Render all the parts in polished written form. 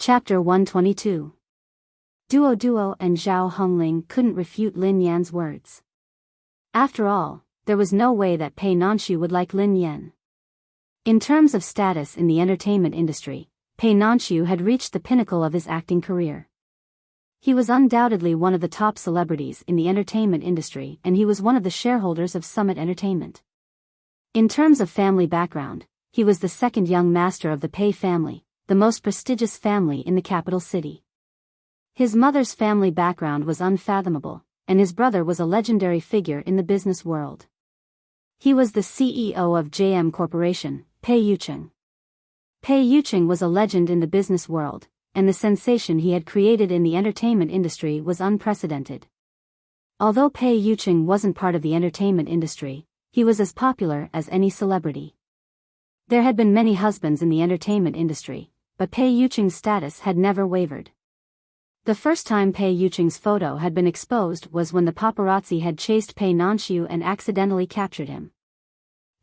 Chapter 122. Duo and Zhao Hongling couldn't refute Lin Yan's words. After all, there was no way that Pei Nanshu would like Lin Yan. In terms of status in the entertainment industry, Pei Nanshu had reached the pinnacle of his acting career. He was undoubtedly one of the top celebrities in the entertainment industry, and he was one of the shareholders of Summit Entertainment. In terms of family background, he was the second young master of the Pei family, the most prestigious family in the capital city. His mother's family background was unfathomable, and his brother was a legendary figure in the business world. He was the CEO of JM Corporation, Pei Yucheng. Pei Yucheng was a legend in the business world, and the sensation he had created in the entertainment industry was unprecedented. Although Pei Yucheng wasn't part of the entertainment industry, he was as popular as any celebrity. There had been many husbands in the entertainment industry, but Pei Yucheng's status had never wavered. The first time Pei Yucheng's photo had been exposed was when the paparazzi had chased Pei Nanshu and accidentally captured him.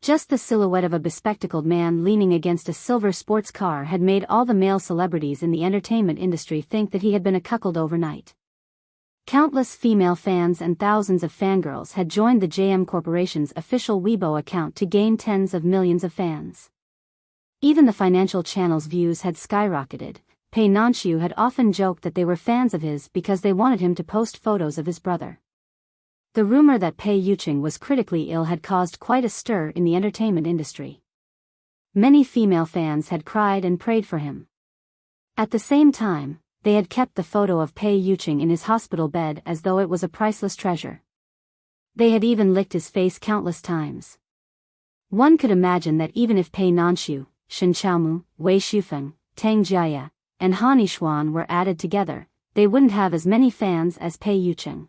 Just the silhouette of a bespectacled man leaning against a silver sports car had made all the male celebrities in the entertainment industry think that he had been cuckolded overnight. Countless female fans and thousands of fangirls had joined the JM Corporation's official Weibo account to gain tens of millions of fans. Even the financial channel's views had skyrocketed. Pei Nanshu had often joked that they were fans of his because they wanted him to post photos of his brother. The rumor that Pei Yucheng was critically ill had caused quite a stir in the entertainment industry. Many female fans had cried and prayed for him. At the same time, they had kept the photo of Pei Yucheng in his hospital bed as though it was a priceless treasure. They had even licked his face countless times. One could imagine that even if Pei Nanshu, Shen Qiaomu, Wei Shufeng, Tang Jiaya, and Han Yishuan were added together, they wouldn't have as many fans as Pei Yucheng.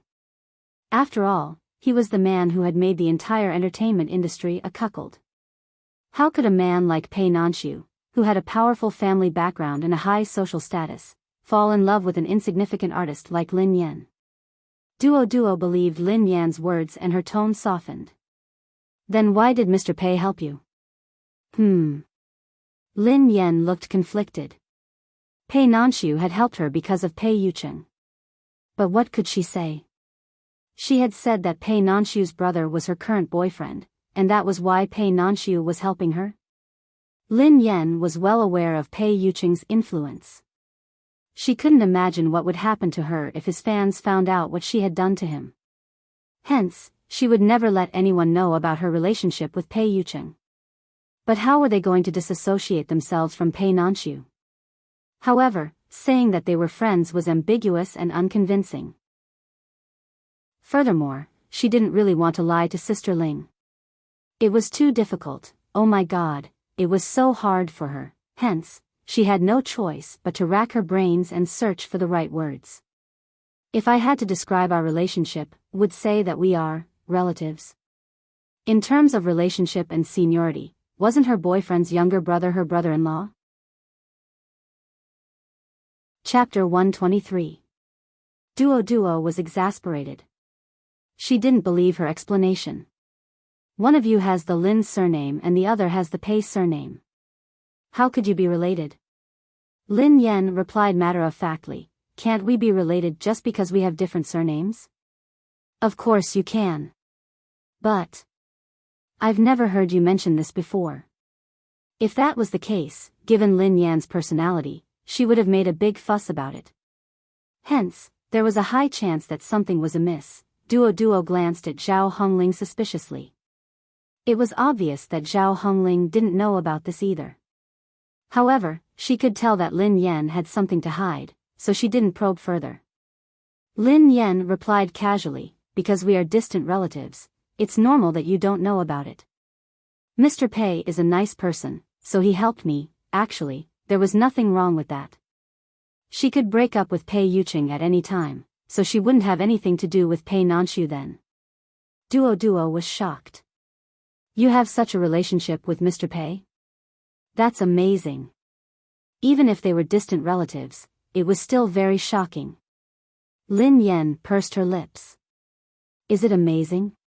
After all, he was the man who had made the entire entertainment industry a cuckold. How could a man like Pei Nanshu, who had a powerful family background and a high social status, fall in love with an insignificant artist like Lin Yan? Duo believed Lin Yan's words and her tone softened. Then why did Mr. Pei help you? Lin Yan looked conflicted. Pei Nanshu had helped her because of Pei Yucheng. But what could she say? She had said that Pei Nanshu's brother was her current boyfriend, and that was why Pei Nanshu was helping her? Lin Yan was well aware of Pei Yucheng's influence. She couldn't imagine what would happen to her if his fans found out what she had done to him. Hence, she would never let anyone know about her relationship with Pei Yucheng. But how were they going to disassociate themselves from Pei Nanshu? However, saying that they were friends was ambiguous and unconvincing. Furthermore, she didn't really want to lie to Sister Ling. It was too difficult, oh my God, it was so hard for her, hence, she had no choice but to rack her brains and search for the right words. If I had to describe our relationship, would say that we are relatives. In terms of relationship and seniority, wasn't her boyfriend's younger brother her brother-in-law? Chapter 123. Duo was exasperated. She didn't believe her explanation. One of you has the Lin surname and the other has the Pei surname. How could you be related? Lin Yan replied matter-of-factly, can't we be related just because we have different surnames? Of course you can. But I've never heard you mention this before. If that was the case, given Lin Yan's personality, she would have made a big fuss about it. Hence, there was a high chance that something was amiss. Duo glanced at Zhao Hongling suspiciously. It was obvious that Zhao Hongling didn't know about this either. However, she could tell that Lin Yan had something to hide, so she didn't probe further. Lin Yan replied casually, because we are distant relatives, it's normal that you don't know about it. Mr. Pei is a nice person, so he helped me. Actually, there was nothing wrong with that. She could break up with Pei Yucheng at any time, so she wouldn't have anything to do with Pei Nanshu then. Duo was shocked. You have such a relationship with Mr. Pei? That's amazing. Even if they were distant relatives, it was still very shocking. Lin Yan pursed her lips. Is it amazing?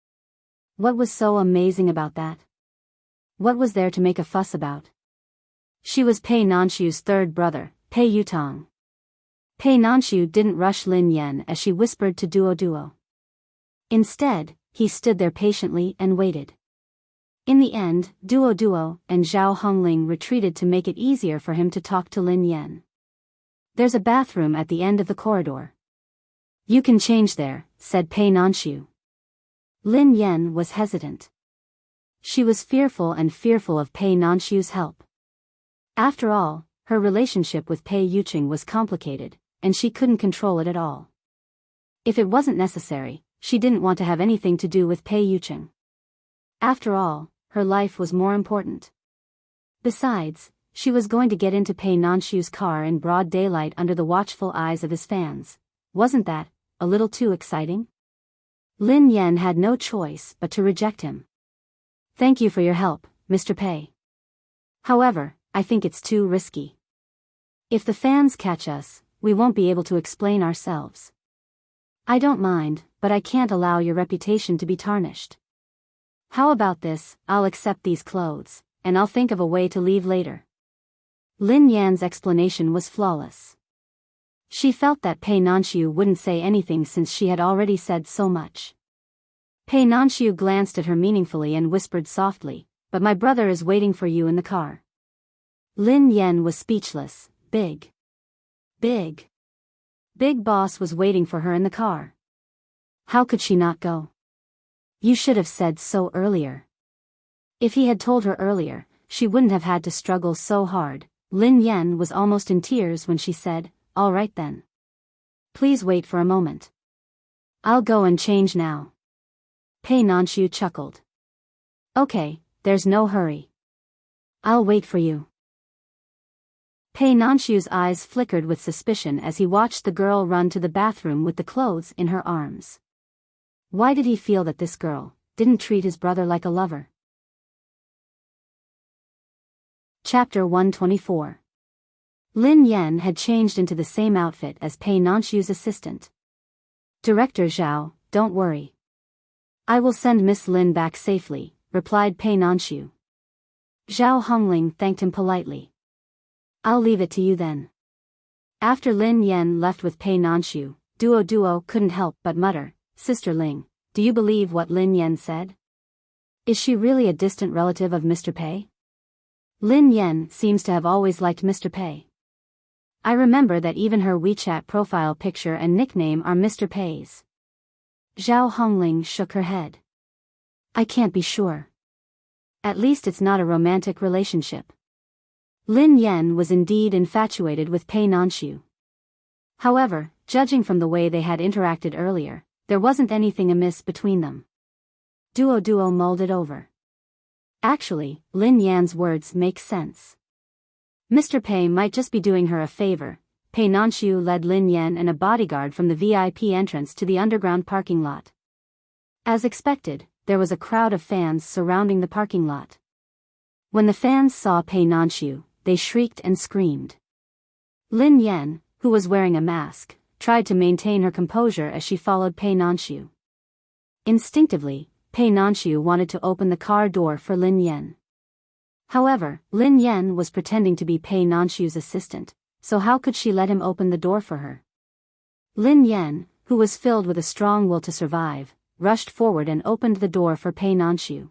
What was so amazing about that? What was there to make a fuss about? She was Pei Nanshu's third brother, Pei Yutong. Pei Nanshu didn't rush Lin Yan as she whispered to Duo. Instead, he stood there patiently and waited. In the end, Duo and Zhao Hongling retreated to make it easier for him to talk to Lin Yan. There's a bathroom at the end of the corridor. You can change there, said Pei Nanshu. Lin Yan was hesitant. She was fearful of Pei Nanshu's help. After all, her relationship with Pei Yuqing was complicated, and she couldn't control it at all. If it wasn't necessary, she didn't want to have anything to do with Pei Yuqing. After all, her life was more important. Besides, she was going to get into Pei Nanshu's car in broad daylight under the watchful eyes of his fans. Wasn't that a little too exciting? Lin Yan had no choice but to reject him. Thank you for your help, Mr. Pei. However, I think it's too risky. If the fans catch us, we won't be able to explain ourselves. I don't mind, but I can't allow your reputation to be tarnished. How about this? I'll accept these clothes, and I'll think of a way to leave later. Lin Yan's explanation was flawless. She felt that Pei Nanshu wouldn't say anything since she had already said so much. Pei Nanshu glanced at her meaningfully and whispered softly, "But my brother is waiting for you in the car." Lin Yan was speechless. Big Boss was waiting for her in the car. How could she not go? You should have said so earlier. If he had told her earlier, she wouldn't have had to struggle so hard. Lin Yan was almost in tears when she said, "All right then. Please wait for a moment. I'll go and change now." Pei Nanshu chuckled. "Okay, there's no hurry. I'll wait for you." Pei Nanshu's eyes flickered with suspicion as he watched the girl run to the bathroom with the clothes in her arms. Why did he feel that this girl didn't treat his brother like a lover? Chapter 124. Lin Yan had changed into the same outfit as Pei Nanshu's assistant. "Director Zhao, don't worry. I will send Miss Lin back safely," replied Pei Nanshu. Zhao Hongling thanked him politely. "I'll leave it to you then." After Lin Yan left with Pei Nanshu, Duo couldn't help but mutter, "Sister Ling, do you believe what Lin Yan said? Is she really a distant relative of Mr. Pei? Lin Yan seems to have always liked Mr. Pei. I remember that even her WeChat profile picture and nickname are Mr. Pei's." Zhao Hongling shook her head. "I can't be sure. At least it's not a romantic relationship." Lin Yan was indeed infatuated with Pei Nanshu. However, judging from the way they had interacted earlier, there wasn't anything amiss between them. Duo mulled it over. Actually, Lin Yan's words make sense. Mr. Pei might just be doing her a favor. Pei Nanshu led Lin Yan and a bodyguard from the VIP entrance to the underground parking lot. As expected, there was a crowd of fans surrounding the parking lot. When the fans saw Pei Nanshu, they shrieked and screamed. Lin Yan, who was wearing a mask, tried to maintain her composure as she followed Pei Nanshu. Instinctively, Pei Nanshu wanted to open the car door for Lin Yan. However, Lin Yan was pretending to be Pei Nanshu's assistant, so how could she let him open the door for her? Lin Yan, who was filled with a strong will to survive, rushed forward and opened the door for Pei Nanshu.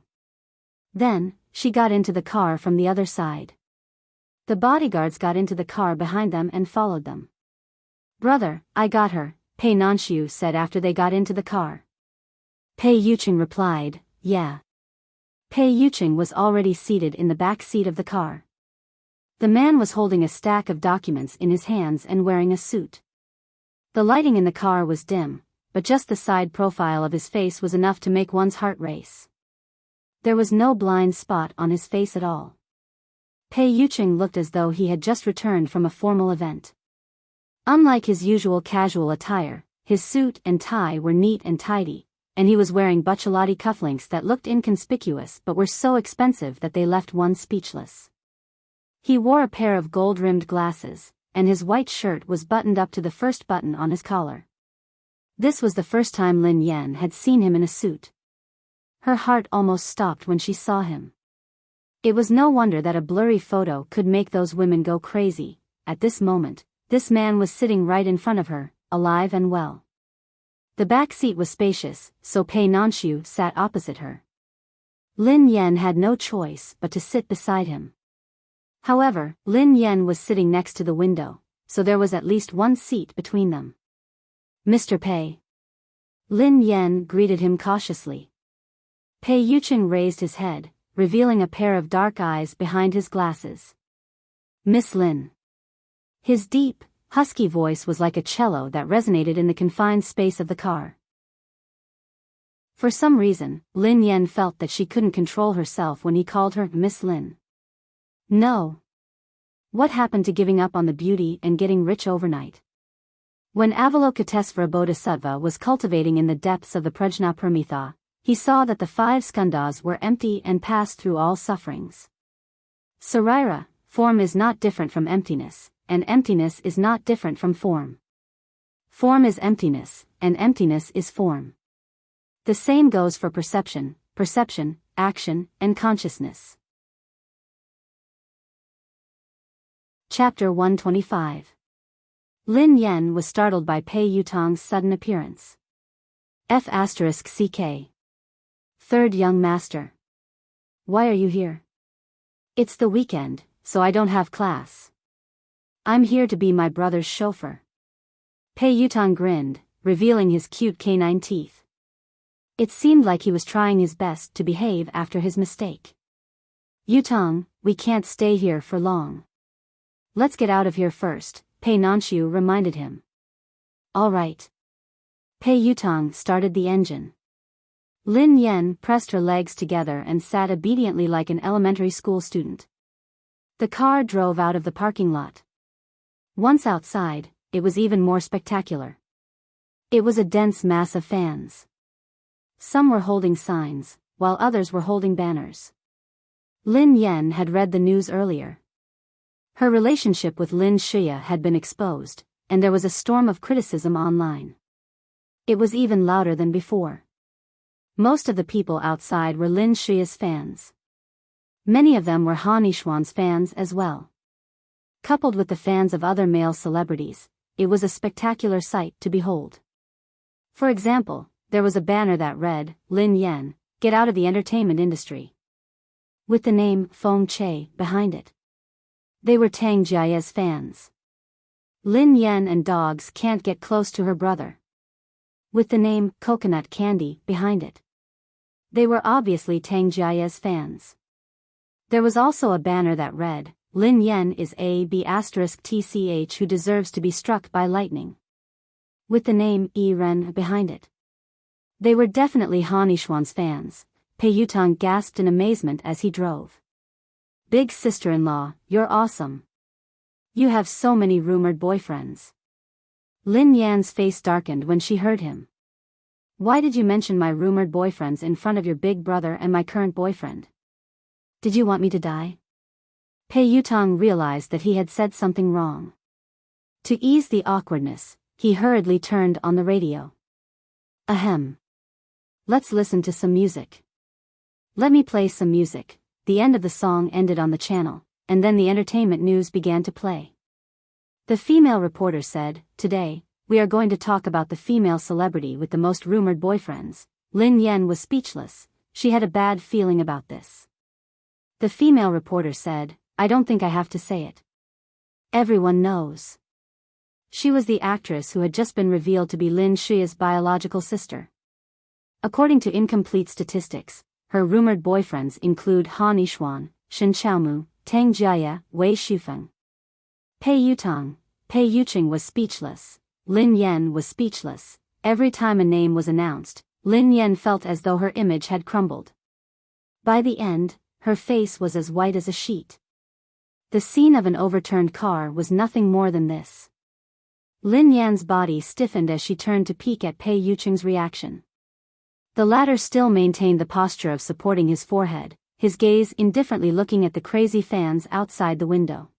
Then, she got into the car from the other side. The bodyguards got into the car behind them and followed them. "Brother, I got her," Pei Nanshu said after they got into the car. Pei Yuqing replied, "Yeah." Pei Yuqing was already seated in the back seat of the car. The man was holding a stack of documents in his hands and wearing a suit. The lighting in the car was dim, but just the side profile of his face was enough to make one's heart race. There was no blind spot on his face at all. Pei Yuqing looked as though he had just returned from a formal event. Unlike his usual casual attire, his suit and tie were neat and tidy, and he was wearing Buccellati cufflinks that looked inconspicuous but were so expensive that they left one speechless. He wore a pair of gold-rimmed glasses, and his white shirt was buttoned up to the first button on his collar. This was the first time Lin Yan had seen him in a suit. Her heart almost stopped when she saw him. It was no wonder that a blurry photo could make those women go crazy. At this moment, This man was sitting right in front of her, alive and well. The back seat was spacious, so Pei Nanxiu sat opposite her. Lin Yan had no choice but to sit beside him. However, Lin Yan was sitting next to the window, so there was at least one seat between them. Mr. Pei. Lin Yan greeted him cautiously. Pei Yuqing raised his head, revealing a pair of dark eyes behind his glasses. Miss Lin. His deep, husky voice was like a cello that resonated in the confined space of the car. For some reason, Lin Yan felt that she couldn't control herself when he called her Miss Lin. No. What happened to giving up on the beauty and getting rich overnight? When Avalokitesvara Bodhisattva was cultivating in the depths of the Prajnaparamita, he saw that the 5 skandhas were empty and passed through all sufferings. Sarira, form is not different from emptiness, and emptiness is not different from form. Form is emptiness, and emptiness is form. The same goes for perception, action, and consciousness. Chapter 125. Lin Yan was startled by Pei Yutong's sudden appearance. F***ck. Third young master. Why are you here? It's the weekend, so I don't have class. I'm here to be my brother's chauffeur. Pei Yutong grinned, revealing his cute canine teeth. It seemed like he was trying his best to behave after his mistake. Yutong, we can't stay here for long. Let's get out of here first, Pei Nanxiu reminded him. All right. Pei Yutong started the engine. Lin Yan pressed her legs together and sat obediently like an elementary school student. The car drove out of the parking lot. Once outside, it was even more spectacular. It was a dense mass of fans. Some were holding signs, while others were holding banners. Lin Yan had read the news earlier. Her relationship with Lin Xia had been exposed, and there was a storm of criticism online. It was even louder than before. Most of the people outside were Lin Xia's fans. Many of them were Han Yishuan's fans as well. Coupled with the fans of other male celebrities, it was a spectacular sight to behold. For example, there was a banner that read, Lin Yan, get out of the entertainment industry, with the name Feng Che behind it. They were Tang Jiaye's fans. Lin Yan and dogs can't get close to her brother, with the name Coconut Candy behind it. They were obviously Tang Jiaye's fans. There was also a banner that read, Lin Yan is a B***TCH who deserves to be struck by lightning, with the name Yi Ren behind it. They were definitely Han Yishuan's fans. Pei Yutong gasped in amazement as he drove. Big sister-in-law, you're awesome. You have so many rumored boyfriends. Lin Yan's face darkened when she heard him. Why did you mention my rumored boyfriends in front of your big brother and my current boyfriend? Did you want me to die? Pei Yutong realized that he had said something wrong. To ease the awkwardness, he hurriedly turned on the radio. Ahem. Let's listen to some music. Let me play some music. The end of the song ended on the channel, and then the entertainment news began to play. The female reporter said, today, we are going to talk about the female celebrity with the most rumored boyfriends. Lin Yan was speechless. She had a bad feeling about this. The female reporter said, I don't think I have to say it. Everyone knows. She was the actress who had just been revealed to be Lin Xia's biological sister. According to incomplete statistics, her rumored boyfriends include Han Yishuan, Shen Xiaomu, Tang Jiaye, Wei Shufeng. Pei Yutong, Pei Yuqing was speechless. Lin Yan was speechless. Every time a name was announced, Lin Yan felt as though her image had crumbled. By the end, her face was as white as a sheet. The scene of an overturned car was nothing more than this. Lin Yan's body stiffened as she turned to peek at Pei Yuqing's reaction. The latter still maintained the posture of supporting his forehead, his gaze indifferently looking at the crazy fans outside the window.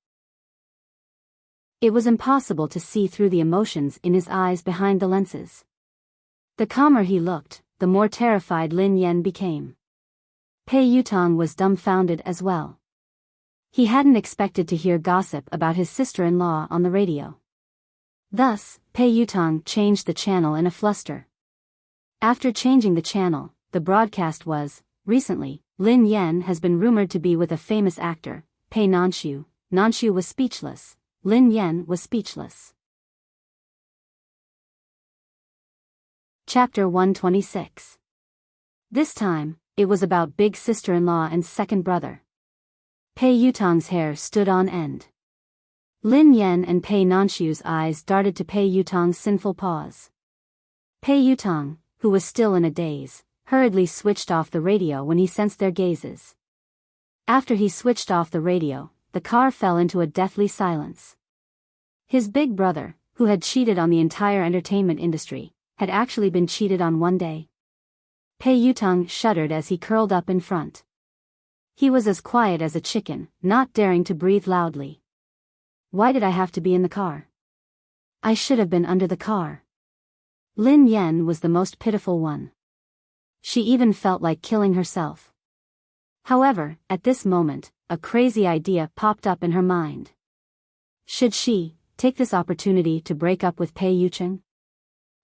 It was impossible to see through the emotions in his eyes behind the lenses. The calmer he looked, the more terrified Lin Yan became. Pei Yutong was dumbfounded as well. He hadn't expected to hear gossip about his sister-in-law on the radio. Thus, Pei Yutong changed the channel in a fluster. After changing the channel, the broadcast was, recently, Lin Yan has been rumored to be with a famous actor, Pei Nanshu. Nanshu was speechless. Lin Yan was speechless. Chapter 126. This time, it was about big sister-in-law and second brother. Pei Yutong's hair stood on end. Lin Yan and Pei Nanshu's eyes darted to Pei Yutong's sinful paws. Pei Yutong, who was still in a daze, hurriedly switched off the radio when he sensed their gazes. After he switched off the radio, the car fell into a deathly silence. His big brother, who had cheated on the entire entertainment industry, had actually been cheated on one day. Pei Yutong shuddered as he curled up in front. He was as quiet as a chicken, not daring to breathe loudly. Why did I have to be in the car? I should have been under the car. Lin Yan was the most pitiful one. She even felt like killing herself. However, at this moment, a crazy idea popped up in her mind. Should she take this opportunity to break up with Pei Yutong?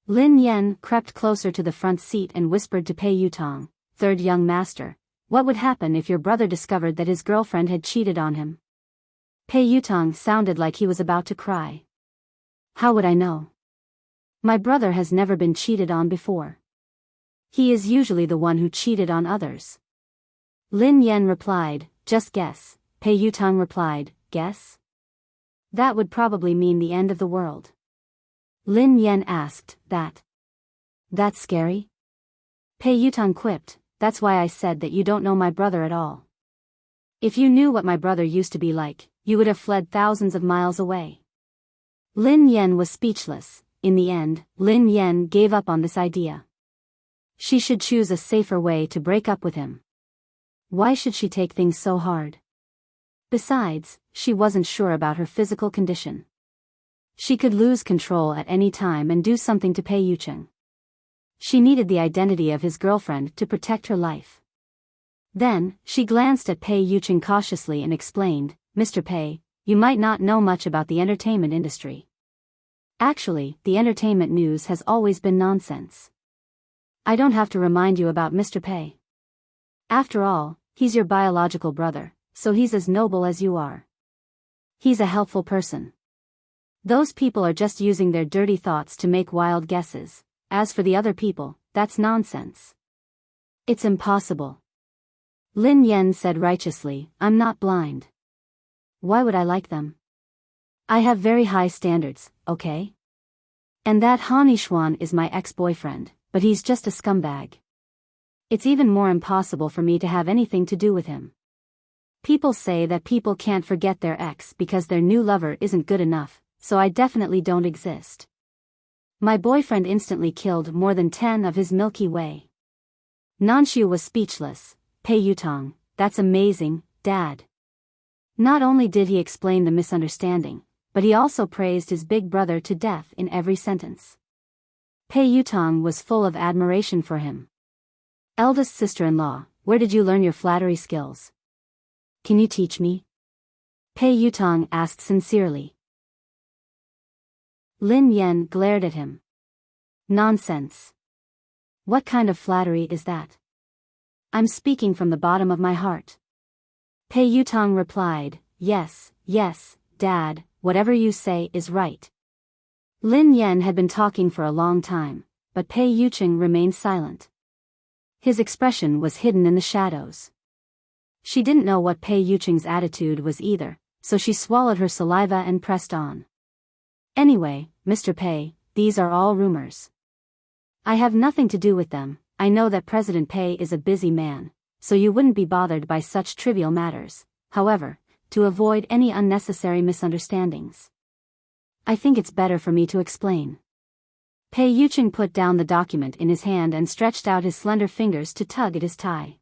Lin Yan crept closer to the front seat and whispered to Pei Yutong, "Third young master, what would happen if your brother discovered that his girlfriend had cheated on him?" Pei Yutong sounded like he was about to cry. "How would I know? My brother has never been cheated on before. He is usually the one who cheated on others." Lin Yan replied, "Just guess." Pei Yutong replied, "Guess? That would probably mean the end of the world." Lin Yan asked, That's scary?" Pei Yutong quipped, "That's why I said that you don't know my brother at all. If you knew what my brother used to be like, you would have fled thousands of miles away." Lin Yan was speechless. In the end, Lin Yan gave up on this idea. She should choose a safer way to break up with him. Why should she take things so hard? Besides, she wasn't sure about her physical condition. She could lose control at any time and do something to Pei Yutong. She needed the identity of his girlfriend to protect her life. Then, she glanced at Pei Yutong cautiously and explained, "Mr. Pei, you might not know much about the entertainment industry. Actually, the entertainment news has always been nonsense. I don't have to remind you about Mr. Pei. After all, he's your biological brother, so he's as noble as you are. He's a helpful person. Those people are just using their dirty thoughts to make wild guesses. As for the other people, that's nonsense. It's impossible." Lin Yan said righteously, "I'm not blind. Why would I like them? I have very high standards, okay? And that Han Yishuan is my ex-boyfriend, but he's just a scumbag. It's even more impossible for me to have anything to do with him. People say that people can't forget their ex because their new lover isn't good enough, so I definitely don't exist. My boyfriend instantly killed more than 10 of his Milky Way." Nanshu was speechless. "Pei Yutong, that's amazing, Dad." Not only did he explain the misunderstanding, but he also praised his big brother to death in every sentence. Pei Yutong was full of admiration for him. "Eldest sister-in-law, where did you learn your flattery skills? Can you teach me?" Pei Yutong asked sincerely. Lin Yan glared at him. "Nonsense. What kind of flattery is that? I'm speaking from the bottom of my heart." Pei Yutong replied, Yes, Dad, whatever you say is right." Lin Yan had been talking for a long time, but Pei Yutong remained silent. His expression was hidden in the shadows. She didn't know what Pei Yutong's attitude was either, so she swallowed her saliva and pressed on. "Anyway, Mr. Pei, these are all rumors. I have nothing to do with them. I know that President Pei is a busy man, so you wouldn't be bothered by such trivial matters. However, to avoid any unnecessary misunderstandings, I think it's better for me to explain." Pei Yutong put down the document in his hand and stretched out his slender fingers to tug at his tie.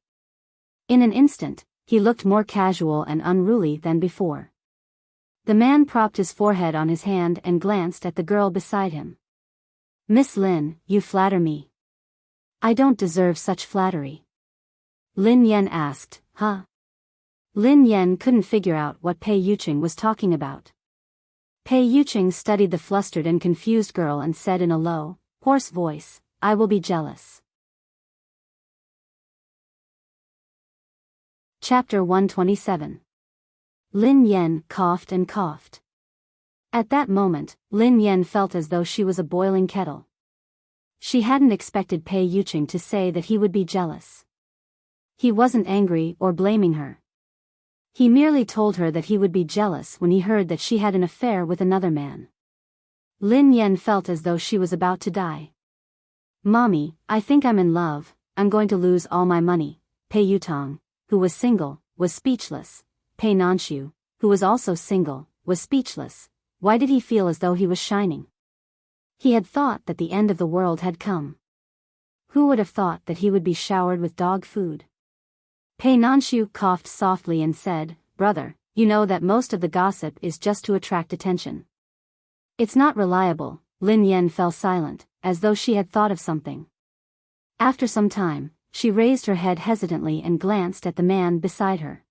In an instant, he looked more casual and unruly than before. The man propped his forehead on his hand and glanced at the girl beside him. "Miss Lin, you flatter me." "I don't deserve such flattery." Lin Yan asked, "Huh?" Lin Yan couldn't figure out what Pei Yutong was talking about. Pei Yuqing studied the flustered and confused girl and said in a low, hoarse voice, I will be jealous. Chapter 127. Lin Yan coughed and coughed. At that moment, Lin Yan felt as though she was a boiling kettle. She hadn't expected Pei Yuqing to say that he would be jealous. He wasn't angry or blaming her. He merely told her that he would be jealous when he heard that she had an affair with another man. Lin Yan felt as though she was about to die. Mommy, I think I'm in love, I'm going to lose all my money. Pei Yutong, who was single, was speechless. Pei Nanshu, who was also single, was speechless. Why did he feel as though he was shining? He had thought that the end of the world had come. Who would have thought that he would be showered with dog food? Pei Nanshu coughed softly and said, Brother, you know that most of the gossip is just to attract attention. It's not reliable. Lin Yan fell silent, as though she had thought of something. After some time, she raised her head hesitantly and glanced at the man beside her.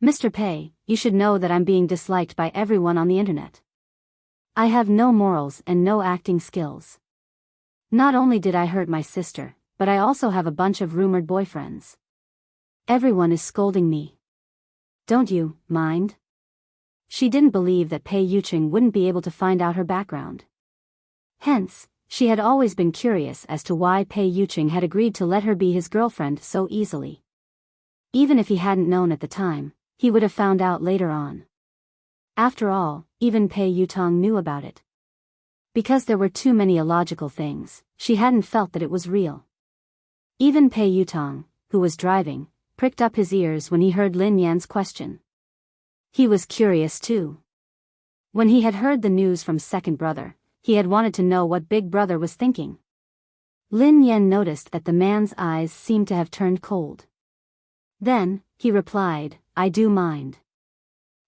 Mr. Pei, you should know that I'm being disliked by everyone on the internet. I have no morals and no acting skills. Not only did I hurt my sister, but I also have a bunch of rumored boyfriends. Everyone is scolding me. Don't you mind? She didn't believe that Pei Yuqing wouldn't be able to find out her background. Hence, she had always been curious as to why Pei Yuqing had agreed to let her be his girlfriend so easily. Even if he hadn't known at the time, he would have found out later on. After all, even Pei Yutong knew about it. Because there were too many illogical things, she hadn't felt that it was real. Even Pei Yutong, who was driving, pricked up his ears when he heard Lin Yan's question. He was curious too. When he had heard the news from second brother, he had wanted to know what big brother was thinking. Lin Yan noticed that the man's eyes seemed to have turned cold. Then, he replied, I do mind.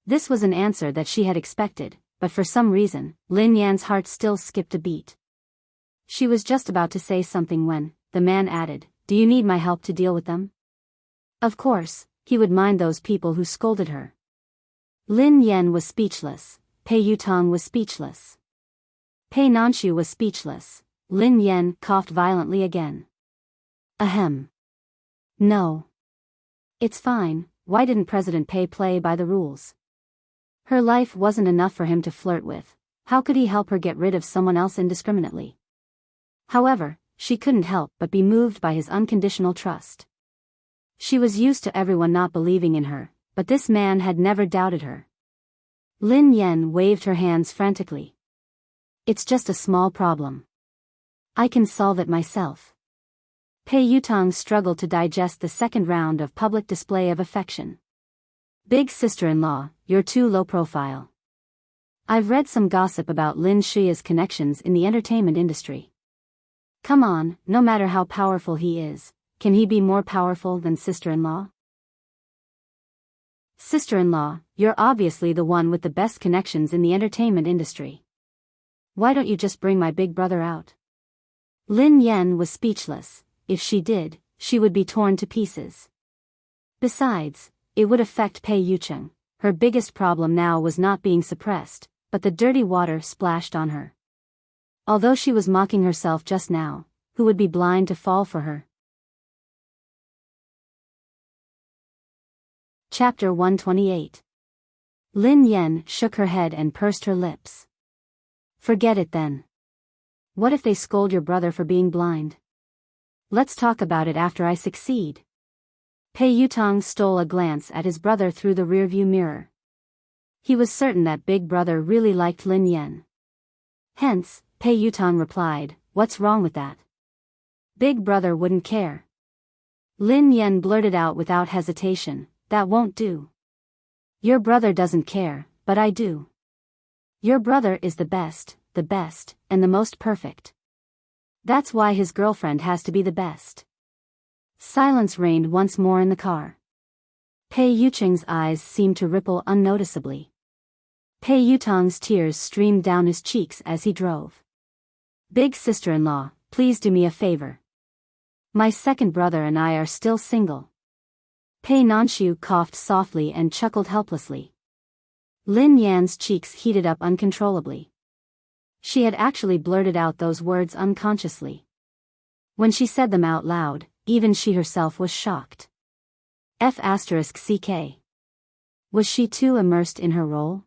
This was an answer that she had expected, but for some reason, Lin Yan's heart still skipped a beat. She was just about to say something when, the man added, Do you need my help to deal with them? Of course, he would mind those people who scolded her. Lin Yan was speechless, Pei Yutong was speechless. Pei Nanshu was speechless. Lin Yan coughed violently again. Ahem. No. It's fine, why didn't President Pei play by the rules? Her life wasn't enough for him to flirt with, how could he help her get rid of someone else indiscriminately? However, she couldn't help but be moved by his unconditional trust. She was used to everyone not believing in her, but this man had never doubted her. Lin Yan waved her hands frantically. It's just a small problem. I can solve it myself. Pei Yutong struggled to digest the second round of public display of affection. Big sister-in-law, you're too low profile. I've read some gossip about Lin Shia's connections in the entertainment industry. Come on, no matter how powerful he is, can he be more powerful than sister-in-law? Sister-in-law, you're obviously the one with the best connections in the entertainment industry. Why don't you just bring my big brother out? Lin Yan was speechless. If she did, she would be torn to pieces. Besides, it would affect Pei Yuqing. Her biggest problem now was not being suppressed, but the dirty water splashed on her. Although she was mocking herself just now, who would be blind to fall for her? Chapter 128. Lin Yan shook her head and pursed her lips. Forget it then. What if they scold your brother for being blind? Let's talk about it after I succeed. Pei Yutong stole a glance at his brother through the rearview mirror. He was certain that big brother really liked Lin Yan. Hence, Pei Yutong replied, What's wrong with that? Big brother wouldn't care. Lin Yan blurted out without hesitation, That won't do. Your brother doesn't care, but I do. Your brother is the best, and the most perfect. That's why his girlfriend has to be the best. Silence reigned once more in the car. Pei Yuqing's eyes seemed to ripple unnoticeably. Pei Yutong's tears streamed down his cheeks as he drove. Big sister-in-law, please do me a favor. My second brother and I are still single. Pei Nanshu coughed softly and chuckled helplessly. Lin Yan's cheeks heated up uncontrollably. She had actually blurted out those words unconsciously. When she said them out loud, even she herself was shocked. F***ck. Was she too immersed in her role?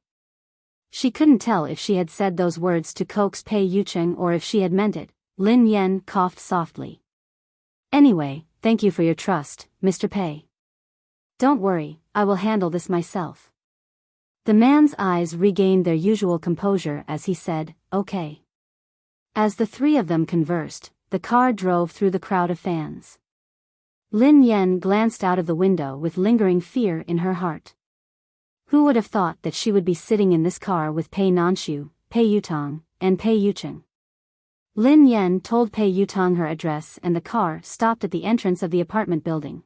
She couldn't tell if she had said those words to coax Pei Yucheng or if she had meant it. Lin Yan coughed softly. Anyway, thank you for your trust, Mr. Pei. Don't worry, I will handle this myself. The man's eyes regained their usual composure as he said, okay. As the three of them conversed, the car drove through the crowd of fans. Lin Yan glanced out of the window with lingering fear in her heart. Who would have thought that she would be sitting in this car with Pei Nanshu, Pei Yutong, and Pei Yucheng? Lin Yan told Pei Yutong her address and the car stopped at the entrance of the apartment building.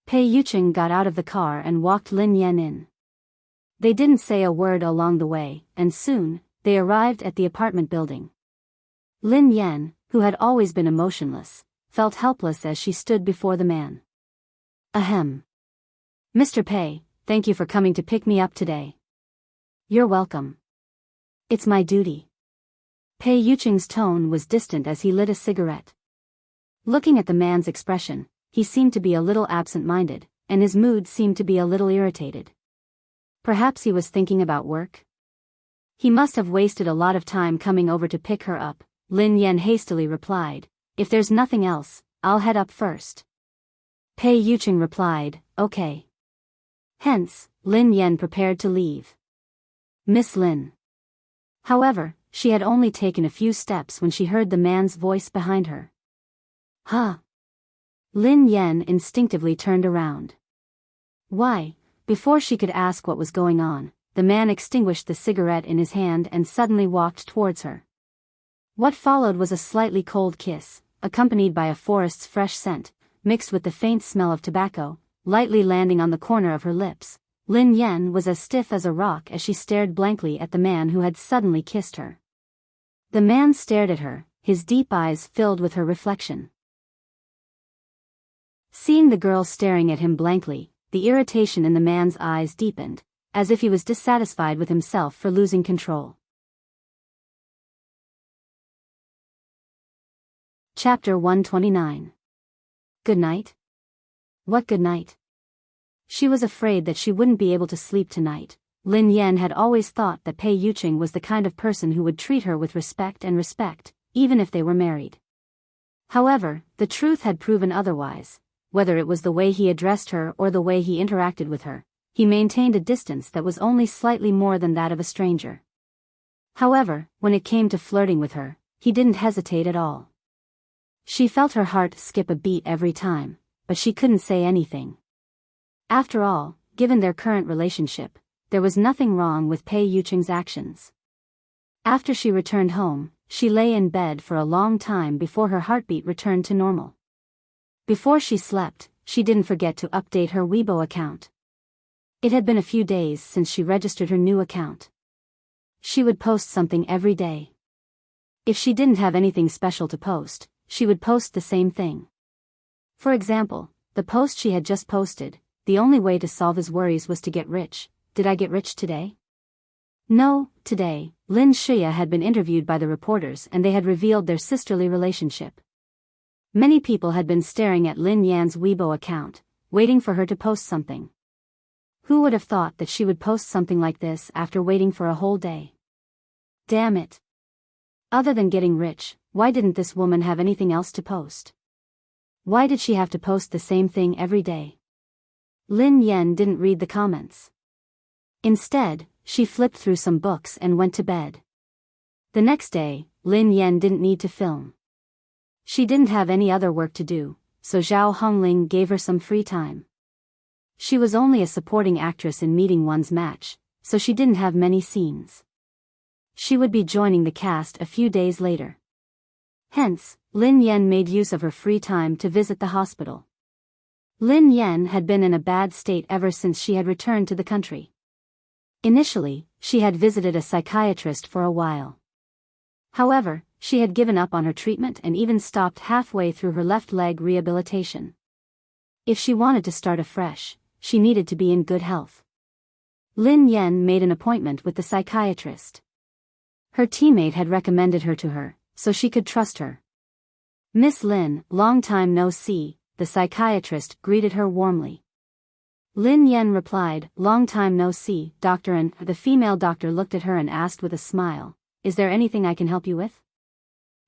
Pei Yucheng got out of the car and walked Lin Yan in. They didn't say a word along the way, and soon, they arrived at the apartment building. Lin Yan, who had always been emotionless, felt helpless as she stood before the man. Ahem. Mr. Pei, thank you for coming to pick me up today. You're welcome. It's my duty. Pei Yucheng's tone was distant as he lit a cigarette. Looking at the man's expression, he seemed to be a little absent-minded, and his mood seemed to be a little irritated. Perhaps he was thinking about work? He must have wasted a lot of time coming over to pick her up. Lin Yan hastily replied, if there's nothing else, I'll head up first. Pei Yucheng replied, okay. Hence, Lin Yan prepared to leave. Miss Lin. However, she had only taken a few steps when she heard the man's voice behind her. Huh? Lin Yan instinctively turned around. Why? Before she could ask what was going on, the man extinguished the cigarette in his hand and suddenly walked towards her. What followed was a slightly cold kiss, accompanied by a forest's fresh scent, mixed with the faint smell of tobacco, lightly landing on the corner of her lips. Lin Yan was as stiff as a rock as she stared blankly at the man who had suddenly kissed her. The man stared at her, his deep eyes filled with her reflection. Seeing the girl staring at him blankly, the irritation in the man's eyes deepened, as if he was dissatisfied with himself for losing control. Chapter 129. Good night? What good night? She was afraid that she wouldn't be able to sleep tonight. Lin Yan had always thought that Pei Yucheng was the kind of person who would treat her with respect, even if they were married. However, the truth had proven otherwise. Whether it was the way he addressed her or the way he interacted with her, he maintained a distance that was only slightly more than that of a stranger. However, when it came to flirting with her, he didn't hesitate at all. She felt her heart skip a beat every time, but she couldn't say anything. After all, given their current relationship, there was nothing wrong with Pei Yucheng's actions. After she returned home, she lay in bed for a long time before her heartbeat returned to normal. Before she slept, she didn't forget to update her Weibo account. It had been a few days since she registered her new account. She would post something every day. If she didn't have anything special to post, she would post the same thing. For example, the post she had just posted, the only way to solve his worries was to get rich. Did I get rich today? No, today, Lin Shia had been interviewed by the reporters and they had revealed their sisterly relationship. Many people had been staring at Lin Yan's Weibo account, waiting for her to post something. Who would have thought that she would post something like this after waiting for a whole day? Damn it. Other than getting rich, why didn't this woman have anything else to post? Why did she have to post the same thing every day? Lin Yan didn't read the comments. Instead, she flipped through some books and went to bed. The next day, Lin Yan didn't need to film. She didn't have any other work to do, so Zhao Hongling gave her some free time. She was only a supporting actress in Meeting One's Match, so she didn't have many scenes. She would be joining the cast a few days later. Hence, Lin Yan made use of her free time to visit the hospital. Lin Yan had been in a bad state ever since she had returned to the country. Initially, she had visited a psychiatrist for a while. However, she had given up on her treatment and even stopped halfway through her left leg rehabilitation. If she wanted to start afresh, she needed to be in good health. Lin Yan made an appointment with the psychiatrist. Her teammate had recommended her to her, so she could trust her. "Miss Lin, long time no see," the psychiatrist greeted her warmly. Lin Yan replied, "Long time no see, doctor," and the female doctor looked at her and asked with a smile, "Is there anything I can help you with?"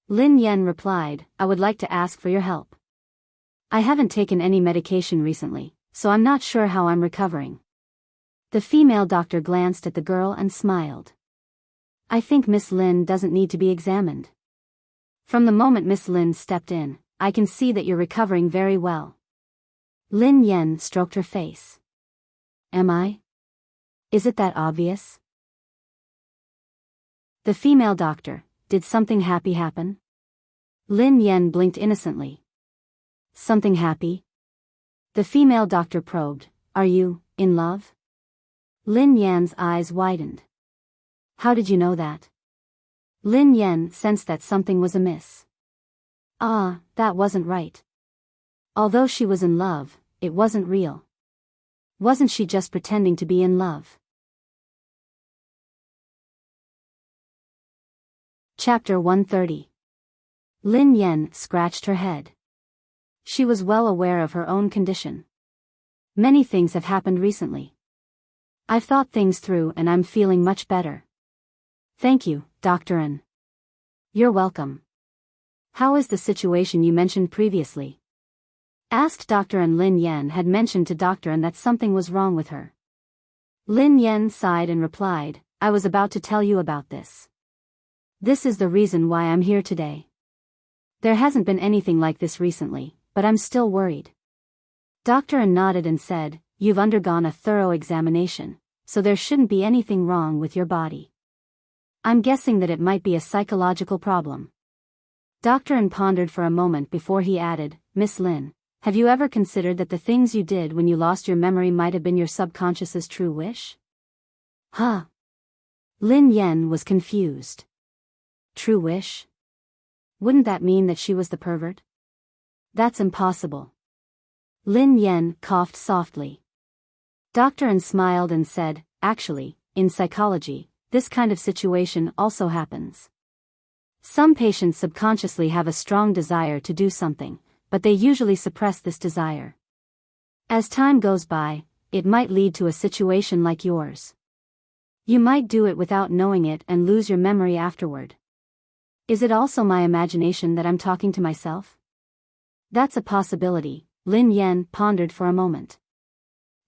Lin Yan replied, "I would like to ask for your help. I haven't taken any medication recently, so I'm not sure how I'm recovering." The female doctor glanced at the girl and smiled. "I think Miss Lin doesn't need to be examined. From the moment Miss Lin stepped in, I can see that you're recovering very well." Lin Yan stroked her face. "Am I? Is it that obvious?" The female doctor, "Did something happy happen?" Lin Yan blinked innocently. "Something happy?" The female doctor probed, "Are you in love?" Lin Yan's eyes widened. "How did you know that?" Lin Yan sensed that something was amiss. That wasn't right. Although she was in love, it wasn't real. Wasn't she just pretending to be in love? Chapter 130. Lin Yan scratched her head. She was well aware of her own condition. "Many things have happened recently. I've thought things through and I'm feeling much better." "Thank you, Dr. N." "You're welcome. How is the situation you mentioned previously?" asked Dr. N. Lin Yan had mentioned to Dr. N that something was wrong with her. Lin Yan sighed and replied, "I was about to tell you about this. This is the reason why I'm here today. There hasn't been anything like this recently, but I'm still worried." Dr. N nodded and said, "You've undergone a thorough examination, so there shouldn't be anything wrong with your body. I'm guessing that it might be a psychological problem." Dr. N pondered for a moment before he added, "Miss Lin, have you ever considered that the things you did when you lost your memory might have been your subconscious's true wish?" Huh? Lin Yan was confused. True wish? Wouldn't that mean that she was the pervert? That's impossible. Lin Yan coughed softly. Dr. N smiled and said, "Actually, in psychology, this kind of situation also happens. Some patients subconsciously have a strong desire to do something, but they usually suppress this desire. As time goes by, it might lead to a situation like yours. You might do it without knowing it and lose your memory afterward. Is it also my imagination that I'm talking to myself?" "That's a possibility," Lin Yan pondered for a moment.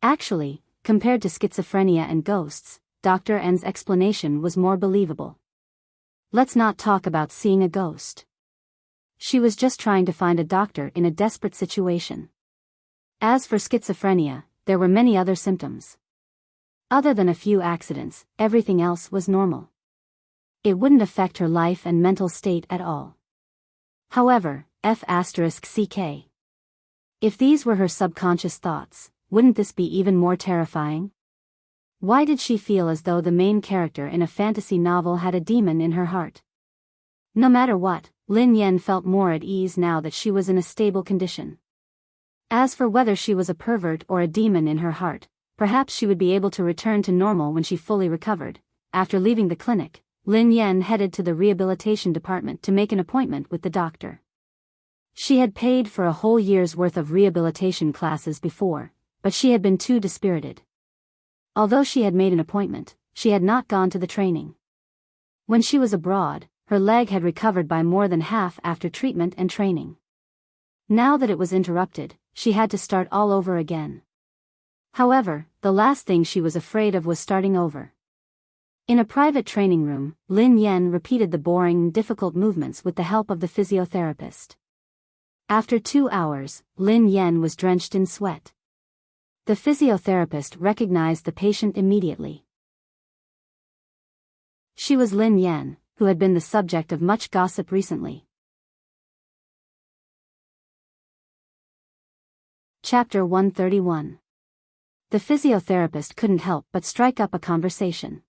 Actually, compared to schizophrenia and ghosts, Dr. N's explanation was more believable. Let's not talk about seeing a ghost. She was just trying to find a doctor in a desperate situation. As for schizophrenia, there were many other symptoms. Other than a few accidents, everything else was normal. It wouldn't affect her life and mental state at all. However, F***ck. If these were her subconscious thoughts, wouldn't this be even more terrifying? Why did she feel as though the main character in a fantasy novel had a demon in her heart? No matter what, Lin Yan felt more at ease now that she was in a stable condition. As for whether she was a pervert or a demon in her heart, perhaps she would be able to return to normal when she fully recovered. After leaving the clinic, Lin Yan headed to the rehabilitation department to make an appointment with the doctor. She had paid for a whole year's worth of rehabilitation classes before, but she had been too dispirited. Although she had made an appointment, she had not gone to the training. When she was abroad, her leg had recovered by more than half after treatment and training. Now that it was interrupted, she had to start all over again. However, the last thing she was afraid of was starting over. In a private training room, Lin Yan repeated the boring and difficult movements with the help of the physiotherapist. After 2 hours, Lin Yan was drenched in sweat. The physiotherapist recognized the patient immediately. She was Lin Yan, who had been the subject of much gossip recently. Chapter 131. The physiotherapist couldn't help but strike up a conversation.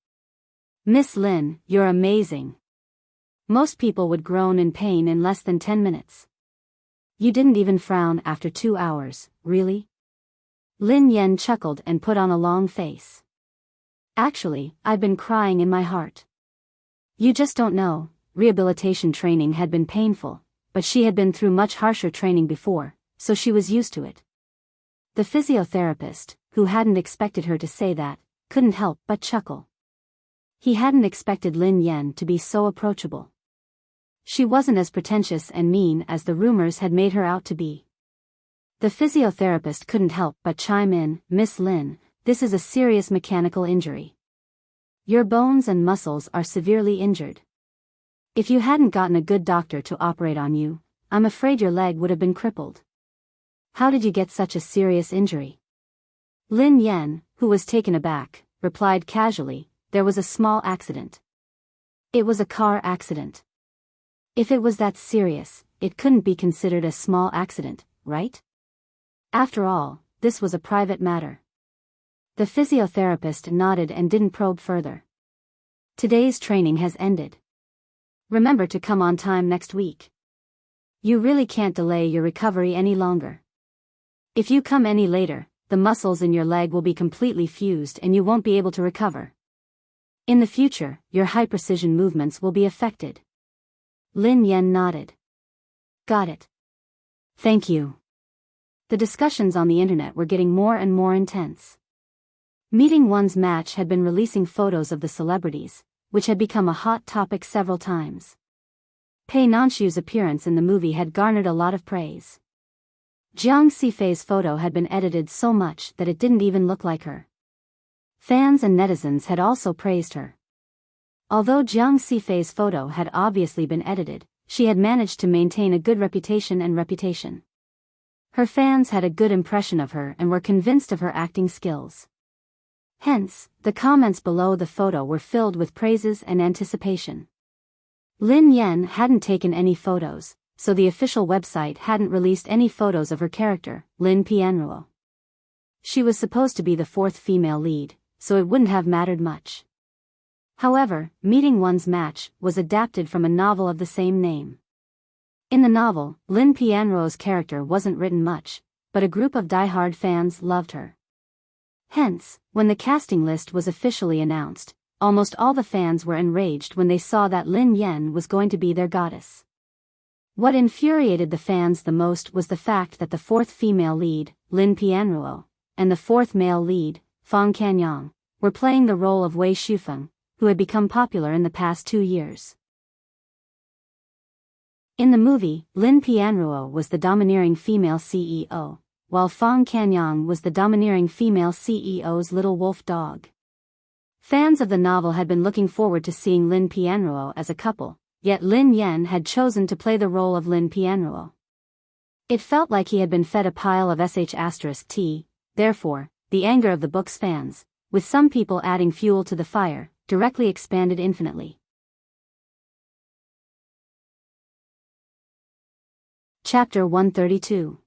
"Miss Lin, you're amazing. Most people would groan in pain in less than 10 minutes. You didn't even frown after 2 hours, really?" Lin Yan chuckled and put on a long face. Actually, I've been crying in my heart. You just don't know, rehabilitation training had been painful, but she had been through much harsher training before, so she was used to it. The physiotherapist, who hadn't expected her to say that, couldn't help but chuckle. He hadn't expected Lin Yan to be so approachable. She wasn't as pretentious and mean as the rumors had made her out to be. The physiotherapist couldn't help but chime in, "Miss Lin, this is a serious mechanical injury. Your bones and muscles are severely injured. If you hadn't gotten a good doctor to operate on you, I'm afraid your leg would have been crippled. How did you get such a serious injury?" Lin Yan, who was taken aback, replied casually, "There was a small accident. It was a car accident." If it was that serious, it couldn't be considered a small accident, right? After all, this was a private matter. The physiotherapist nodded and didn't probe further. "Today's training has ended. Remember to come on time next week. You really can't delay your recovery any longer. If you come any later, the muscles in your leg will be completely fused and you won't be able to recover. In the future, your high-precision movements will be affected." Lin Yan nodded. "Got it. Thank you." The discussions on the internet were getting more and more intense. Meeting One's Match had been releasing photos of the celebrities, which had become a hot topic several times. Pei Nanshu's appearance in the movie had garnered a lot of praise. Jiang Sifei's photo had been edited so much that it didn't even look like her. Fans and netizens had also praised her. Although Jiang Sifei's photo had obviously been edited, she had managed to maintain a good reputation and reputation. Her fans had a good impression of her and were convinced of her acting skills. Hence, the comments below the photo were filled with praises and anticipation. Lin Yan hadn't taken any photos, so the official website hadn't released any photos of her character, Lin Pianruo. She was supposed to be the fourth female lead, so it wouldn't have mattered much. However, Meeting One's Match was adapted from a novel of the same name. In the novel, Lin Pianruo's character wasn't written much, but a group of die-hard fans loved her. Hence, when the casting list was officially announced, almost all the fans were enraged when they saw that Lin Yan was going to be their goddess. What infuriated the fans the most was the fact that the fourth female lead, Lin Pianruo, and the fourth male lead, Fang Canyang, were playing the role of Wei Shufeng, who had become popular in the past 2 years. In the movie, Lin Pianruo was the domineering female CEO, while Fang Canyang was the domineering female CEO's little wolf dog. Fans of the novel had been looking forward to seeing Lin Pianruo as a couple, yet Lin Yan had chosen to play the role of Lin Pianruo. It felt like he had been fed a pile of **T, therefore, the anger of the book's fans, with some people adding fuel to the fire, directly expanded infinitely. Chapter 132.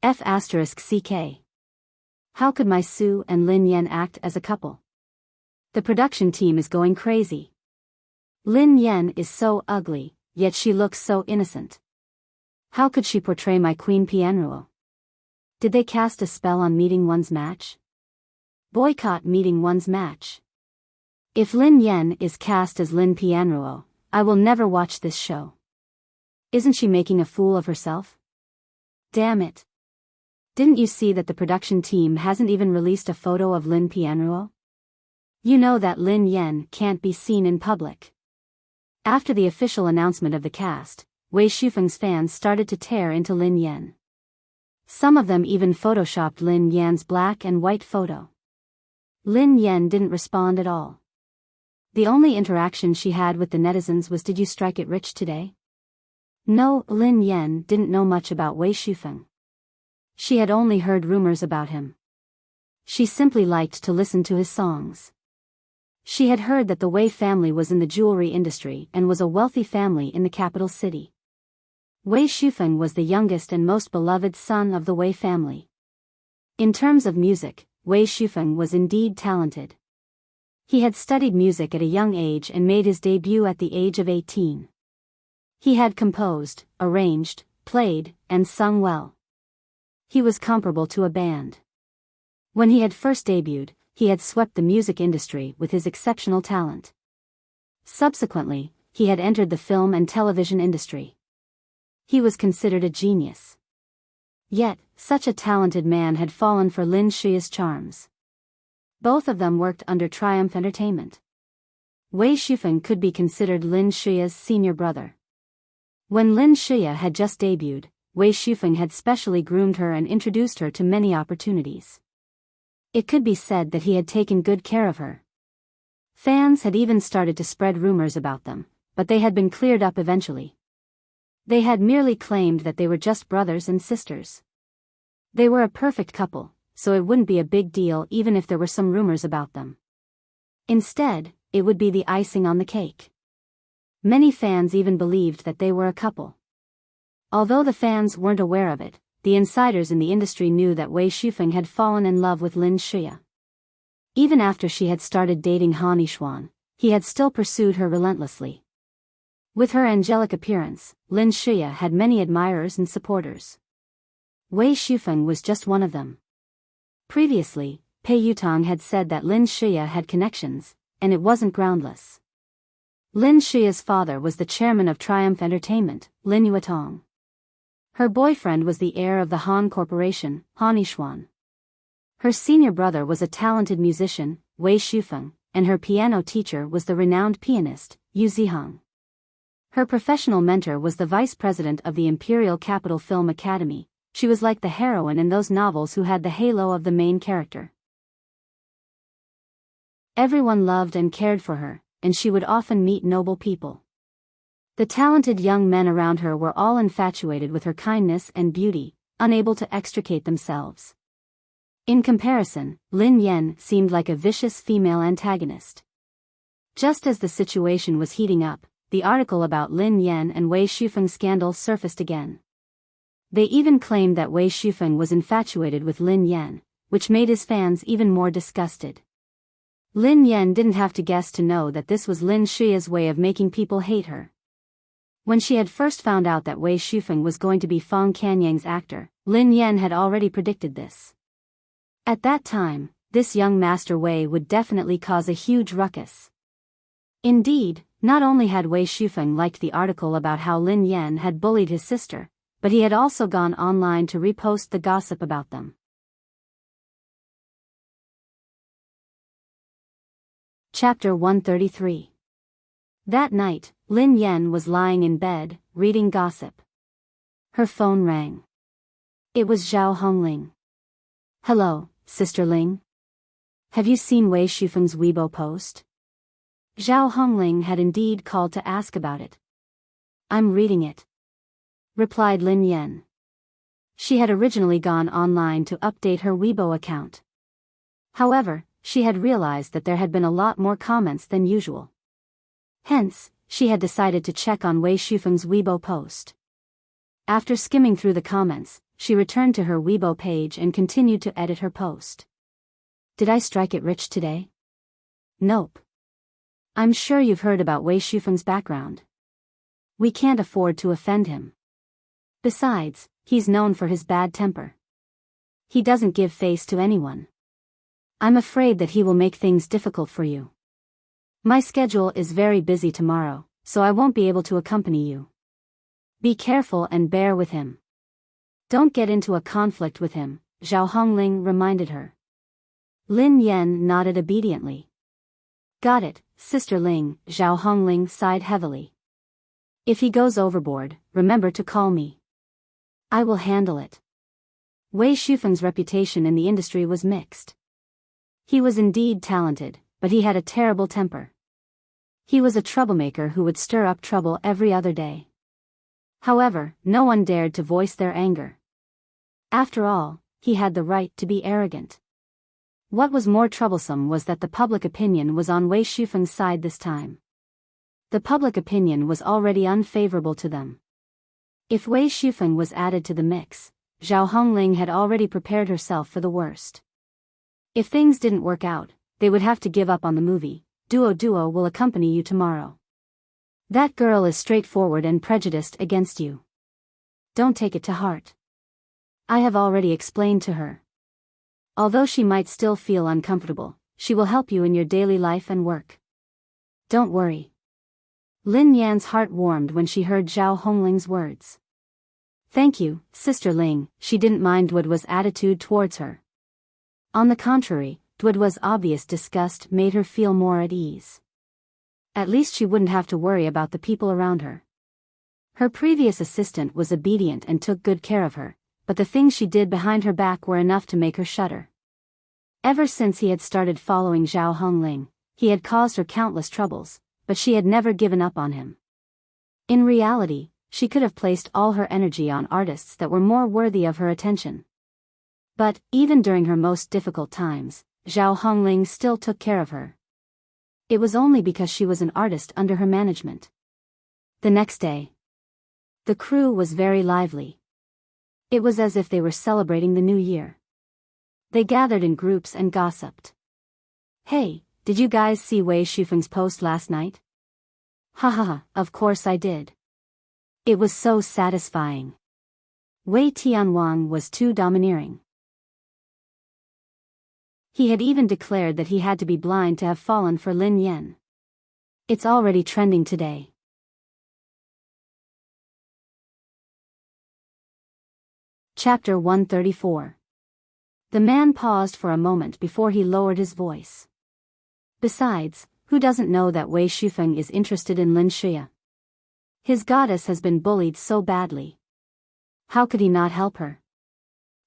F***CK. How could my Sue and Lin Yan act as a couple? The production team is going crazy. Lin Yan is so ugly, yet she looks so innocent. How could she portray my Queen Pianruo? Did they cast a spell on Meeting One's Match? Boycott Meeting One's Match. If Lin Yan is cast as Lin Pianruo, I will never watch this show. Isn't she making a fool of herself? Damn it. Didn't you see that the production team hasn't even released a photo of Lin Pianruo? You know that Lin Yan can't be seen in public. After the official announcement of the cast, Wei Shufeng's fans started to tear into Lin Yan. Some of them even photoshopped Lin Yan's black and white photo. Lin Yan didn't respond at all. The only interaction she had with the netizens was, "Did you strike it rich today?" No, Lin Yan didn't know much about Wei Shufeng. She had only heard rumors about him. She simply liked to listen to his songs. She had heard that the Wei family was in the jewelry industry and was a wealthy family in the capital city. Wei Shufeng was the youngest and most beloved son of the Wei family. In terms of music, Wei Shufeng was indeed talented. He had studied music at a young age and made his debut at the age of 18. He had composed, arranged, played, and sung well. He was comparable to a band. When he had first debuted, he had swept the music industry with his exceptional talent. Subsequently, he had entered the film and television industry. He was considered a genius. Yet, such a talented man had fallen for Lin Shiya's charms. Both of them worked under Triumph Entertainment. Wei Shufeng could be considered Lin Shiya's senior brother. When Lin Shiya had just debuted, Wei Shufeng had specially groomed her and introduced her to many opportunities. It could be said that he had taken good care of her. Fans had even started to spread rumors about them, but they had been cleared up eventually. They had merely claimed that they were just brothers and sisters. They were a perfect couple, so it wouldn't be a big deal even if there were some rumors about them. Instead, it would be the icing on the cake. Many fans even believed that they were a couple. Although the fans weren't aware of it, the insiders in the industry knew that Wei Shufeng had fallen in love with Lin Shiya. Even after she had started dating Han Yixuan, he had still pursued her relentlessly. With her angelic appearance, Lin Shiya had many admirers and supporters. Wei Shufeng was just one of them. Previously, Pei Yutong had said that Lin Shiya had connections, and it wasn't groundless. Lin Shiya's father was the chairman of Triumph Entertainment, Lin Yuetong. Her boyfriend was the heir of the Han Corporation, Han Yixuan. Her senior brother was a talented musician, Wei Shufeng, and her piano teacher was the renowned pianist, Yu Ziheng. Her professional mentor was the vice president of the Imperial Capital Film Academy. She was like the heroine in those novels who had the halo of the main character. Everyone loved and cared for her, and she would often meet noble people. The talented young men around her were all infatuated with her kindness and beauty, unable to extricate themselves. In comparison, Lin Yan seemed like a vicious female antagonist. Just as the situation was heating up, the article about Lin Yan and Wei Shufeng's scandal surfaced again. They even claimed that Wei Shufeng was infatuated with Lin Yan, which made his fans even more disgusted. Lin Yan didn't have to guess to know that this was Lin Shiya's way of making people hate her. When she had first found out that Wei Shufeng was going to be Fang Kanyang's actor, Lin Yan had already predicted this. At that time, this young Master Wei would definitely cause a huge ruckus. Indeed, not only had Wei Shufeng liked the article about how Lin Yan had bullied his sister, but he had also gone online to repost the gossip about them. Chapter 133. That night, Lin Yan was lying in bed, reading gossip. Her phone rang. It was Zhao Hongling. "Hello, Sister Ling. Have you seen Wei Shufeng's Weibo post?" Zhao Hongling had indeed called to ask about it. "I'm reading it," replied Lin Yan. She had originally gone online to update her Weibo account. However, she had realized that there had been a lot more comments than usual. Hence, she had decided to check on Wei Shufeng's Weibo post. After skimming through the comments, she returned to her Weibo page and continued to edit her post. "Did I strike it rich today? Nope. I'm sure you've heard about Wei Shufeng's background. We can't afford to offend him. Besides, he's known for his bad temper. He doesn't give face to anyone. I'm afraid that he will make things difficult for you. My schedule is very busy tomorrow, so I won't be able to accompany you. Be careful and bear with him. Don't get into a conflict with him," Zhao Hongling reminded her. Lin Yan nodded obediently. "Got it, Sister Ling," Zhao Hongling sighed heavily. "If he goes overboard, remember to call me. I will handle it." Wei Shufeng's reputation in the industry was mixed. He was indeed talented, but he had a terrible temper. He was a troublemaker who would stir up trouble every other day. However, no one dared to voice their anger. After all, he had the right to be arrogant. What was more troublesome was that the public opinion was on Wei Shufeng's side this time. The public opinion was already unfavorable to them. If Wei Shufeng was added to the mix, Zhao Hongling had already prepared herself for the worst. If things didn't work out, they would have to give up on the movie. Duo will accompany you tomorrow. That girl is straightforward and prejudiced against you. Don't take it to heart. I have already explained to her. Although she might still feel uncomfortable, she will help you in your daily life and work. Don't worry. Lin Yan's heart warmed when she heard Zhao Hongling's words. Thank you, Sister Ling. She didn't mind Duod's attitude towards her. On the contrary, Duod's obvious disgust made her feel more at ease. At least she wouldn't have to worry about the people around her. Her previous assistant was obedient and took good care of her, but the things she did behind her back were enough to make her shudder. Ever since he had started following Zhao Hongling, he had caused her countless troubles, but she had never given up on him. In reality, she could have placed all her energy on artists that were more worthy of her attention. But, even during her most difficult times, Zhao Hongling still took care of her. It was only because she was an artist under her management. The next day, the crew was very lively. It was as if they were celebrating the new year. They gathered in groups and gossiped. Hey, did you guys see Wei Shufeng's post last night? Haha, of course I did. It was so satisfying. Wei Tianwang was too domineering. He had even declared that he had to be blind to have fallen for Lin Yan. It's already trending today. Chapter 134. The man paused for a moment before he lowered his voice. Besides, who doesn't know that Wei Shufeng is interested in Lin Xie? His goddess has been bullied so badly. How could he not help her?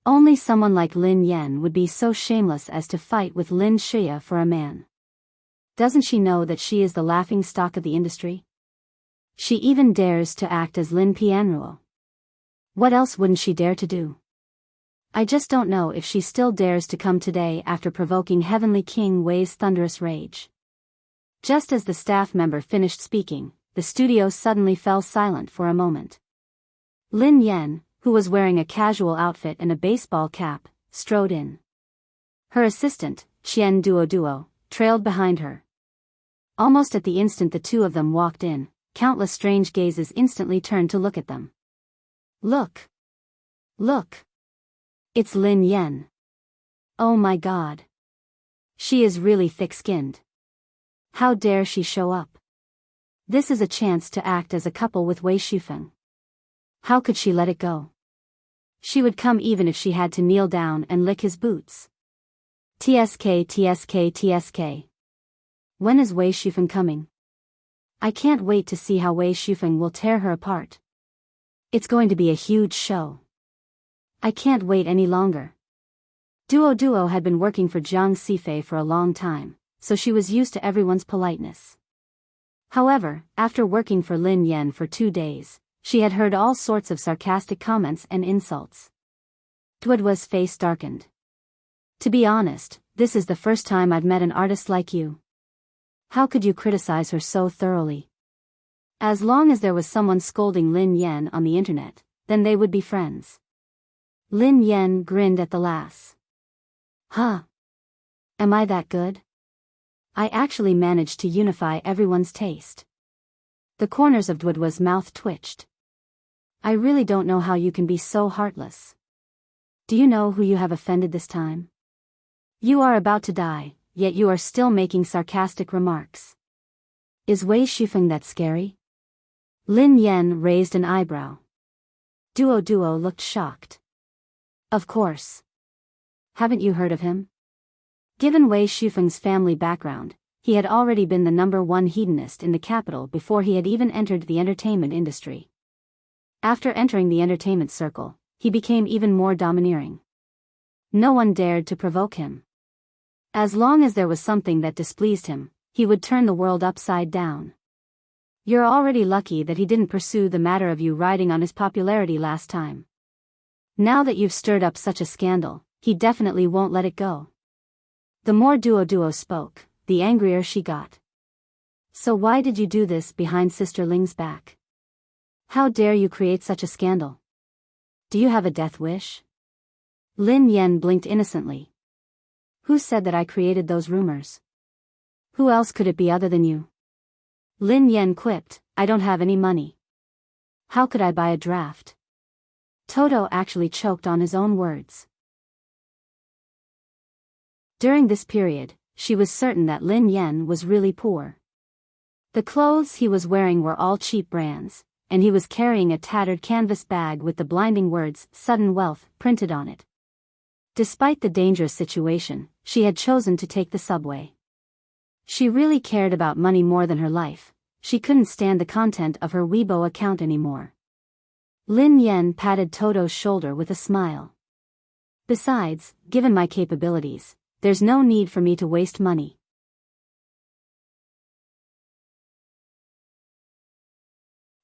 Only someone like Lin Yan would be so shameless as to fight with Lin Xie for a man. Doesn't she know that she is the laughing stock of the industry? She even dares to act as Lin Pianruo. What else wouldn't she dare to do? I just don't know if she still dares to come today after provoking Heavenly King Wei's thunderous rage. Just as the staff member finished speaking, the studio suddenly fell silent for a moment. Lin Yan, who was wearing a casual outfit and a baseball cap, strode in. Her assistant, Qian Duo, trailed behind her. Almost at the instant the two of them walked in, countless strange gazes instantly turned to look at them. Look! Look! It's Lin Yan. Oh my god. She is really thick-skinned. How dare she show up? This is a chance to act as a couple with Wei Shufeng. How could she let it go? She would come even if she had to kneel down and lick his boots. TSK. When is Wei Shufeng coming? I can't wait to see how Wei Shufeng will tear her apart. It's going to be a huge show. I can't wait any longer. Duo had been working for Jiang Sifei for a long time, so she was used to everyone's politeness. However, after working for Lin Yan for 2 days, she had heard all sorts of sarcastic comments and insults. Duo's face darkened. To be honest, this is the first time I've met an artist like you. How could you criticize her so thoroughly? As long as there was someone scolding Lin Yan on the internet, then they would be friends. Lin Yan grinned at the lass. Huh? Am I that good? I actually managed to unify everyone's taste. The corners of Duo's mouth twitched. I really don't know how you can be so heartless. Do you know who you have offended this time? You are about to die, yet you are still making sarcastic remarks. Is Wei Shufeng that scary? Lin Yan raised an eyebrow. Duo looked shocked. Of course. Haven't you heard of him? Given Wei Shufeng's family background, he had already been the #1 hedonist in the capital before he had even entered the entertainment industry. After entering the entertainment circle, he became even more domineering. No one dared to provoke him. As long as there was something that displeased him, he would turn the world upside down. You're already lucky that he didn't pursue the matter of you riding on his popularity last time. Now that you've stirred up such a scandal, he definitely won't let it go. The more Duo spoke, the angrier she got. So why did you do this behind Sister Ling's back? How dare you create such a scandal? Do you have a death wish? Lin Yan blinked innocently. Who said that I created those rumors? Who else could it be other than you? Lin Yan quipped, I don't have any money. How could I buy a draft? Toto actually choked on his own words. During this period, she was certain that Lin Yan was really poor. The clothes he was wearing were all cheap brands, and he was carrying a tattered canvas bag with the blinding words, "Sudden Wealth," printed on it. Despite the dangerous situation, she had chosen to take the subway. She really cared about money more than her life. She couldn't stand the content of her Weibo account anymore. Lin Yan patted Toto's shoulder with a smile. Besides, given my capabilities, there's no need for me to waste money.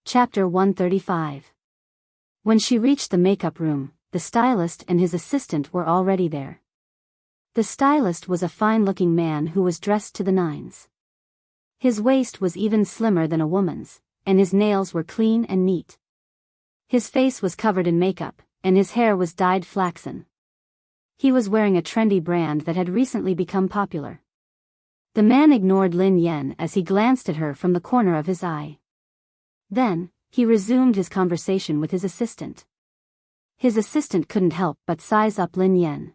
Chapter 135. When she reached the makeup room, the stylist and his assistant were already there. The stylist was a fine-looking man who was dressed to the nines. His waist was even slimmer than a woman's, and his nails were clean and neat. His face was covered in makeup, and his hair was dyed flaxen. He was wearing a trendy brand that had recently become popular. The man ignored Lin Yan as he glanced at her from the corner of his eye. Then, he resumed his conversation with his assistant. His assistant couldn't help but size up Lin Yan.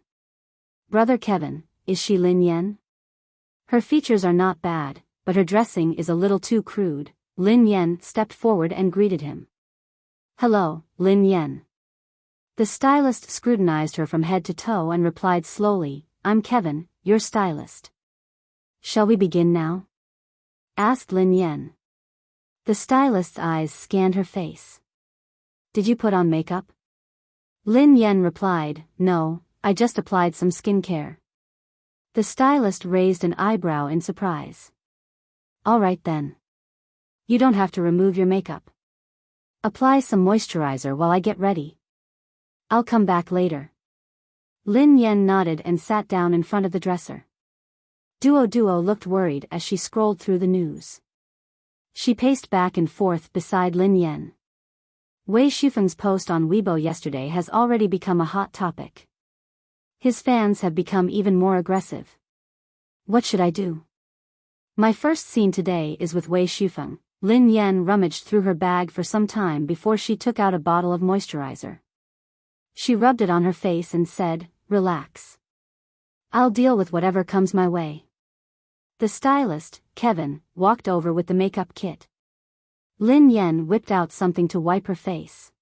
"Brother Kevin, is she Lin Yan? Her features are not bad, but her dressing is a little too crude." Lin Yan stepped forward and greeted him. "Hello, Lin Yan." The stylist scrutinized her from head to toe and replied slowly, "I'm Kevin, your stylist." "Shall we begin now?" asked Lin Yan. The stylist's eyes scanned her face. "Did you put on makeup?" Lin Yan replied, "No, I just applied some skincare." The stylist raised an eyebrow in surprise. "All right then. You don't have to remove your makeup. Apply some moisturizer while I get ready. I'll come back later." Lin Yan nodded and sat down in front of the dresser. Duo looked worried as she scrolled through the news. She paced back and forth beside Lin Yan. Wei Shufeng's post on Weibo yesterday has already become a hot topic. His fans have become even more aggressive. What should I do? My first scene today is with Wei Shufeng. Lin Yan rummaged through her bag for some time before she took out a bottle of moisturizer. She rubbed it on her face and said, "Relax. I'll deal with whatever comes my way." The stylist, Kevin, walked over with the makeup kit. Lin Yan whipped out something to wipe her face.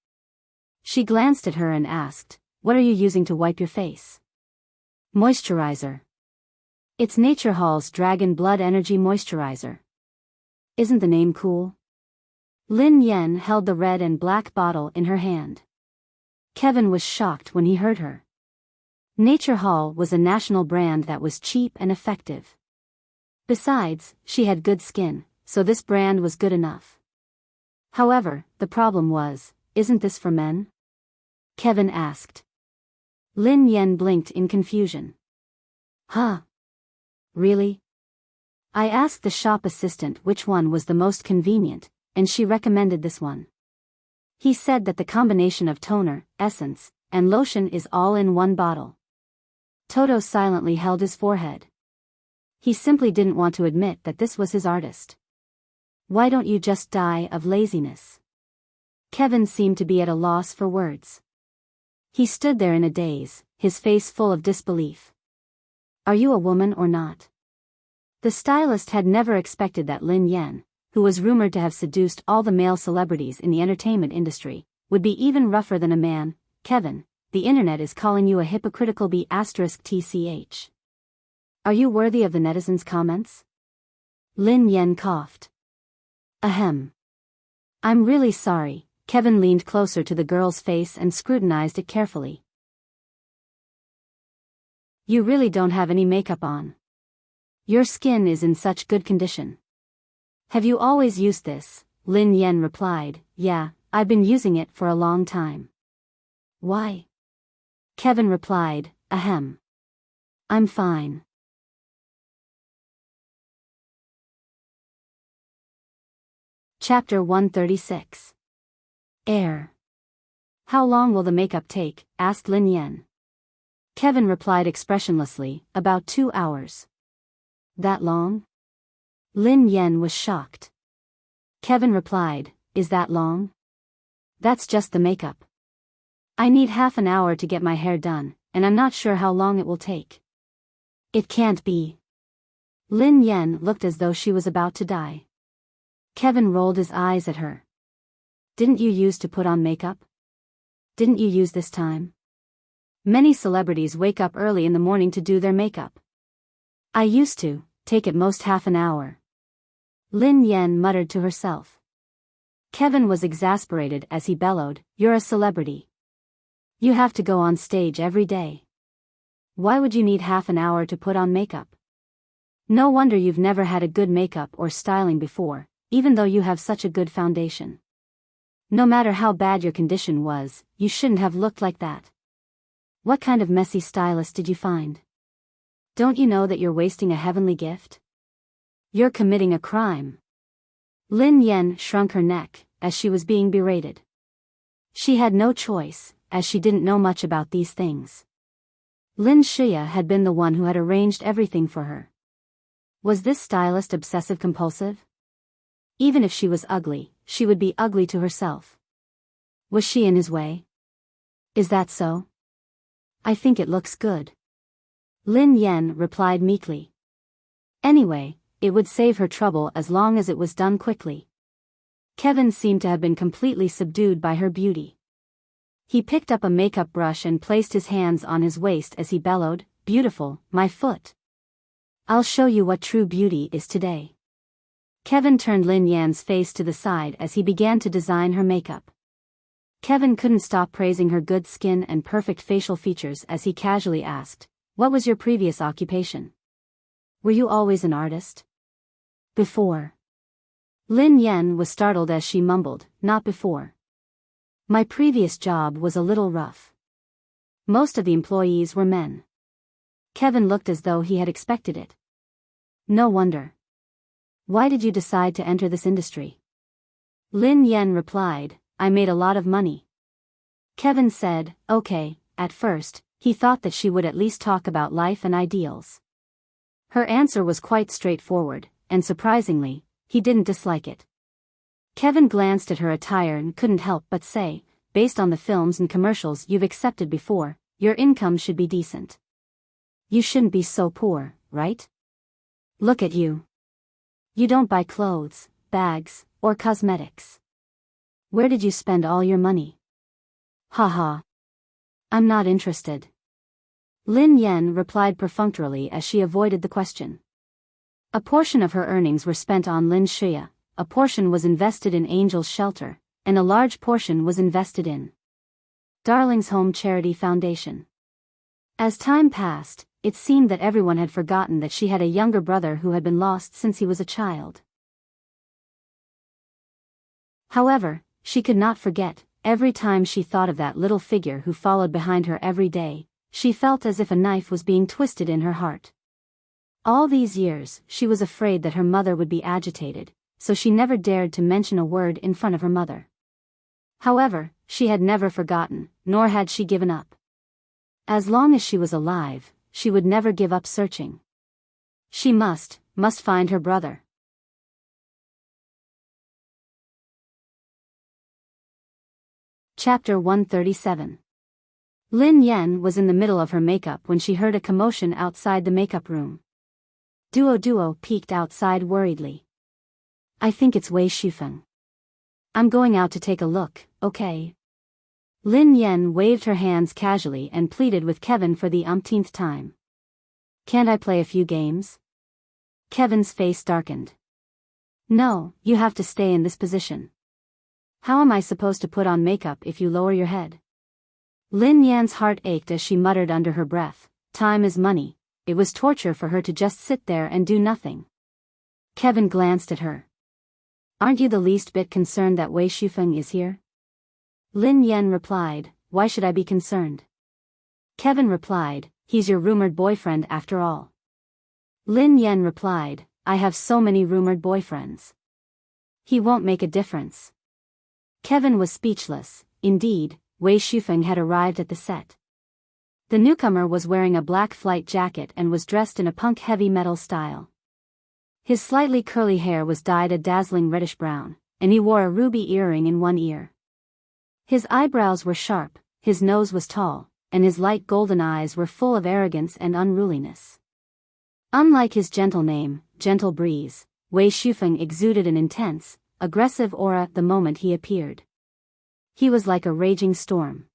She glanced at her and asked, "What are you using to wipe your face?" "Moisturizer. It's Nature Hall's Dragon Blood Energy Moisturizer." "Isn't the name cool?" Lin Yan held the red and black bottle in her hand. Kevin was shocked when he heard her. Nature Hall was a national brand that was cheap and effective. Besides, she had good skin, so this brand was good enough. However, the problem was, "Isn't this for men?" Kevin asked. Lin Yan blinked in confusion. "Huh? Really?" "I asked the shop assistant which one was the most convenient, and she recommended this one. He said that the combination of toner, essence, and lotion is all in one bottle." Toto silently held his forehead. He simply didn't want to admit that this was his artist. "Why don't you just die of laziness?" Kevin seemed to be at a loss for words. He stood there in a daze, his face full of disbelief. "Are you a woman or not?" The stylist had never expected that Lin Yan, who was rumored to have seduced all the male celebrities in the entertainment industry, would be even rougher than a man. "Kevin, the internet is calling you a hypocritical B***tch. Are you worthy of the netizens' comments?" Lin Yan coughed. "Ahem. I'm really sorry." Kevin leaned closer to the girl's face and scrutinized it carefully. "You really don't have any makeup on. Your skin is in such good condition." "Have you always used this?" Lin Yan replied, "Yeah, I've been using it for a long time." "Why?" Kevin replied, "Ahem. I'm fine." Chapter 136. Air. "How long will the makeup take?" asked Lin Yan. Kevin replied expressionlessly, "About 2 hours." "That long?" Lin Yan was shocked. Kevin replied, "Is that long? That's just the makeup. I need half an hour to get my hair done, and I'm not sure how long it will take." "It can't be." Lin Yan looked as though she was about to die. Kevin rolled his eyes at her. Didn't you used to put on makeup? Didn't you use this time? Many celebrities wake up early in the morning to do their makeup. I used to, take at most half an hour. Lin Yan muttered to herself. Kevin was exasperated as he bellowed, "You're a celebrity. You have to go on stage every day. Why would you need half an hour to put on makeup? No wonder you've never had a good makeup or styling before, even though you have such a good foundation. No matter how bad your condition was, you shouldn't have looked like that. What kind of messy stylist did you find? Don't you know that you're wasting a heavenly gift? You're committing a crime." Lin Yan shrunk her neck as she was being berated. She had no choice, as she didn't know much about these things. Lin Shia had been the one who had arranged everything for her. Was this stylist obsessive-compulsive? Even if she was ugly, she would be ugly to herself. Was she in his way? Is that so? I think it looks good. Lin Yan replied meekly. Anyway, it would save her trouble as long as it was done quickly. Kevin seemed to have been completely subdued by her beauty. He picked up a makeup brush and placed his hands on his waist as he bellowed, "Beautiful, my foot. I'll show you what true beauty is today." Kevin turned Lin Yan's face to the side as he began to design her makeup. Kevin couldn't stop praising her good skin and perfect facial features as he casually asked, "What was your previous occupation? Were you always an artist?" "Before." Lin Yan was startled as she mumbled, "Not before. My previous job was a little rough. Most of the employees were men." Kevin looked as though he had expected it. "No wonder. Why did you decide to enter this industry?" Lin Yan replied, "I made a lot of money." Kevin said, "Okay." At first, he thought that she would at least talk about life and ideals. Her answer was quite straightforward, and surprisingly, he didn't dislike it. Kevin glanced at her attire and couldn't help but say, "Based on the films and commercials you've accepted before, your income should be decent. You shouldn't be so poor, right? Look at you. You don't buy clothes, bags, or cosmetics. Where did you spend all your money?" "Haha. I'm not interested." Lin Yan replied perfunctorily as she avoided the question. A portion of her earnings were spent on Lin Shia, a portion was invested in Angel's Shelter, and a large portion was invested in Darling's Home Charity Foundation. As time passed, it seemed that everyone had forgotten that she had a younger brother who had been lost since he was a child. However, she could not forget, every time she thought of that little figure who followed behind her every day, she felt as if a knife was being twisted in her heart. All these years, she was afraid that her mother would be agitated, so she never dared to mention a word in front of her mother. However, she had never forgotten, nor had she given up. As long as she was alive, she would never give up searching. She must find her brother. Chapter 137. Lin Yan was in the middle of her makeup when she heard a commotion outside the makeup room. Duo peeked outside worriedly. "I think it's Wei Shufeng. I'm going out to take a look, okay?" Lin Yan waved her hands casually and pleaded with Kevin for the umpteenth time. "Can't I play a few games?" Kevin's face darkened. "No, you have to stay in this position. How am I supposed to put on makeup if you lower your head?" Lin Yan's heart ached as she muttered under her breath, "Time is money." It was torture for her to just sit there and do nothing. Kevin glanced at her. "Aren't you the least bit concerned that Wei Shufeng is here?" Lin Yan replied, "Why should I be concerned?" Kevin replied, "He's your rumored boyfriend after all." Lin Yan replied, "I have so many rumored boyfriends. He won't make a difference." Kevin was speechless. Indeed, Wei Shufeng had arrived at the set. The newcomer was wearing a black flight jacket and was dressed in a punk heavy metal style. His slightly curly hair was dyed a dazzling reddish brown, and he wore a ruby earring in one ear. His eyebrows were sharp, his nose was tall, and his light golden eyes were full of arrogance and unruliness. Unlike his gentle name, Gentle Breeze, Wei Shufeng exuded an intense, aggressive aura the moment he appeared. He was like a raging storm.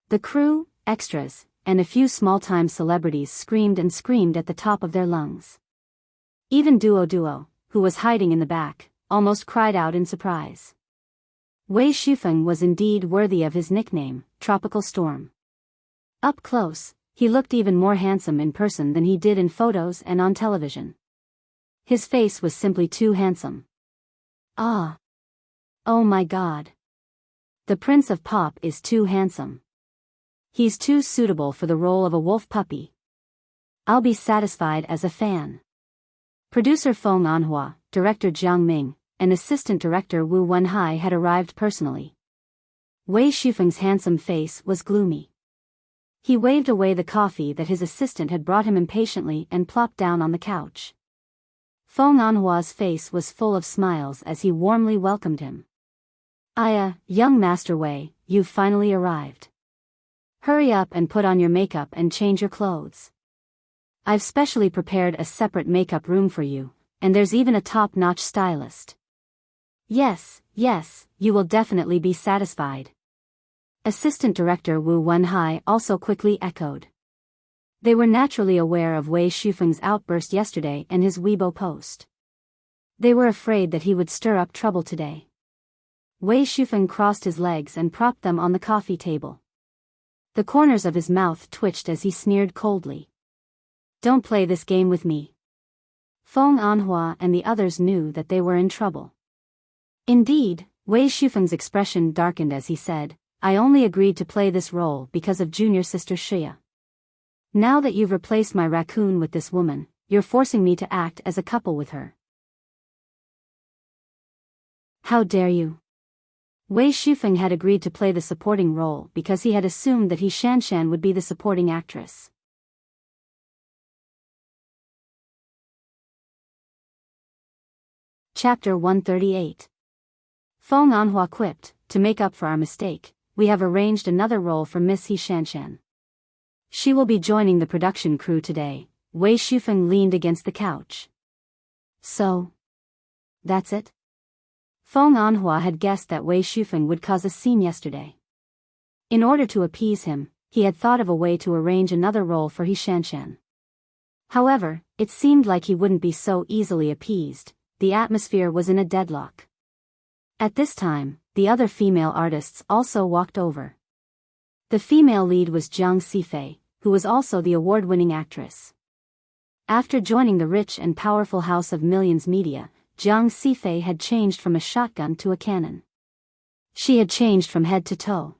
The crew, extras, and a few small-time celebrities screamed and screamed at the top of their lungs. Even Duo, who was hiding in the back, almost cried out in surprise. Wei Shufeng was indeed worthy of his nickname, Tropical Storm. Up close, he looked even more handsome in person than he did in photos and on television. His face was simply too handsome. Ah! Oh my God! The Prince of Pop is too handsome. He's too suitable for the role of a wolf puppy. I'll be satisfied as a fan. Producer Feng Anhua, director Jiang Ming, and assistant director Wu Wenhai had arrived personally. Wei Shufeng's handsome face was gloomy. He waved away the coffee that his assistant had brought him impatiently and plopped down on the couch. Feng Anhua's face was full of smiles as he warmly welcomed him. Young Master Wei, you've finally arrived. Hurry up and put on your makeup and change your clothes. I've specially prepared a separate makeup room for you, and there's even a top-notch stylist. Yes, you will definitely be satisfied. Assistant Director Wu Wenhai also quickly echoed. They were naturally aware of Wei Shufeng's outburst yesterday and his Weibo post. They were afraid that he would stir up trouble today. Wei Shufeng crossed his legs and propped them on the coffee table. The corners of his mouth twitched as he sneered coldly. Don't play this game with me. Feng Anhua and the others knew that they were in trouble. Indeed, Wei Shufeng's expression darkened as he said, I only agreed to play this role because of junior sister Shia. Now that you've replaced my raccoon with this woman, you're forcing me to act as a couple with her. How dare you? Wei Shufeng had agreed to play the supporting role because he had assumed that He Shanshan would be the supporting actress. Chapter 138. Feng Anhua quipped, to make up for our mistake, we have arranged another role for Miss He Shanshan. She will be joining the production crew today. Wei Shufeng leaned against the couch. So? That's it? Feng Anhua had guessed that Wei Shufeng would cause a scene yesterday. In order to appease him, he had thought of a way to arrange another role for He Shanshan. However, it seemed like he wouldn't be so easily appeased. The atmosphere was in a deadlock. At this time, the other female artists also walked over. The female lead was Jiang Sifei, who was also the award-winning actress. After joining the rich and powerful House of Millions Media, Jiang Sifei had changed from a shotgun to a cannon. She had changed from head to toe.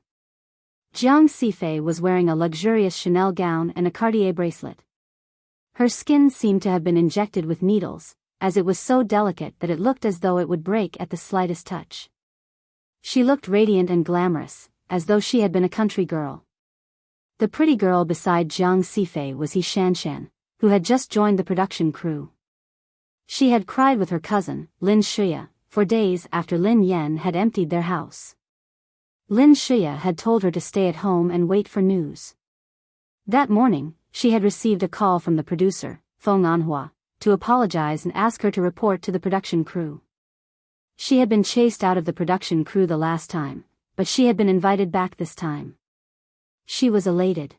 Jiang Sifei was wearing a luxurious Chanel gown and a Cartier bracelet. Her skin seemed to have been injected with needles, as it was so delicate that it looked as though it would break at the slightest touch. She looked radiant and glamorous, as though she had been a country girl. The pretty girl beside Jiang Sifei was He Shanshan, who had just joined the production crew. She had cried with her cousin, Lin Shia, for days after Lin Yan had emptied their house. Lin Shia had told her to stay at home and wait for news. That morning, she had received a call from the producer, Feng Anhua, to apologize and ask her to report to the production crew. She had been chased out of the production crew the last time, but she had been invited back this time. She was elated.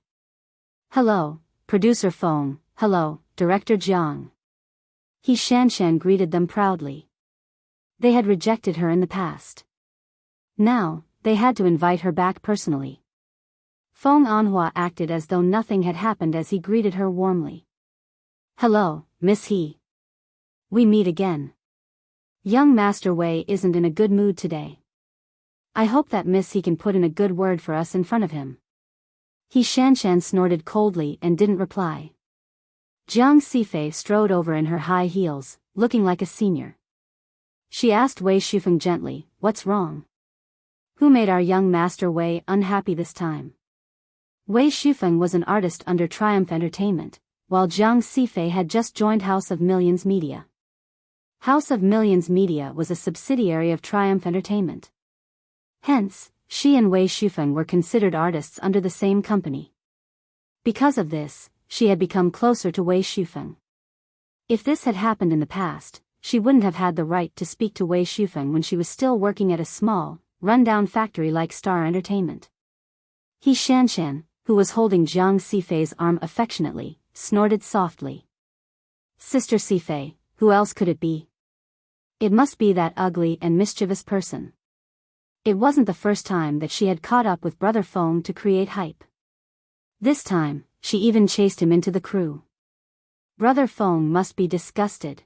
Hello, Producer Feng, hello, Director Jiang. He Shanshan greeted them proudly. They had rejected her in the past. Now, they had to invite her back personally. Feng Anhua acted as though nothing had happened as he greeted her warmly. Hello, Miss He. We meet again. Young Master Wei isn't in a good mood today. I hope that Miss He can put in a good word for us in front of him. He Shanshan snorted coldly and didn't reply. Jiang Sifei strode over in her high heels, looking like a senior. She asked Wei Shufeng gently, what's wrong? Who made our young Master Wei unhappy this time? Wei Shufeng was an artist under Triumph Entertainment, while Jiang Sifei had just joined House of Millions Media. House of Millions Media was a subsidiary of Triumph Entertainment. Hence, she and Wei Shufeng were considered artists under the same company. Because of this, she had become closer to Wei Shufeng. If this had happened in the past, she wouldn't have had the right to speak to Wei Shufeng when she was still working at a small, run-down factory like Star Entertainment. He Shanshan, who was holding Jiang Sifei's arm affectionately, snorted softly. Sister Sifei, who else could it be? It must be that ugly and mischievous person. It wasn't the first time that she had caught up with Brother Feng to create hype. This time, she even chased him into the crew. Brother Feng must be disgusted.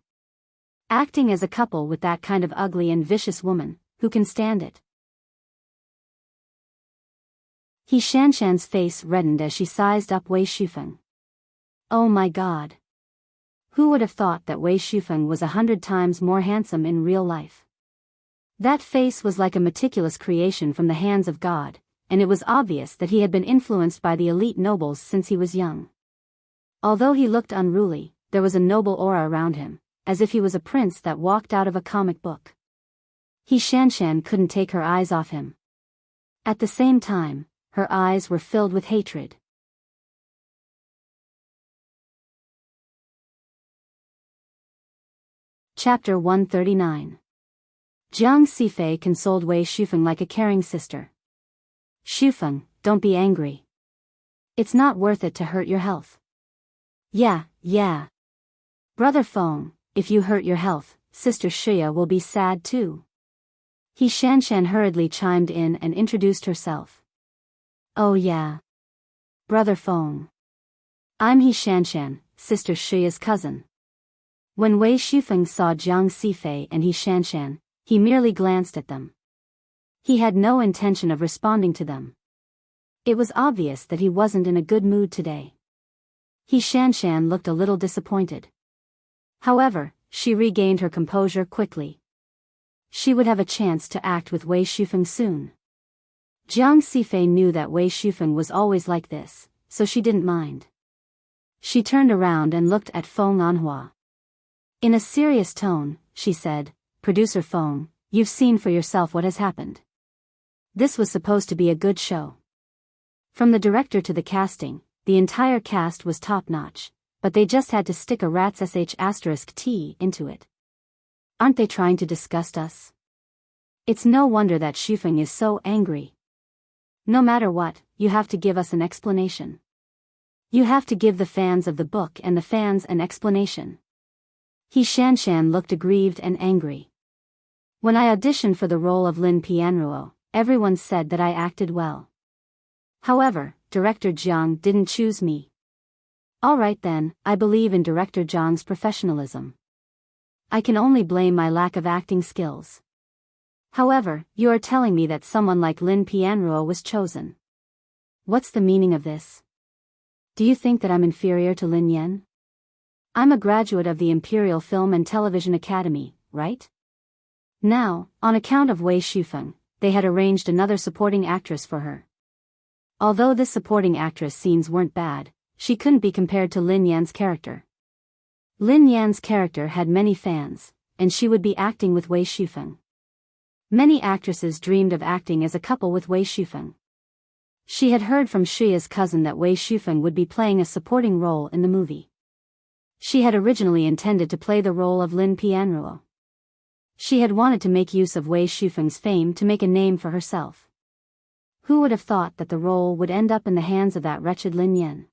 Acting as a couple with that kind of ugly and vicious woman, who can stand it? He Shanshan's face reddened as she sized up Wei Shufeng. Oh my god. Who would have thought that Wei Shufeng was 100 times more handsome in real life? That face was like a meticulous creation from the hands of God, and it was obvious that he had been influenced by the elite nobles since he was young. Although he looked unruly, there was a noble aura around him, as if he was a prince that walked out of a comic book. He Shanshan couldn't take her eyes off him. At the same time, her eyes were filled with hatred. Chapter 139. Jiang Sifei consoled Wei Shufeng like a caring sister. Shufeng, don't be angry. It's not worth it to hurt your health. Yeah. Brother Feng, if you hurt your health, Sister Shuya will be sad too. He Shanshan hurriedly chimed in and introduced herself. Oh yeah. Brother Feng. I'm He Shanshan, Sister Shuya's cousin. When Wei Shufeng saw Jiang Sifei and He Shanshan, he merely glanced at them. He had no intention of responding to them. It was obvious that he wasn't in a good mood today. He Shanshan looked a little disappointed. However, she regained her composure quickly. She would have a chance to act with Wei Shufeng soon. Jiang Sifei knew that Wei Shufeng was always like this, so she didn't mind. She turned around and looked at Feng Anhua. In a serious tone, she said, Producer Feng, you've seen for yourself what has happened. This was supposed to be a good show. From the director to the casting, the entire cast was top-notch, but they just had to stick a rat's **T into it. Aren't they trying to disgust us? It's no wonder that Shufeng is so angry. No matter what, you have to give us an explanation. You have to give the fans of the book and the fans an explanation. He Shanshan looked aggrieved and angry. When I auditioned for the role of Lin Pianruo, everyone said that I acted well. However, Director Jiang didn't choose me. Alright then, I believe in Director Jiang's professionalism. I can only blame my lack of acting skills. However, you are telling me that someone like Lin Pianruo was chosen. What's the meaning of this? Do you think that I'm inferior to Lin Yan? I'm a graduate of the Imperial Film and Television Academy, right? Now, on account of Wei Shufeng, they had arranged another supporting actress for her. Although this supporting actress scenes weren't bad, she couldn't be compared to Lin Yan's character. Lin Yan's character had many fans, and she would be acting with Wei Shufeng. Many actresses dreamed of acting as a couple with Wei Shufeng. She had heard from Shuya's cousin that Wei Shufeng would be playing a supporting role in the movie. She had originally intended to play the role of Lin Pianruo. She had wanted to make use of Wei Shufeng's fame to make a name for herself. Who would have thought that the role would end up in the hands of that wretched Lin Yan?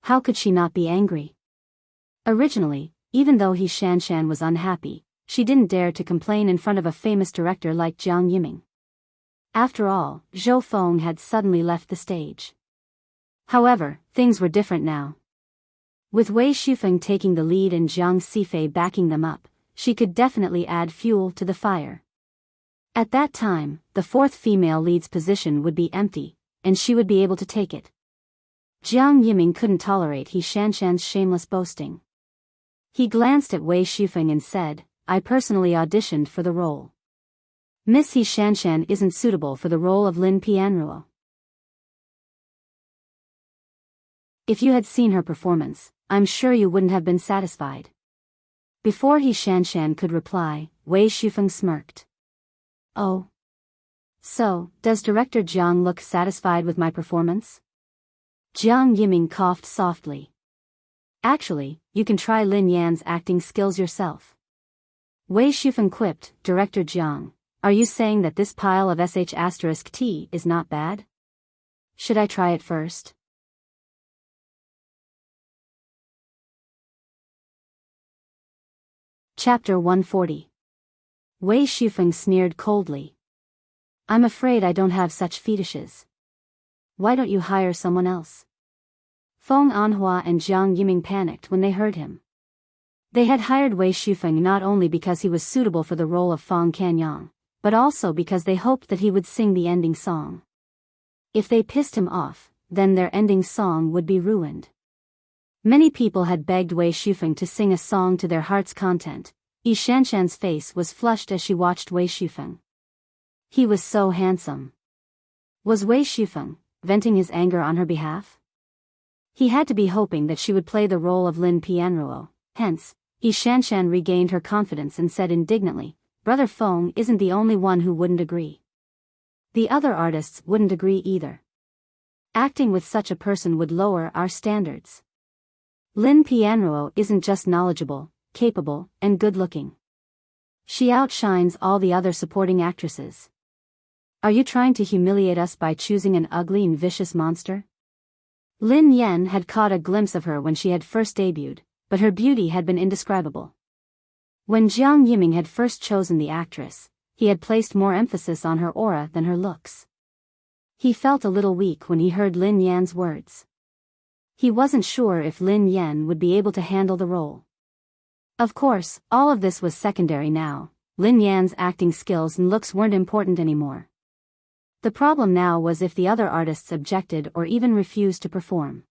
How could she not be angry? Originally, even though He Shanshan was unhappy, she didn't dare to complain in front of a famous director like Jiang Yiming. After all, Zhou Feng had suddenly left the stage. However, things were different now. With Wei Shufeng taking the lead and Jiang Sifei backing them up, she could definitely add fuel to the fire. At that time, the fourth female lead's position would be empty, and she would be able to take it. Jiang Yiming couldn't tolerate He Shanshan's shameless boasting. He glanced at Wei Shufeng and said, I personally auditioned for the role. Miss He Shanshan isn't suitable for the role of Lin Pianruo. If you had seen her performance, I'm sure you wouldn't have been satisfied. Before He Shanshan could reply, Wei Shufeng smirked. Oh. So, does Director Jiang look satisfied with my performance? Jiang Yiming coughed softly. Actually, you can try Lin Yan's acting skills yourself. Wei Shufeng quipped. Director Jiang, are you saying that this pile of sh*t is not bad? Should I try it first? Chapter 140. Wei Shufeng sneered coldly. I'm afraid I don't have such fetishes. Why don't you hire someone else? Feng Anhua and Jiang Yiming panicked when they heard him. They had hired Wei Shufeng not only because he was suitable for the role of Feng Canyang, but also because they hoped that he would sing the ending song. If they pissed him off, then their ending song would be ruined. Many people had begged Wei Shufeng to sing a song to their heart's content. Yi Shanshan's face was flushed as she watched Wei Shufeng. He was so handsome. Was Wei Shufeng venting his anger on her behalf? He had to be hoping that she would play the role of Lin Pianruo. Hence, Yi Shanshan regained her confidence and said indignantly, Brother Feng isn't the only one who wouldn't agree. The other artists wouldn't agree either. Acting with such a person would lower our standards. Lin Pianruo isn't just knowledgeable, capable, and good-looking. She outshines all the other supporting actresses. Are you trying to humiliate us by choosing an ugly and vicious monster? Lin Yan had caught a glimpse of her when she had first debuted, but her beauty had been indescribable. When Jiang Yiming had first chosen the actress, he had placed more emphasis on her aura than her looks. He felt a little weak when he heard Lin Yan's words. He wasn't sure if Lin Yan would be able to handle the role. Of course, all of this was secondary now. Lin Yan's acting skills and looks weren't important anymore. The problem now was if the other artists objected or even refused to perform.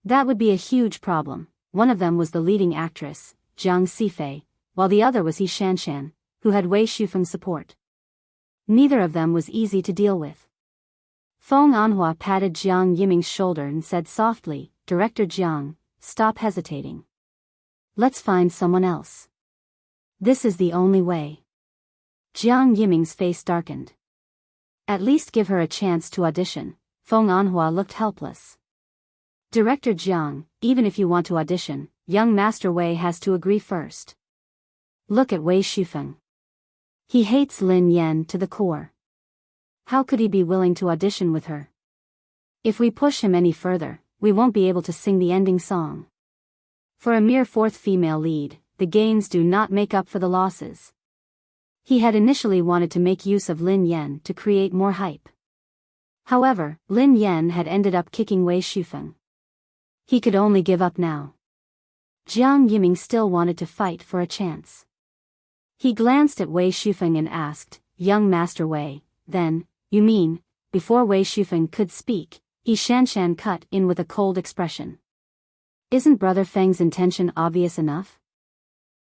That would be a huge problem. One of them was the leading actress, Zhang Sifei, while the other was Yi Shanshan, who had Wei Shufeng's support. Neither of them was easy to deal with. Feng Anhua patted Jiang Yiming's shoulder and said softly, Director Jiang, stop hesitating. Let's find someone else. This is the only way. Jiang Yiming's face darkened. At least give her a chance to audition. Feng Anhua looked helpless. Director Jiang, even if you want to audition, young Master Wei has to agree first. Look at Wei Shufeng. He hates Lin Yan to the core. How could he be willing to audition with her? If we push him any further, we won't be able to sing the ending song. For a mere fourth female lead, the gains do not make up for the losses. He had initially wanted to make use of Lin Yan to create more hype. However, Lin Yan had ended up kicking Wei Shufeng. He could only give up now. Jiang Yiming still wanted to fight for a chance. He glanced at Wei Shufeng and asked, Young Master Wei, then, you mean, before Wei Shufeng could speak, Yi Shanshan cut in with a cold expression. Isn't Brother Feng's intention obvious enough?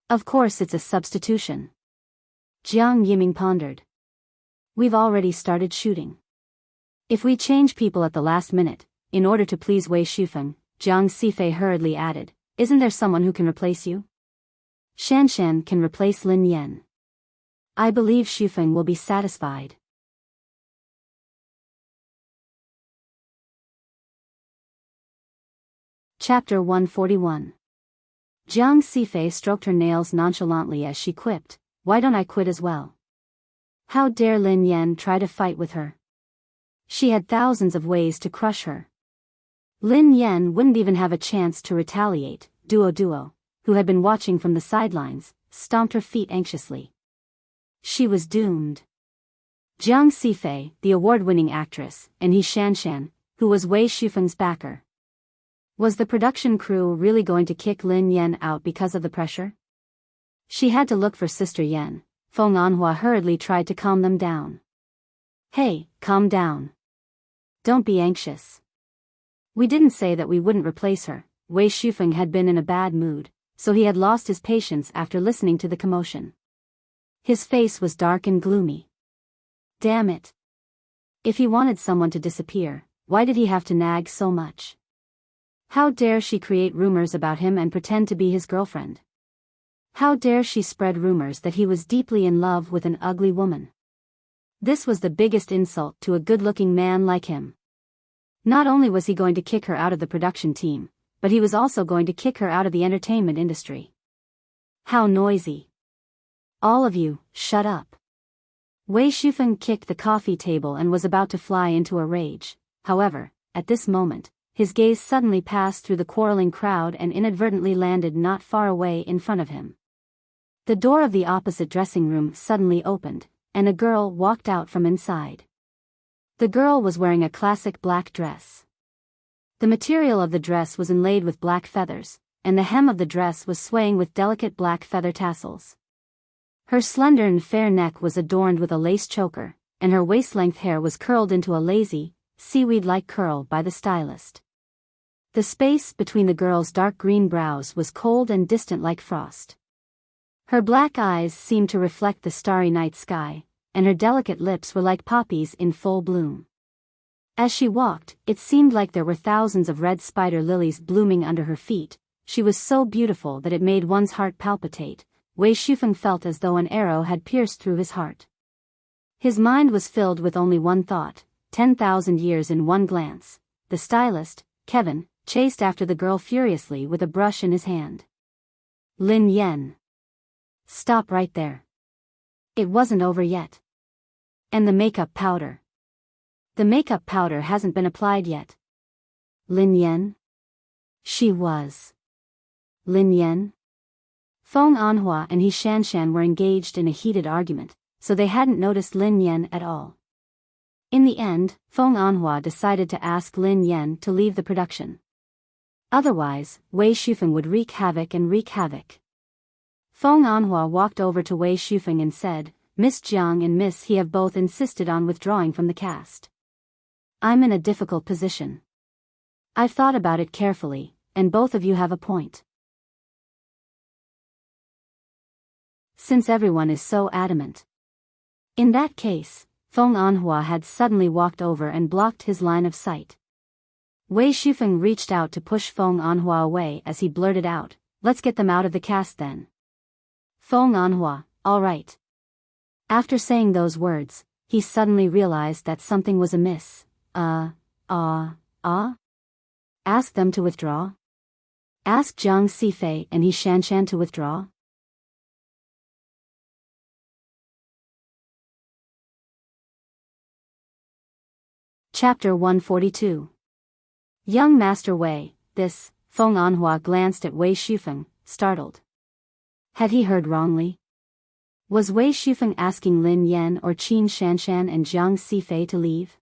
Of course it's a substitution. Jiang Yiming pondered. We've already started shooting. If we change people at the last minute, in order to please Wei Shufeng, Zhang Sifei hurriedly added, isn't there someone who can replace you? Shanshan can replace Lin Yan. I believe Shufeng will be satisfied. Chapter 141. Zhang Sifei stroked her nails nonchalantly as she quipped, Why don't I quit as well? How dare Lin Yan try to fight with her? She had thousands of ways to crush her. Lin Yan wouldn't even have a chance to retaliate. Duo, who had been watching from the sidelines, stomped her feet anxiously. She was doomed. Zhang Sifei, the award-winning actress, and Yi Shanshan, who was Wei Shufeng's backer. Was the production crew really going to kick Lin Yan out because of the pressure? She had to look for Sister Yan. Feng Anhua hurriedly tried to calm them down. Hey, calm down. Don't be anxious. We didn't say that we wouldn't replace her. Wei Shufeng had been in a bad mood, so he had lost his patience after listening to the commotion. His face was dark and gloomy. Damn it. If he wanted someone to disappear, why did he have to nag so much? How dare she create rumors about him and pretend to be his girlfriend? How dare she spread rumors that he was deeply in love with an ugly woman? This was the biggest insult to a good-looking man like him. Not only was he going to kick her out of the production team, but he was also going to kick her out of the entertainment industry. How noisy. All of you, shut up. Wei Shufeng kicked the coffee table and was about to fly into a rage. However, at this moment, his gaze suddenly passed through the quarreling crowd and inadvertently landed not far away in front of him. The door of the opposite dressing room suddenly opened, and a girl walked out from inside. The girl was wearing a classic black dress. The material of the dress was inlaid with black feathers, and the hem of the dress was swaying with delicate black feather tassels. Her slender and fair neck was adorned with a lace choker, and her waist-length hair was curled into a lazy, seaweed-like curl by the stylist. The space between the girl's dark green brows was cold and distant like frost. Her black eyes seemed to reflect the starry night sky, and her delicate lips were like poppies in full bloom. As she walked, it seemed like there were thousands of red spider lilies blooming under her feet. She was so beautiful that it made one's heart palpitate. Wei Shufeng felt as though an arrow had pierced through his heart. His mind was filled with only one thought, 10,000 years in one glance. The stylist, Kevin, chased after the girl furiously with a brush in his hand. Lin Yan. Stop right there. It wasn't over yet. And the makeup powder. The makeup powder hasn't been applied yet. Lin Yan? She was. Lin Yan? Feng Anhua and He Shanshan were engaged in a heated argument, so they hadn't noticed Lin Yan at all. In the end, Feng Anhua decided to ask Lin Yan to leave the production. Otherwise, Wei Shufeng would wreak havoc. Feng Anhua walked over to Wei Shufeng and said, Miss Jiang and Miss He have both insisted on withdrawing from the cast. I'm in a difficult position. I've thought about it carefully, and both of you have a point. Since everyone is so adamant. In that case, Feng Anhua had suddenly walked over and blocked his line of sight. Wei Shufeng reached out to push Feng Anhua away as he blurted out, let's get them out of the cast then. Feng Anhua, all right. After saying those words, he suddenly realized that something was amiss. Ask them to withdraw? Ask Jiang Sifei and He Shanshan to withdraw? Chapter 142. Young Master Wei, this, Feng Anhua glanced at Wei Shufeng, startled. Had he heard wrongly? Was Wei Shufeng asking Lin Yan or Qin Shanshan and Jiang Sifei to leave?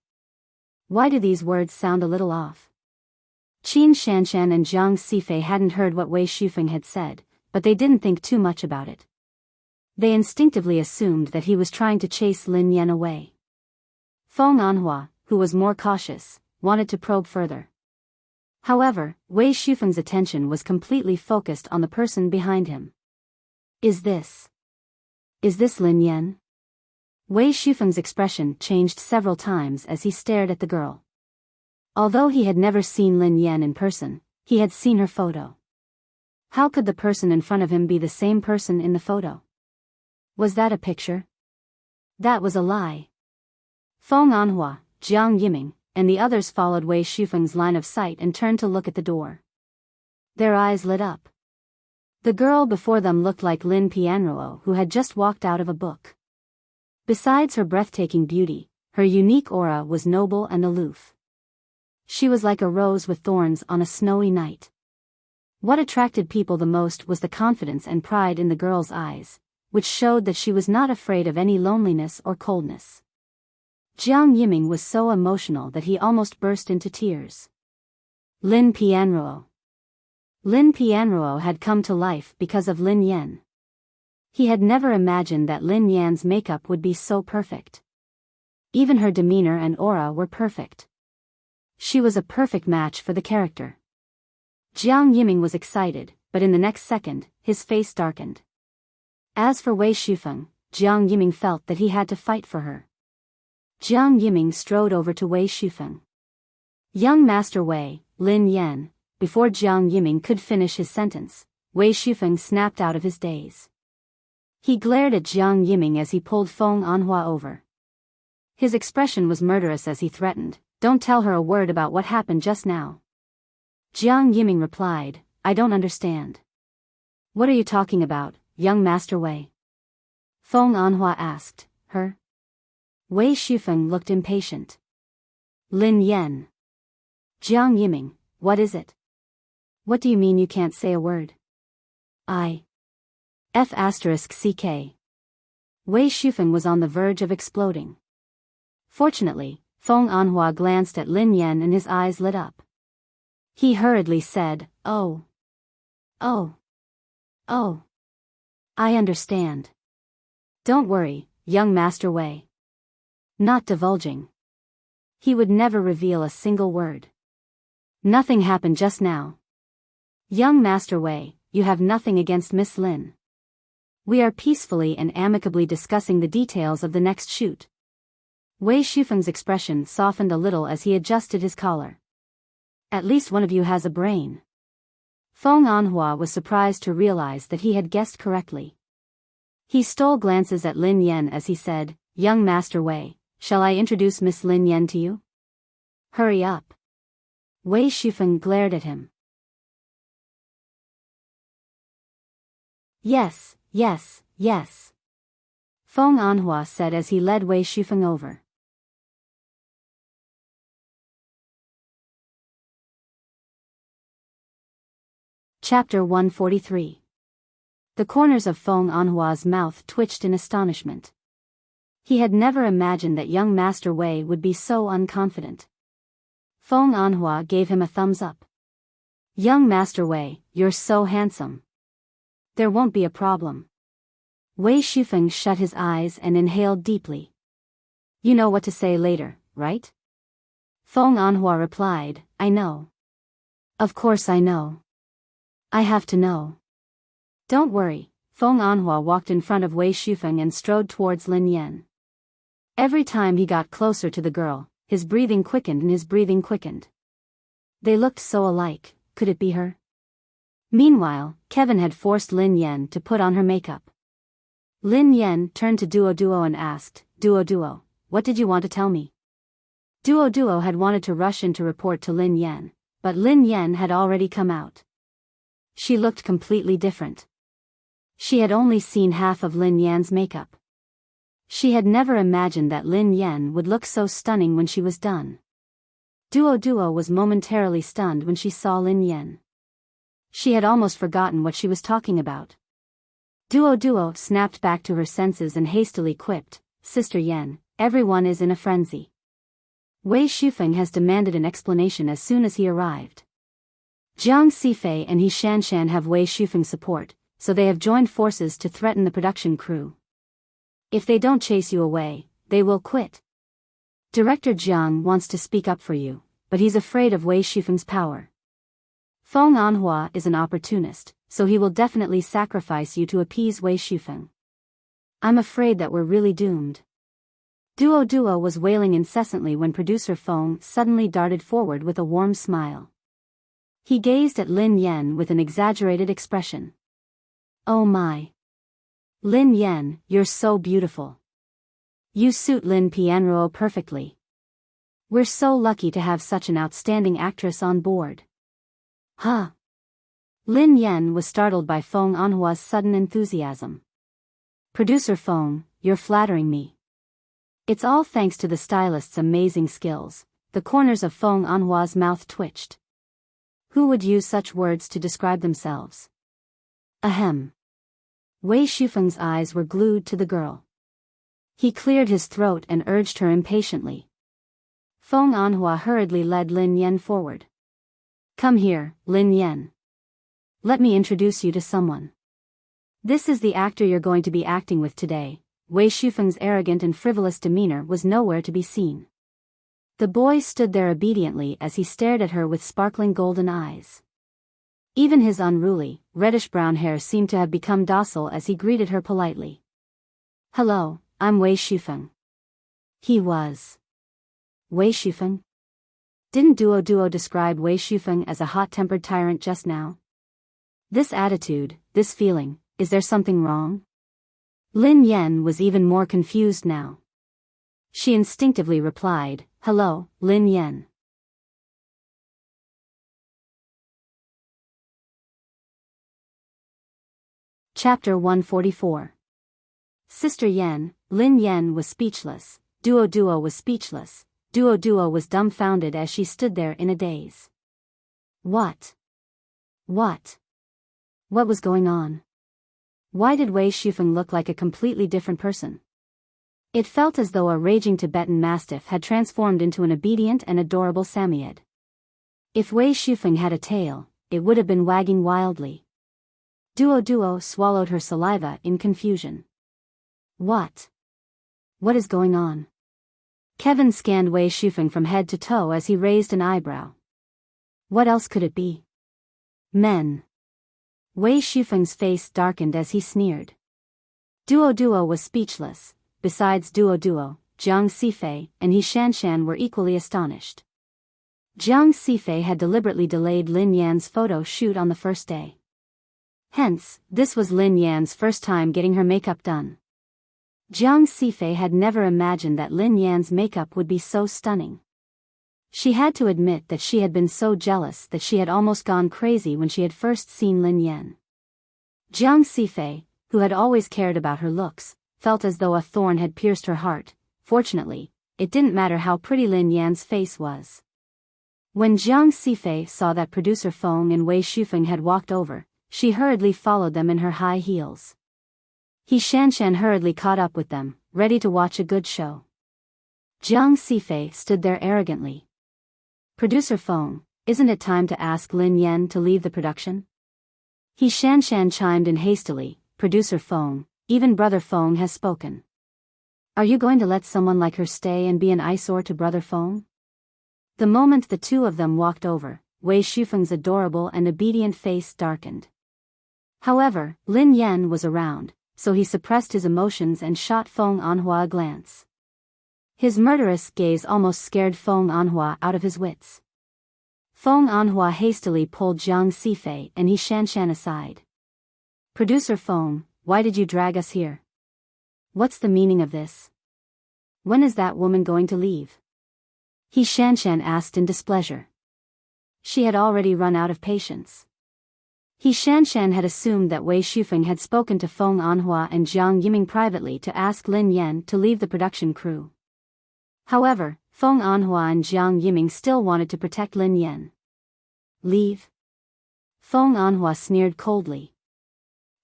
Why do these words sound a little off? Qin Shanshan and Jiang Sifei hadn't heard what Wei Shufeng had said, but they didn't think too much about it. They instinctively assumed that he was trying to chase Lin Yan away. Feng Anhua, who was more cautious, wanted to probe further. However, Wei Shufeng's attention was completely focused on the person behind him. Is this Lin Yan? Wei Shufeng's expression changed several times as he stared at the girl. Although he had never seen Lin Yan in person, he had seen her photo. How could the person in front of him be the same person in the photo? Was that a picture? That was a lie. Feng Anhua, Jiang Yiming, and the others followed Wei Shufeng's line of sight and turned to look at the door. Their eyes lit up. The girl before them looked like Lin Pianruo, who had just walked out of a book. Besides her breathtaking beauty, her unique aura was noble and aloof. She was like a rose with thorns on a snowy night. What attracted people the most was the confidence and pride in the girl's eyes, which showed that she was not afraid of any loneliness or coldness. Jiang Yiming was so emotional that he almost burst into tears. Lin Pianruo. Lin Pianruo had come to life because of Lin Yan. He had never imagined that Lin Yan's makeup would be so perfect. Even her demeanor and aura were perfect. She was a perfect match for the character. Jiang Yiming was excited, but in the next second, his face darkened. As for Wei Shufeng, Jiang Yiming felt that he had to fight for her. Jiang Yiming strode over to Wei Shufeng. Young Master Wei, Lin Yan. Before Jiang Yiming could finish his sentence, Wei Shufeng snapped out of his daze. He glared at Jiang Yiming as he pulled Feng Anhua over. His expression was murderous as he threatened, "Don't tell her a word about what happened just now." Jiang Yiming replied, I don't understand. What are you talking about, young Master Wei? Feng Anhua asked her. Wei Shufeng looked impatient. Lin Yan. Jiang Yiming, what is it? What do you mean you can't say a word? F***CK. Wei Shufeng was on the verge of exploding. Fortunately, Feng Anhua glanced at Lin Yan and his eyes lit up. He hurriedly said, Oh. I understand. Don't worry, young Master Wei. Not divulging. He would never reveal a single word. Nothing happened just now. Young Master Wei, you have nothing against Miss Lin. We are peacefully and amicably discussing the details of the next shoot. Wei Shufeng's expression softened a little as he adjusted his collar. At least one of you has a brain. Feng Anhua was surprised to realize that he had guessed correctly. He stole glances at Lin Yan as he said, Young Master Wei, shall I introduce Miss Lin Yan to you? Hurry up. Wei Shufeng glared at him. Yes. Feng Anhua said as he led Wei Shufeng over. Chapter 143. The corners of Feng Anhua's mouth twitched in astonishment. He had never imagined that young Master Wei would be so unconfident. Feng Anhua gave him a thumbs up. Young Master Wei, you're so handsome. There won't be a problem. Wei Shufeng shut his eyes and inhaled deeply. You know what to say later, right? Feng Anhua replied, I know. Of course I know. I have to know. Don't worry, Feng Anhua walked in front of Wei Shufeng and strode towards Lin Yan. Every time he got closer to the girl, his breathing quickened and his breathing quickened. They looked so alike, could it be her? Meanwhile, Kevin had forced Lin Yan to put on her makeup. Lin Yan turned to Duo and asked, Duo, what did you want to tell me? Duo had wanted to rush in to report to Lin Yan, but Lin Yan had already come out. She looked completely different. She had only seen half of Lin Yan's makeup. She had never imagined that Lin Yan would look so stunning when she was done. Duo was momentarily stunned when she saw Lin Yan. She had almost forgotten what she was talking about. Duo snapped back to her senses and hastily quipped, Sister Yan, everyone is in a frenzy. Wei Shufeng has demanded an explanation as soon as he arrived. Jiang Sifei and He Shanshan have Wei Shufeng's support, so they have joined forces to threaten the production crew. If they don't chase you away, they will quit. Director Jiang wants to speak up for you, but he's afraid of Wei Shufeng's power. Feng Anhua is an opportunist, so he will definitely sacrifice you to appease Wei Shufeng. I'm afraid that we're really doomed. Duo was wailing incessantly when producer Feng suddenly darted forward with a warm smile. He gazed at Lin Yan with an exaggerated expression. Oh my! Lin Yan, you're so beautiful. You suit Lin Pianruo perfectly. We're so lucky to have such an outstanding actress on board. Huh? Lin Yan was startled by Feng Anhua's sudden enthusiasm. Producer Feng, you're flattering me. It's all thanks to the stylist's amazing skills. The corners of Feng Anhua's mouth twitched. Who would use such words to describe themselves? Ahem. Wei Shufeng's eyes were glued to the girl. He cleared his throat and urged her impatiently. Feng Anhua hurriedly led Lin Yan forward. Come here, Lin Yan. Let me introduce you to someone. This is the actor you're going to be acting with today. Wei Shufeng's arrogant and frivolous demeanor was nowhere to be seen. The boy stood there obediently as he stared at her with sparkling golden eyes. Even his unruly, reddish-brown hair seemed to have become docile as he greeted her politely. Hello, I'm Wei Shufeng. He was. Wei Shufeng? Didn't Duo describe Wei Shufeng as a hot-tempered tyrant just now? This attitude, this feeling, is there something wrong? Lin Yan was even more confused now. She instinctively replied, Hello, Lin Yan. Chapter 144. Sister Yen, Lin Yen was speechless, Duo was speechless, Duo was dumbfounded as she stood there in a daze. What? What was going on? Why did Wei Shufeng look like a completely different person? It felt as though a raging Tibetan mastiff had transformed into an obedient and adorable Samoyed. If Wei Shufeng had a tail, it would have been wagging wildly. Duo swallowed her saliva in confusion. What is going on? Kevin scanned Wei Shufeng from head to toe as he raised an eyebrow. What else could it be? Men. Wei Shufeng's face darkened as he sneered. Duo was speechless. Besides Duo, Jiang Sifei and He Shanshan were equally astonished. Jiang Sifei had deliberately delayed Lin Yan's photo shoot on the first day. Hence, this was Lin Yan's first time getting her makeup done. Jiang Sifei had never imagined that Lin Yan's makeup would be so stunning. She had to admit that she had been so jealous that she had almost gone crazy when she had first seen Lin Yan. Jiang Sifei, who had always cared about her looks, felt as though a thorn had pierced her heart. Fortunately, it didn't matter how pretty Lin Yan's face was. When Jiang Sifei saw that producer Feng and Wei Shufeng had walked over, she hurriedly followed them in her high heels. He Shanshan hurriedly caught up with them, ready to watch a good show. Jiang Sifei stood there arrogantly. Producer Feng, isn't it time to ask Lin Yan to leave the production? He Shanshan chimed in hastily, Producer Feng, even Brother Feng has spoken. Are you going to let someone like her stay and be an eyesore to Brother Feng? The moment the two of them walked over, Wei Shufeng's adorable and obedient face darkened. However, Lin Yan was around, so he suppressed his emotions and shot Feng Anhua a glance. His murderous gaze almost scared Feng Anhua out of his wits. Feng Anhua hastily pulled Jiang Sifei and He Shanshan aside. Producer Feng, why did you drag us here? What's the meaning of this? When is that woman going to leave? He Shanshan asked in displeasure. She had already run out of patience. He Shanshan had assumed that Wei Shufeng had spoken to Feng Anhua and Jiang Yiming privately to ask Lin Yan to leave the production crew. However, Feng Anhua and Jiang Yiming still wanted to protect Lin Yan. Leave? Feng Anhua sneered coldly.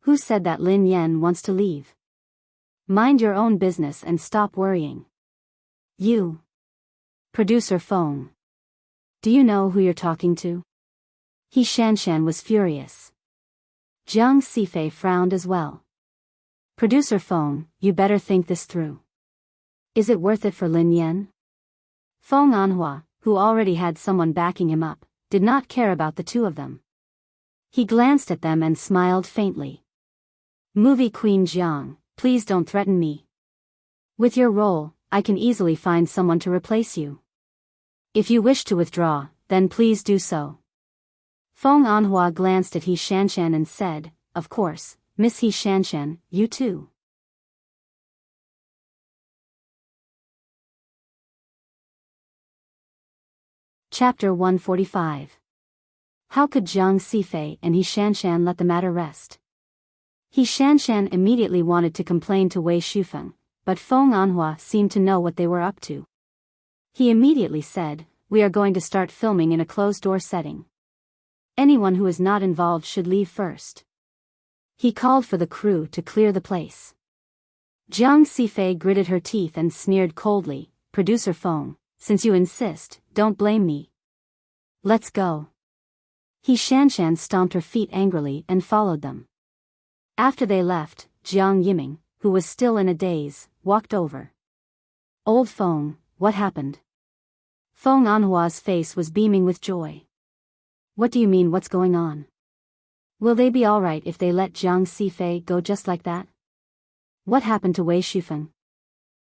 Who said that Lin Yan wants to leave? Mind your own business and stop worrying. You. Producer Feng. Do you know who you're talking to? He Shanshan was furious. Jiang Sifei frowned as well. Producer Feng, you better think this through. Is it worth it for Lin Yan? Feng Anhua, who already had someone backing him up, did not care about the two of them. He glanced at them and smiled faintly. Movie Queen Jiang, please don't threaten me. With your role, I can easily find someone to replace you. If you wish to withdraw, then please do so. Feng Anhua glanced at He Shanshan and said, Of course, Miss He Shanshan, you too. Chapter 145. How could Jiang Sifei and He Shanshan let the matter rest? He Shanshan immediately wanted to complain to Wei Shufeng, but Feng Anhua seemed to know what they were up to. He immediately said, We are going to start filming in a closed-door setting. Anyone who is not involved should leave first. He called for the crew to clear the place. Jiang Sifei gritted her teeth and sneered coldly, Producer Feng, since you insist, don't blame me. Let's go. He Shanshan stomped her feet angrily and followed them. After they left, Jiang Yiming, who was still in a daze, walked over. Old Feng, what happened? Feng Anhua's face was beaming with joy. What do you mean, what's going on? Will they be alright if they let Jiang Sifei go just like that? What happened to Wei Shufeng?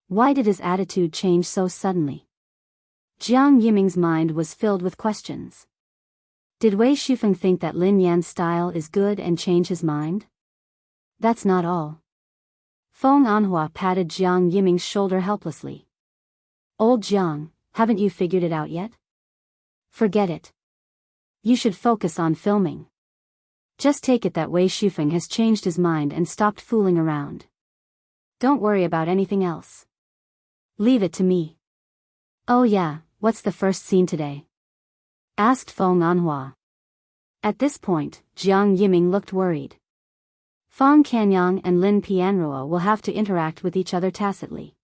Why did his attitude change so suddenly? Jiang Yiming's mind was filled with questions. Did Wei Shufeng think that Lin Yan's style is good and change his mind? That's not all. Feng Anhua patted Jiang Yiming's shoulder helplessly. Old Jiang, haven't you figured it out yet? Forget it. You should focus on filming. Just take it that Wei Shufeng has changed his mind and stopped fooling around. Don't worry about anything else. Leave it to me. Oh yeah, what's the first scene today? Asked Feng Anhua. At this point, Jiang Yiming looked worried. Feng Canyang and Lin Pianruo will have to interact with each other tacitly.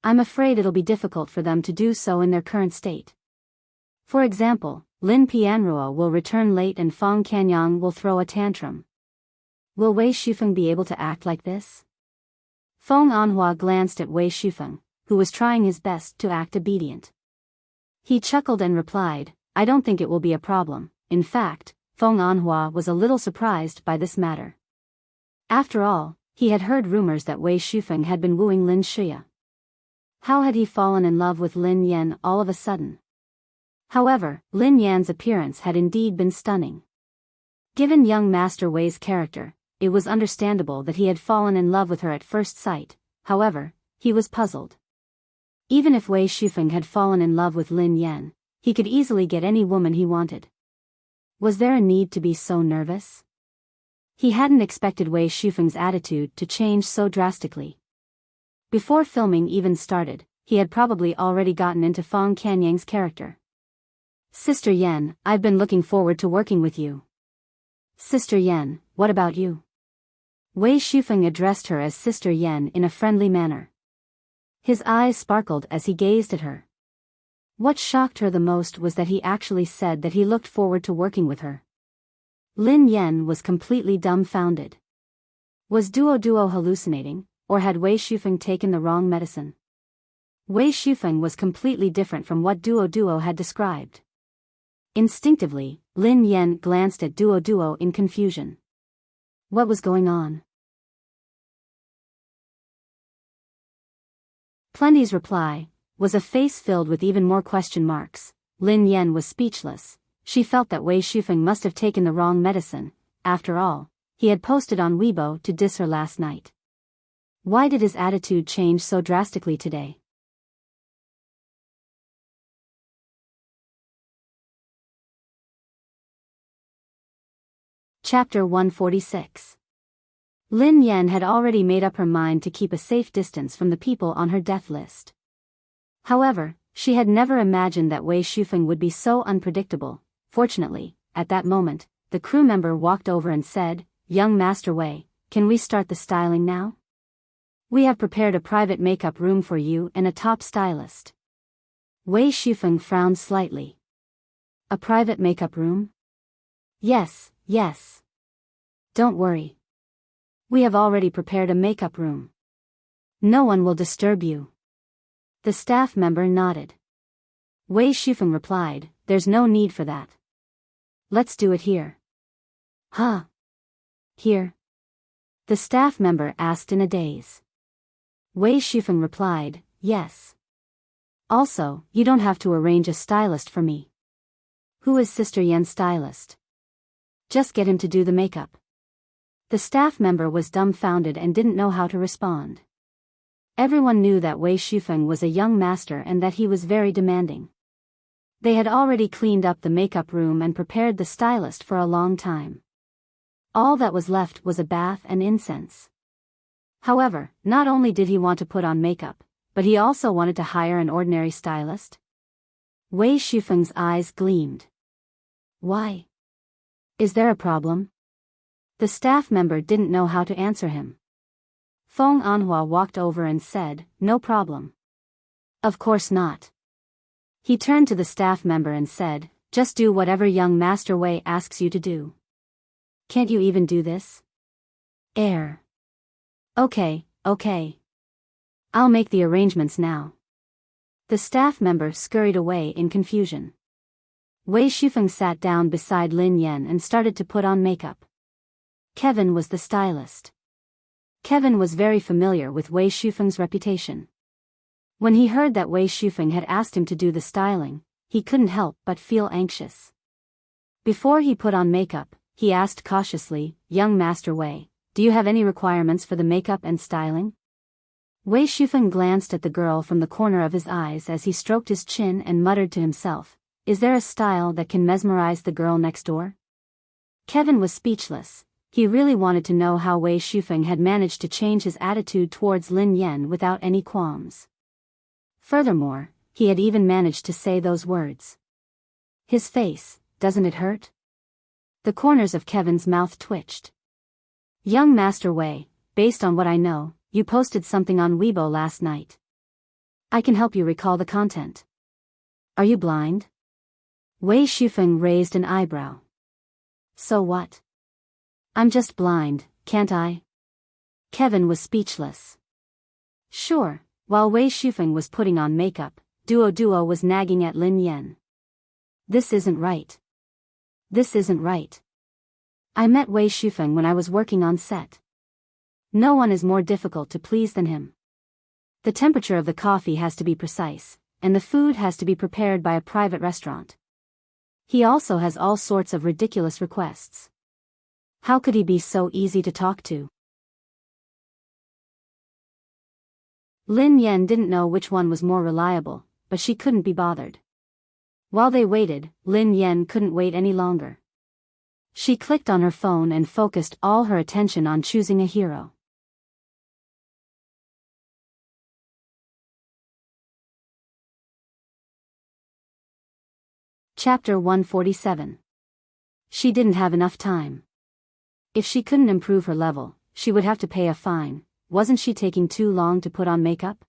I'm afraid it'll be difficult for them to do so in their current state. For example, Lin Pianruo will return late and Feng Canyang will throw a tantrum. Will Wei Shufeng be able to act like this? Feng Anhua glanced at Wei Shufeng, who was trying his best to act obedient. He chuckled and replied, I don't think it will be a problem. In fact, Feng Anhua was a little surprised by this matter. After all, he had heard rumors that Wei Shufeng had been wooing Lin Xia. How had he fallen in love with Lin Yan all of a sudden? However, Lin Yan's appearance had indeed been stunning. Given young Master Wei's character, it was understandable that he had fallen in love with her at first sight. However, he was puzzled. Even if Wei Shufeng had fallen in love with Lin Yan, he could easily get any woman he wanted. Was there a need to be so nervous? He hadn't expected Wei Shufeng's attitude to change so drastically. Before filming even started, he had probably already gotten into Feng Canyang's character. Sister Yan, I've been looking forward to working with you. Sister Yan, what about you? Wei Shufeng addressed her as Sister Yan in a friendly manner. His eyes sparkled as he gazed at her. What shocked her the most was that he actually said that he looked forward to working with her. Lin Yan was completely dumbfounded. Was Duo hallucinating, or had Wei Shufeng taken the wrong medicine? Wei Shufeng was completely different from what Duo had described. Instinctively, Lin Yan glanced at Duo in confusion. What was going on? Plenty's reply was a face filled with even more question marks. Lin Yan was speechless. She felt that Wei Shufeng must have taken the wrong medicine. After all, he had posted on Weibo to diss her last night. Why did his attitude change so drastically today? Chapter 146. Lin Yan had already made up her mind to keep a safe distance from the people on her death list. However, she had never imagined that Wei Shufeng would be so unpredictable. Fortunately, at that moment, the crew member walked over and said, Young Master Wei, can we start the styling now? We have prepared a private makeup room for you and a top stylist. Wei Shufeng frowned slightly. A private makeup room? Yes. Don't worry. We have already prepared a makeup room. No one will disturb you. The staff member nodded. Wei Shufeng replied, There's no need for that. Let's do it here. Huh? Here? The staff member asked in a daze. Wei Shufeng replied, Yes. Also, you don't have to arrange a stylist for me. Who is Sister Yan's stylist? Just get him to do the makeup. The staff member was dumbfounded and didn't know how to respond. Everyone knew that Wei Shufeng was a young master and that he was very demanding. They had already cleaned up the makeup room and prepared the stylist for a long time. All that was left was a bath and incense. However, not only did he want to put on makeup, but he also wanted to hire an ordinary stylist. Wei Shufeng's eyes gleamed. Why? Is there a problem? The staff member didn't know how to answer him. Feng Anhua walked over and said, No problem. Of course not. He turned to the staff member and said, Just do whatever young Master Wei asks you to do. Can't you even do this? Okay. I'll make the arrangements now. The staff member scurried away in confusion. Wei Shufeng sat down beside Lin Yan and started to put on makeup. Kevin was the stylist. Kevin was very familiar with Wei Shufeng's reputation. When he heard that Wei Shufeng had asked him to do the styling, he couldn't help but feel anxious. Before he put on makeup, he asked cautiously, Young Master Wei, do you have any requirements for the makeup and styling? Wei Shufeng glanced at the girl from the corner of his eyes as he stroked his chin and muttered to himself, Is there a style that can mesmerize the girl next door? Kevin was speechless. He really wanted to know how Wei Shufeng had managed to change his attitude towards Lin Yan without any qualms. Furthermore, he had even managed to say those words. His face, doesn't it hurt? The corners of Kevin's mouth twitched. Young Master Wei, based on what I know, you posted something on Weibo last night. I can help you recall the content. Are you blind? Wei Shufeng raised an eyebrow. So what? I'm just blind, can't I? Kevin was speechless. Sure, while Wei Shufeng was putting on makeup, Duo was nagging at Lin Yan. This isn't right. This isn't right. I met Wei Shufeng when I was working on set. No one is more difficult to please than him. The temperature of the coffee has to be precise, and the food has to be prepared by a private restaurant. He also has all sorts of ridiculous requests. How could he be so easy to talk to? Lin Yan didn't know which one was more reliable, but she couldn't be bothered. While they waited, Lin Yan couldn't wait any longer. She clicked on her phone and focused all her attention on choosing a hero. Chapter 147. She didn't have enough time. If she couldn't improve her level, she would have to pay a fine. Wasn't she taking too long to put on makeup?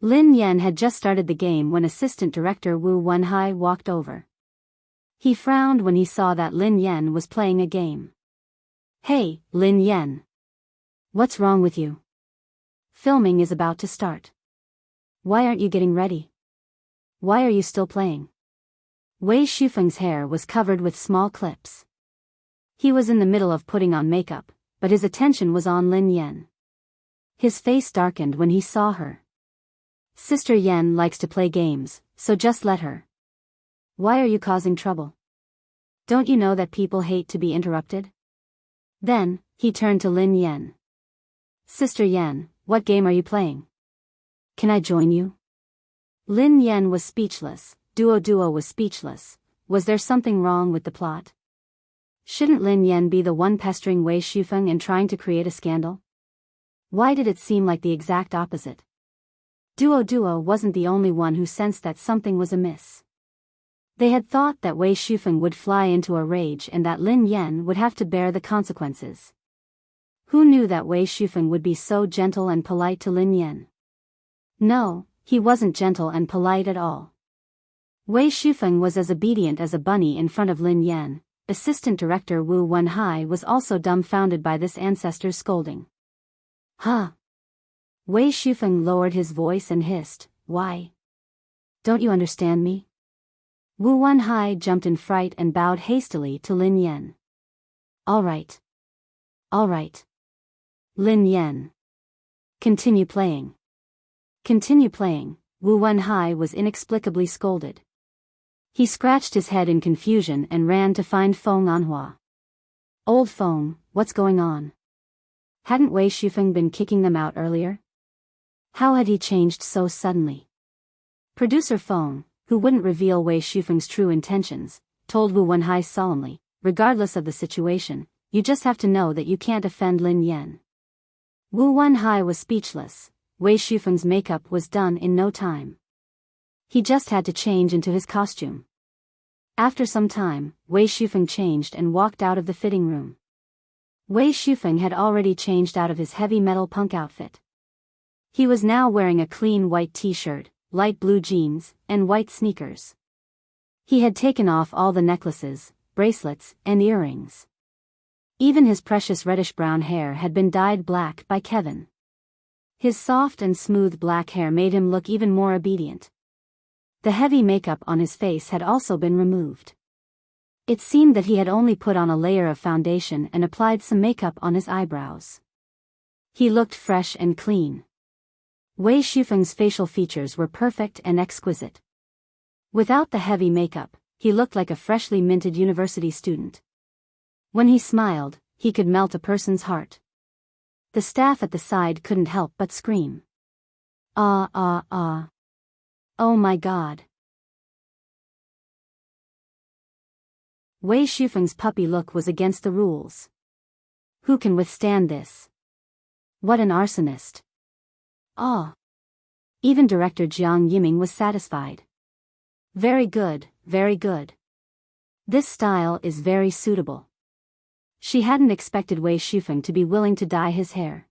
Lin Yan had just started the game when Assistant Director Wu Wenhai walked over. He frowned when he saw that Lin Yan was playing a game. Hey, Lin Yan. What's wrong with you? Filming is about to start. Why aren't you getting ready? Why are you still playing? Wei Shufeng's hair was covered with small clips. He was in the middle of putting on makeup, but his attention was on Lin Yan. His face darkened when he saw her. Sister Yan likes to play games, so just let her. Why are you causing trouble? Don't you know that people hate to be interrupted? Then, he turned to Lin Yan. Sister Yan, what game are you playing? Can I join you? Lin Yan was speechless, Duo was speechless. Was there something wrong with the plot? Shouldn't Lin Yan be the one pestering Wei Shufeng and trying to create a scandal? Why did it seem like the exact opposite? Duo wasn't the only one who sensed that something was amiss. They had thought that Wei Shufeng would fly into a rage and that Lin Yan would have to bear the consequences. Who knew that Wei Shufeng would be so gentle and polite to Lin Yan? No, he wasn't gentle and polite at all. Wei Shufeng was as obedient as a bunny in front of Lin Yan. Assistant Director Wu Wenhai was also dumbfounded by this ancestor's scolding. Huh? Wei Shufeng lowered his voice and hissed, Why? Don't you understand me? Wu Wenhai jumped in fright and bowed hastily to Lin Yan. All right. All right. Lin Yan. Continue playing. Continue playing, Wu Wenhai was inexplicably scolded. He scratched his head in confusion and ran to find Feng Anhua. Old Feng, what's going on? Hadn't Wei Shufeng been kicking them out earlier? How had he changed so suddenly? Producer Feng, who wouldn't reveal Wei Shufeng's true intentions, told Wu Wenhai solemnly, regardless of the situation, you just have to know that you can't offend Lin Yan. Wu Wenhai was speechless. Wei Shufeng's makeup was done in no time. He just had to change into his costume. After some time, Wei Shufeng changed and walked out of the fitting room. Wei Shufeng had already changed out of his heavy metal punk outfit. He was now wearing a clean white t-shirt, light blue jeans, and white sneakers. He had taken off all the necklaces, bracelets, and earrings. Even his precious reddish-brown hair had been dyed black by Kevin. His soft and smooth black hair made him look even more obedient. The heavy makeup on his face had also been removed. It seemed that he had only put on a layer of foundation and applied some makeup on his eyebrows. He looked fresh and clean. Wei Shufeng's facial features were perfect and exquisite. Without the heavy makeup, he looked like a freshly minted university student. When he smiled, he could melt a person's heart. The staff at the side couldn't help but scream. Ah ah ah. Oh my God. Wei Shufeng's puppy look was against the rules. Who can withstand this? What an arsonist. Ah. Even director Jiang Yiming was satisfied. Very good, very good. This style is very suitable. She hadn't expected Wei Shufeng to be willing to dye his hair.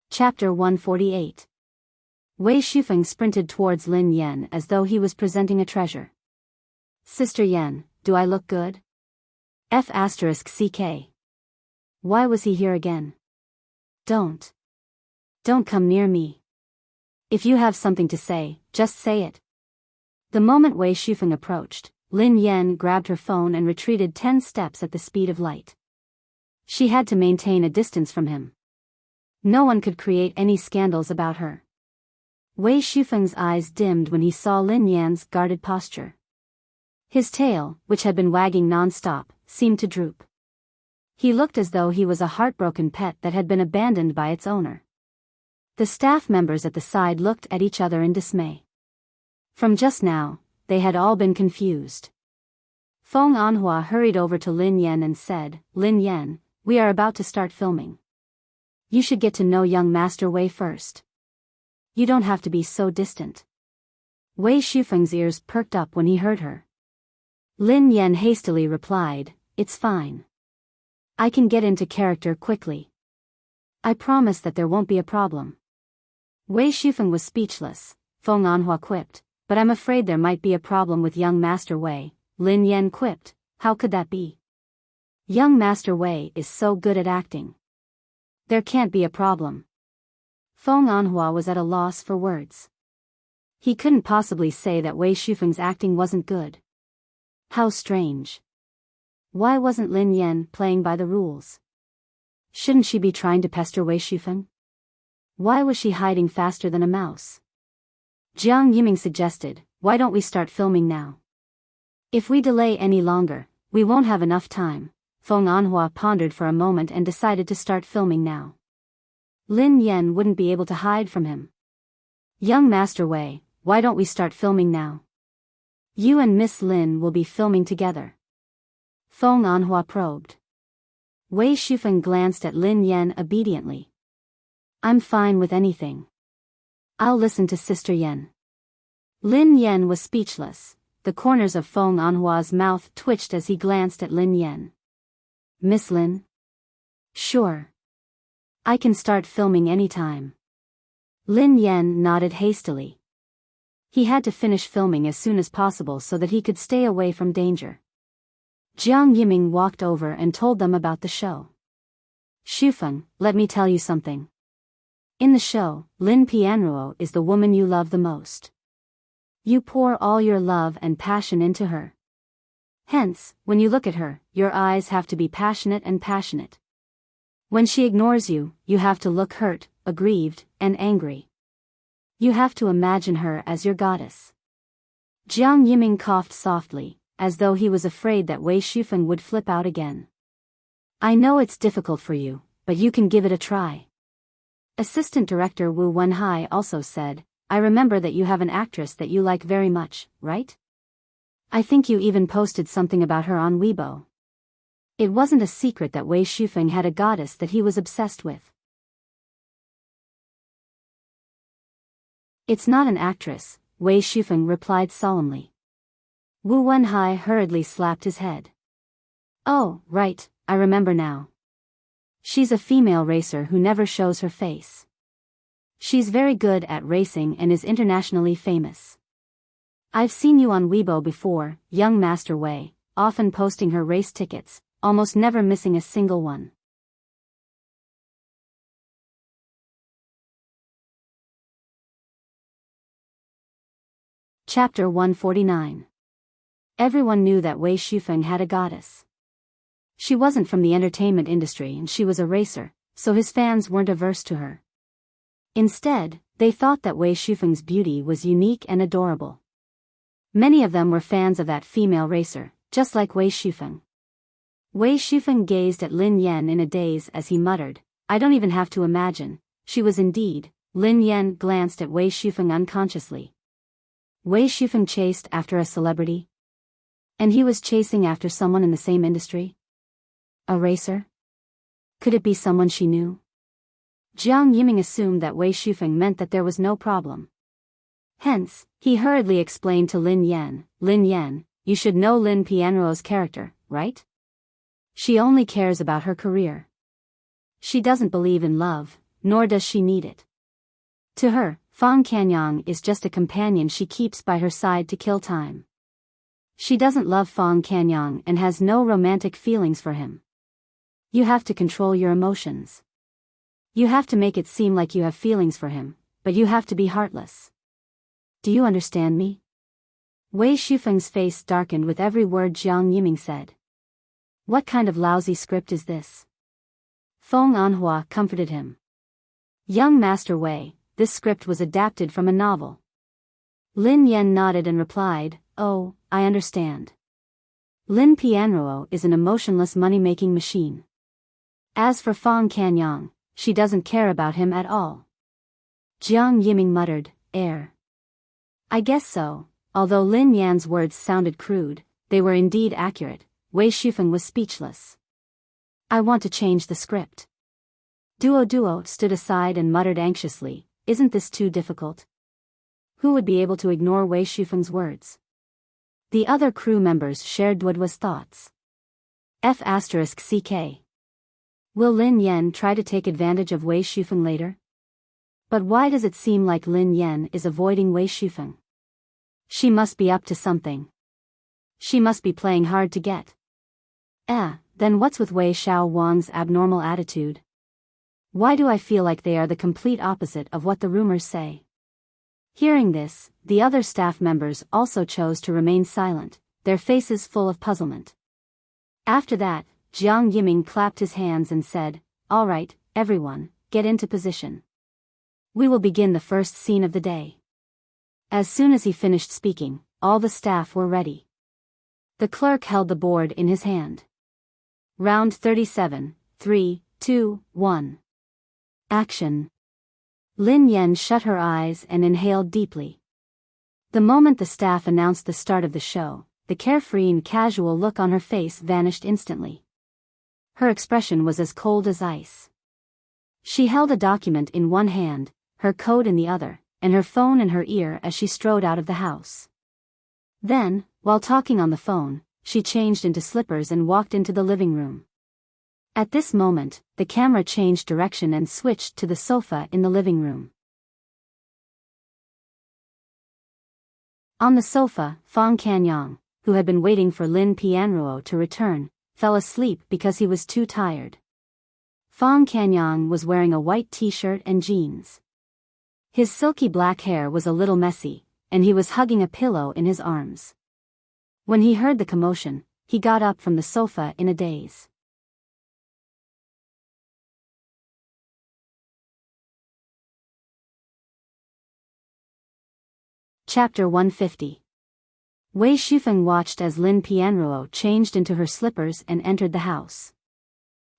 Chapter 148. Wei Shufeng sprinted towards Lin Yan as though he was presenting a treasure. Sister Yan, do I look good? F***CK. Why was he here again? Don't come near me. If you have something to say, just say it. The moment Wei Shufeng approached, Lin Yan grabbed her phone and retreated 10 steps at the speed of light. She had to maintain a distance from him. No one could create any scandals about her. Wei Shufeng's eyes dimmed when he saw Lin Yan's guarded posture. His tail, which had been wagging non-stop, seemed to droop. He looked as though he was a heartbroken pet that had been abandoned by its owner. The staff members at the side looked at each other in dismay. From just now, they had all been confused. Feng Anhua hurried over to Lin Yan and said, Lin Yan, we are about to start filming. You should get to know young Master Wei first. You don't have to be so distant. Wei Shufeng's ears perked up when he heard her. Lin Yan hastily replied, it's fine. I can get into character quickly. I promise that there won't be a problem. Wei Shufeng was speechless. Feng Anhua quipped, but I'm afraid there might be a problem with young Master Wei. Lin Yan quipped, how could that be? Young Master Wei is so good at acting. There can't be a problem. Feng Anhua was at a loss for words. He couldn't possibly say that Wei Shufeng's acting wasn't good. How strange. Why wasn't Lin Yan playing by the rules? Shouldn't she be trying to pester Wei Shufeng? Why was she hiding faster than a mouse? Jiang Yiming suggested, why don't we start filming now? If we delay any longer, we won't have enough time. Feng Anhua pondered for a moment and decided to start filming now. Lin Yan wouldn't be able to hide from him. Young Master Wei, why don't we start filming now? You and Miss Lin will be filming together. Feng Anhua probed. Wei Shufeng glanced at Lin Yan obediently. I'm fine with anything. I'll listen to Sister Yan. Lin Yan was speechless. The corners of Feng Anhua's mouth twitched as he glanced at Lin Yan. Miss Lin? Sure. I can start filming anytime. Lin Yan nodded hastily. He had to finish filming as soon as possible so that he could stay away from danger. Jiang Yiming walked over and told them about the show. Shufeng, let me tell you something. In the show, Lin Pianruo is the woman you love the most. You pour all your love and passion into her. Hence, when you look at her, your eyes have to be passionate and passionate. When she ignores you, you have to look hurt, aggrieved, and angry. You have to imagine her as your goddess. Jiang Yiming coughed softly, as though he was afraid that Wei Shufeng would flip out again. I know it's difficult for you, but you can give it a try. Assistant Director Wu Wenhai also said, I remember that you have an actress that you like very much, right? I think you even posted something about her on Weibo. It wasn't a secret that Wei Shufeng had a goddess that he was obsessed with. It's not an actress, Wei Shufeng replied solemnly. Wu Wenhai hurriedly slapped his head. Oh, right, I remember now. She's a female racer who never shows her face. She's very good at racing and is internationally famous. I've seen you on Weibo before, young Master Wei, often posting her race tickets, almost never missing a single one. Chapter 149. Everyone knew that Wei Shufeng had a goddess. She wasn't from the entertainment industry and she was a racer, so his fans weren't averse to her. Instead, they thought that Wei Shufeng's beauty was unique and adorable. Many of them were fans of that female racer, just like Wei Shufeng. Wei Shufeng gazed at Lin Yan in a daze as he muttered, I don't even have to imagine, she was indeed Lin Yan glanced at Wei Shufeng unconsciously. Wei Shufeng chased after a celebrity? And he was chasing after someone in the same industry? A racer? Could it be someone she knew? Jiang Yiming assumed that Wei Shufeng meant that there was no problem. Hence, he hurriedly explained to Lin Yan, you should know Lin Pianruo's character, right? She only cares about her career. She doesn't believe in love, nor does she need it. To her, Fang Canyang is just a companion she keeps by her side to kill time. She doesn't love Fang Canyang and has no romantic feelings for him. You have to control your emotions. You have to make it seem like you have feelings for him, but you have to be heartless. Do you understand me? Wei Shufeng's face darkened with every word Jiang Yiming said. What kind of lousy script is this? Feng Anhua comforted him. Young Master Wei, this script was adapted from a novel. Lin Yan nodded and replied, oh, I understand. Lin Pianruo is an emotionless money-making machine. As for Fang Canyang, she doesn't care about him at all. Jiang Yiming muttered, I guess so. Although Lin Yan's words sounded crude, they were indeed accurate. Wei Shufeng was speechless. I want to change the script. Duo stood aside and muttered anxiously, isn't this too difficult? Who would be able to ignore Wei Shufeng's words? The other crew members shared Duo's thoughts. F***CK. Will Lin Yan try to take advantage of Wei Shufeng later? But why does it seem like Lin Yan is avoiding Wei Shufeng? She must be up to something. She must be playing hard to get. Then what's with Wei Xiao Wang's abnormal attitude? Why do I feel like they are the complete opposite of what the rumors say? Hearing this, the other staff members also chose to remain silent, their faces full of puzzlement. After that, Jiang Yiming clapped his hands and said, all right, everyone, get into position. We will begin the first scene of the day. As soon as he finished speaking, all the staff were ready. The clerk held the board in his hand. Round 37, 3, 2, 1. Action. Lin Yan shut her eyes and inhaled deeply. The moment the staff announced the start of the show, the carefree and casual look on her face vanished instantly. Her expression was as cold as ice. She held a document in one hand, her code in the other, and her phone in her ear as she strode out of the house. Then, while talking on the phone, she changed into slippers and walked into the living room. At this moment, the camera changed direction and switched to the sofa in the living room. On the sofa, Fang Canyang, who had been waiting for Lin Pianruo to return, fell asleep because he was too tired. Fang Canyang was wearing a white t-shirt and jeans. His silky black hair was a little messy, and he was hugging a pillow in his arms. When he heard the commotion, he got up from the sofa in a daze. Chapter 150. Wei Shufeng watched as Lin Pianruo changed into her slippers and entered the house.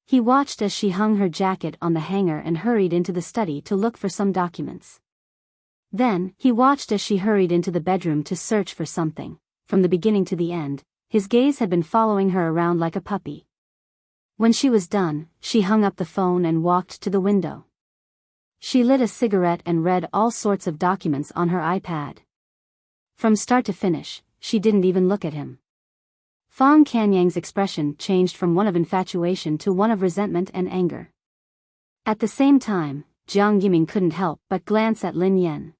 He watched as she hung her jacket on the hanger and hurried into the study to look for some documents. Then, he watched as she hurried into the bedroom to search for something. From the beginning to the end, his gaze had been following her around like a puppy. When she was done, she hung up the phone and walked to the window. She lit a cigarette and read all sorts of documents on her iPad. From start to finish, she didn't even look at him. Fang Canyang's expression changed from one of infatuation to one of resentment and anger. At the same time, Jiang Yiming couldn't help but glance at Lin Yan.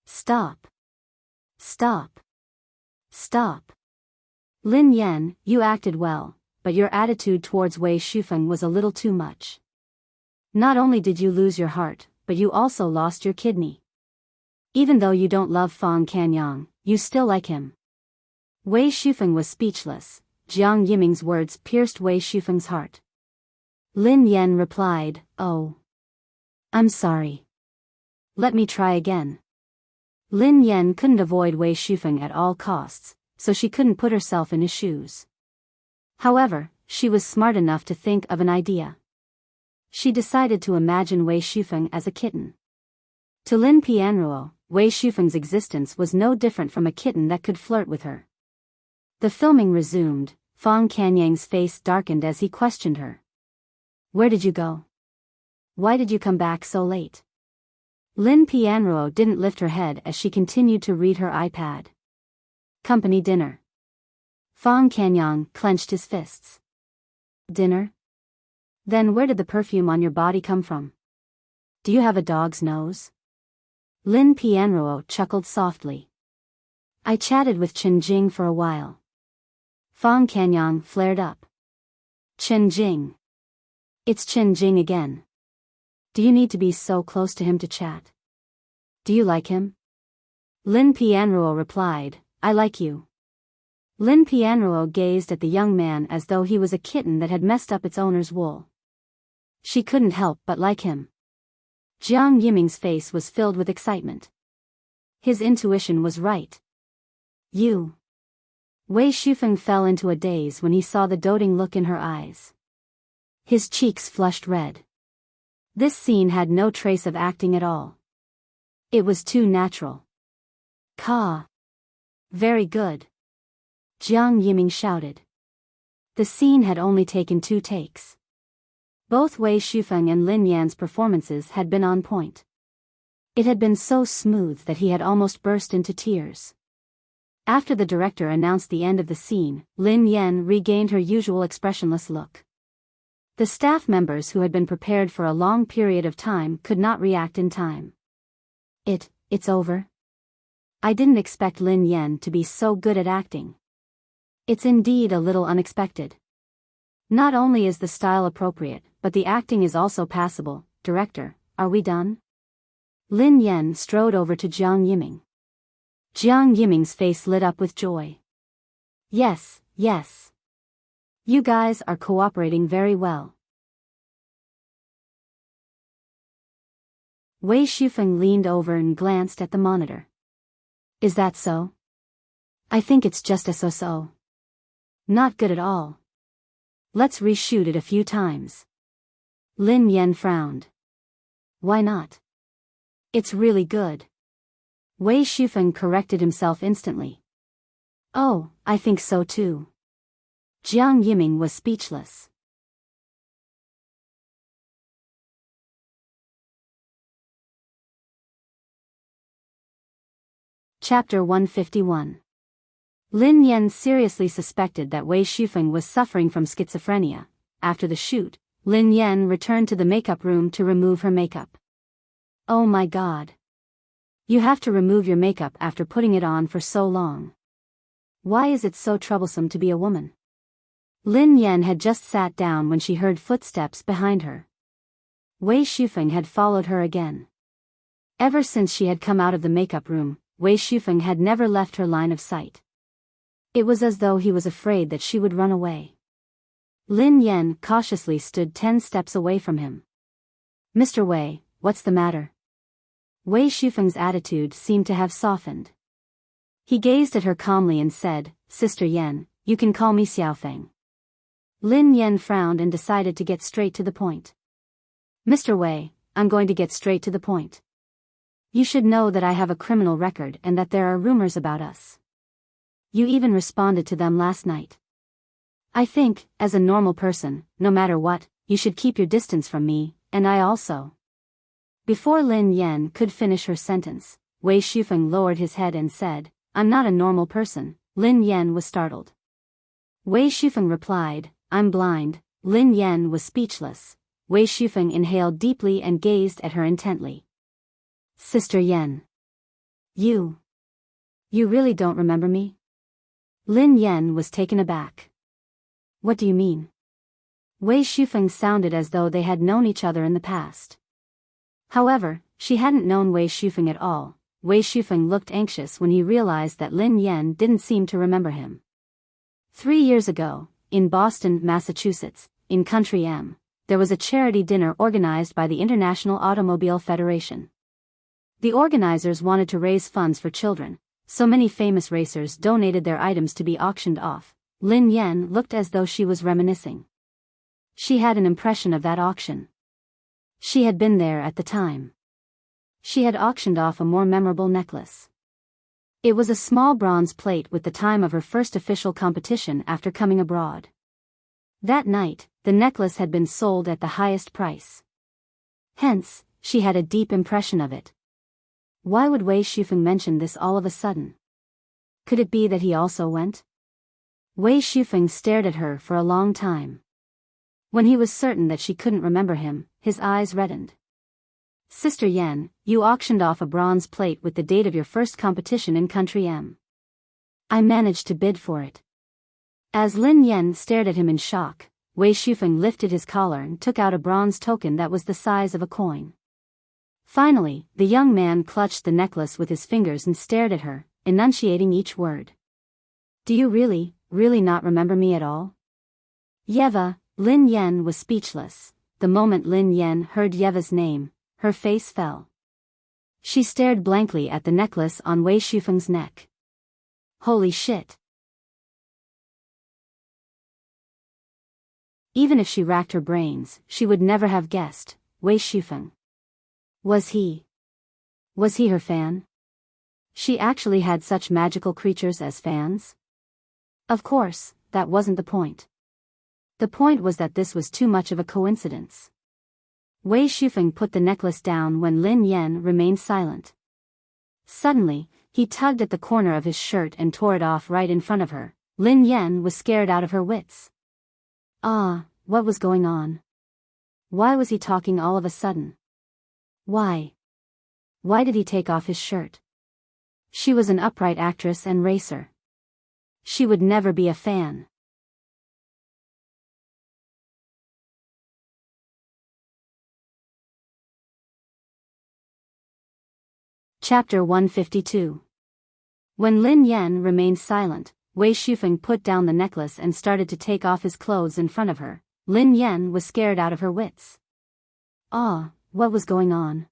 Stop. Stop. Stop. Lin Yan, you acted well, but your attitude towards Wei Shufeng was a little too much. Not only did you lose your heart, but you also lost your kidney. Even though you don't love Fang Canyang, you still like him. Wei Shufeng was speechless. Jiang Yiming's words pierced Wei Shufeng's heart. Lin Yan replied, oh. I'm sorry. Let me try again. Lin Yan couldn't avoid Wei Shufeng at all costs, so she couldn't put herself in his shoes. However, she was smart enough to think of an idea. She decided to imagine Wei Shufeng as a kitten. To Lin Pianruo, Wei Shufeng's existence was no different from a kitten that could flirt with her. The filming resumed. Fang Kanyang's face darkened as he questioned her. Where did you go? Why did you come back so late? Lin Pianruo didn't lift her head as she continued to read her iPad. Company dinner. Fang Kanyang clenched his fists. Dinner? Then where did the perfume on your body come from? Do you have a dog's nose? Lin Pianruo chuckled softly. I chatted with Chen Jing for a while. Fang Kanyang flared up. Chen Jing. It's Chen Jing again. Do you need to be so close to him to chat? Do you like him? Lin Pianruo replied, I like you. Lin Pianruo gazed at the young man as though he was a kitten that had messed up its owner's wool. She couldn't help but like him. Jiang Yiming's face was filled with excitement. His intuition was right. You. Wei Shufeng fell into a daze when he saw the doting look in her eyes. His cheeks flushed red. This scene had no trace of acting at all. It was too natural. Ka. Very good. Jiang Yiming shouted. The scene had only taken 2 takes. Both Wei Shufeng and Lin Yan's performances had been on point. It had been so smooth that he had almost burst into tears. After the director announced the end of the scene, Lin Yan regained her usual expressionless look. The staff members who had been prepared for a long period of time could not react in time. It's over? I didn't expect Lin Yan to be so good at acting. It's indeed a little unexpected. Not only is the style appropriate, but the acting is also passable. Director, are we done? Lin Yan strode over to Jiang Yiming. Jiang Yiming's face lit up with joy. Yes. You guys are cooperating very well. Wei Shufeng leaned over and glanced at the monitor. Is that so? I think it's just a so-so. Not good at all. Let's reshoot it a few times. Lin Yan frowned. Why not? It's really good. Wei Shufeng corrected himself instantly. Oh, I think so too. Jiang Yiming was speechless. Chapter 151. Lin Yan seriously suspected that Wei Shufeng was suffering from schizophrenia. After the shoot, Lin Yan returned to the makeup room to remove her makeup. Oh my god. You have to remove your makeup after putting it on for so long. Why is it so troublesome to be a woman? Lin Yan had just sat down when she heard footsteps behind her. Wei Shufeng had followed her again. Ever since she had come out of the makeup room, Wei Shufeng had never left her line of sight. It was as though he was afraid that she would run away. Lin Yan cautiously stood 10 steps away from him. Mr. Wei, what's the matter? Wei Shufeng's attitude seemed to have softened. He gazed at her calmly and said, Sister Yan, you can call me Xiaofeng. Lin Yan frowned and decided to get straight to the point. Mr. Wei, I'm going to get straight to the point. You should know that I have a criminal record and that there are rumors about us. You even responded to them last night. I think, as a normal person, no matter what, you should keep your distance from me, and I also. Before Lin Yan could finish her sentence, Wei Shufeng lowered his head and said, I'm not a normal person. Lin Yan was startled. Wei Shufeng replied, I'm blind. Lin Yan was speechless. Wei Shufeng inhaled deeply and gazed at her intently. Sister Yan. You really don't remember me? Lin Yan was taken aback. What do you mean? Wei Shufeng sounded as though they had known each other in the past. However, she hadn't known Wei Shufeng at all. Wei Shufeng looked anxious when he realized that Lin Yan didn't seem to remember him. 3 years ago, in Boston, Massachusetts, in Country M, there was a charity dinner organized by the International Automobile Federation. The organizers wanted to raise funds for children, so many famous racers donated their items to be auctioned off. Lin Yan looked as though she was reminiscing. She had an impression of that auction. She had been there at the time. She had auctioned off a more memorable necklace. It was a small bronze plate with the time of her first official competition after coming abroad. That night, the necklace had been sold at the highest price. Hence, she had a deep impression of it. Why would Wei Shufeng mention this all of a sudden? Could it be that he also went? Wei Shufeng stared at her for a long time. When he was certain that she couldn't remember him, his eyes reddened. Sister Yan, you auctioned off a bronze plate with the date of your first competition in Country M. I managed to bid for it. As Lin Yan stared at him in shock, Wei Shufeng lifted his collar and took out a bronze token that was the size of a coin. Finally, the young man clutched the necklace with his fingers and stared at her, enunciating each word. Do you really not remember me at all? Yeva. Lin Yan was speechless. The moment Lin Yan heard Yeva's name, her face fell. She stared blankly at the necklace on Wei Shufeng's neck. Holy shit. Even if she racked her brains, she would never have guessed. Wei Shufeng. Was he her fan? She actually had such magical creatures as fans? Of course, that wasn't the point. The point was that this was too much of a coincidence. Wei Shufeng put the necklace down when Lin Yan remained silent. Suddenly, he tugged at the corner of his shirt and tore it off right in front of her. Lin Yan was scared out of her wits. What was going on? Why was he talking all of a sudden? Why did he take off his shirt? She was an upright actress and racer. She would never be a fan. Chapter 152. When Lin Yan remained silent, Wei Shufeng put down the necklace and started to take off his clothes in front of her. Lin Yan was scared out of her wits. What was going on?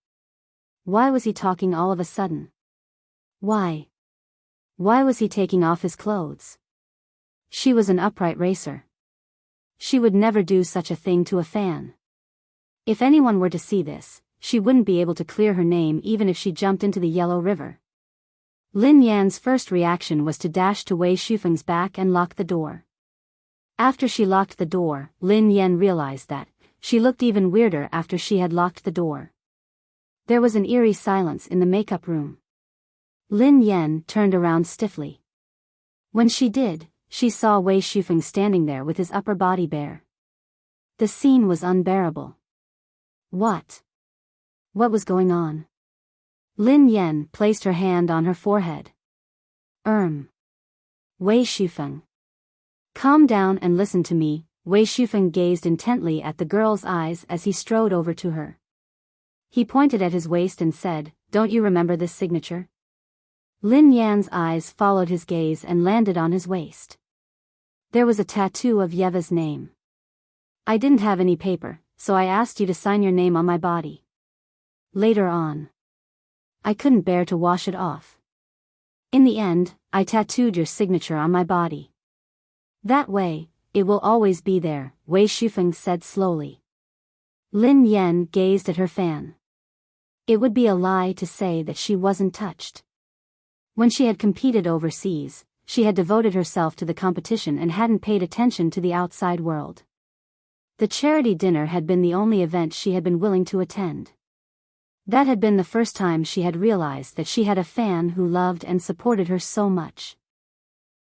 Why was he talking all of a sudden? Why was he taking off his clothes? She was an upright racer. She would never do such a thing to a fan. If anyone were to see this, she wouldn't be able to clear her name even if she jumped into the Yellow River. Lin Yan's first reaction was to dash to Wei Shufeng's back and lock the door. After she locked the door, Lin Yan realized that she looked even weirder after she had locked the door. There was an eerie silence in the makeup room. Lin Yan turned around stiffly. When she did, she saw Wei Shufeng standing there with his upper body bare. The scene was unbearable. What was going on? Lin Yan placed her hand on her forehead. Wei Shufeng. Calm down and listen to me. Wei Shufeng gazed intently at the girl's eyes as he strode over to her. He pointed at his waist and said, "Don't you remember this signature?" Lin Yan's eyes followed his gaze and landed on his waist. There was a tattoo of Yeva's name. I didn't have any paper, so I asked you to sign your name on my body. Later on, I couldn't bear to wash it off. In the end, I tattooed your signature on my body. That way, it will always be there, Wei Shufeng said slowly. Lin Yan gazed at her fan. It would be a lie to say that she wasn't touched. When she had competed overseas, she had devoted herself to the competition and hadn't paid attention to the outside world. The charity dinner had been the only event she had been willing to attend. That had been the first time she had realized that she had a fan who loved and supported her so much.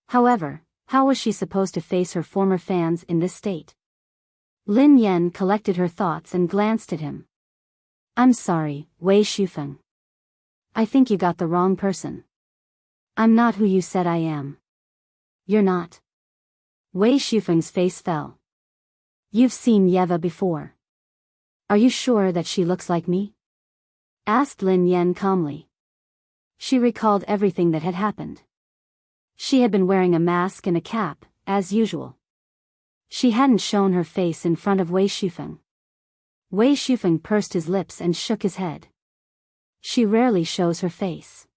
However, how was she supposed to face her former fans in this state? Lin Yan collected her thoughts and glanced at him. I'm sorry, Wei Shufeng. I think you got the wrong person. I'm not who you said I am. You're not. Wei Shufeng's face fell. You've seen Yeva before. Are you sure that she looks like me? Asked Lin Yan calmly. She recalled everything that had happened. She had been wearing a mask and a cap, as usual. She hadn't shown her face in front of Wei Shufeng. Wei Shufeng pursed his lips and shook his head. She rarely shows her face.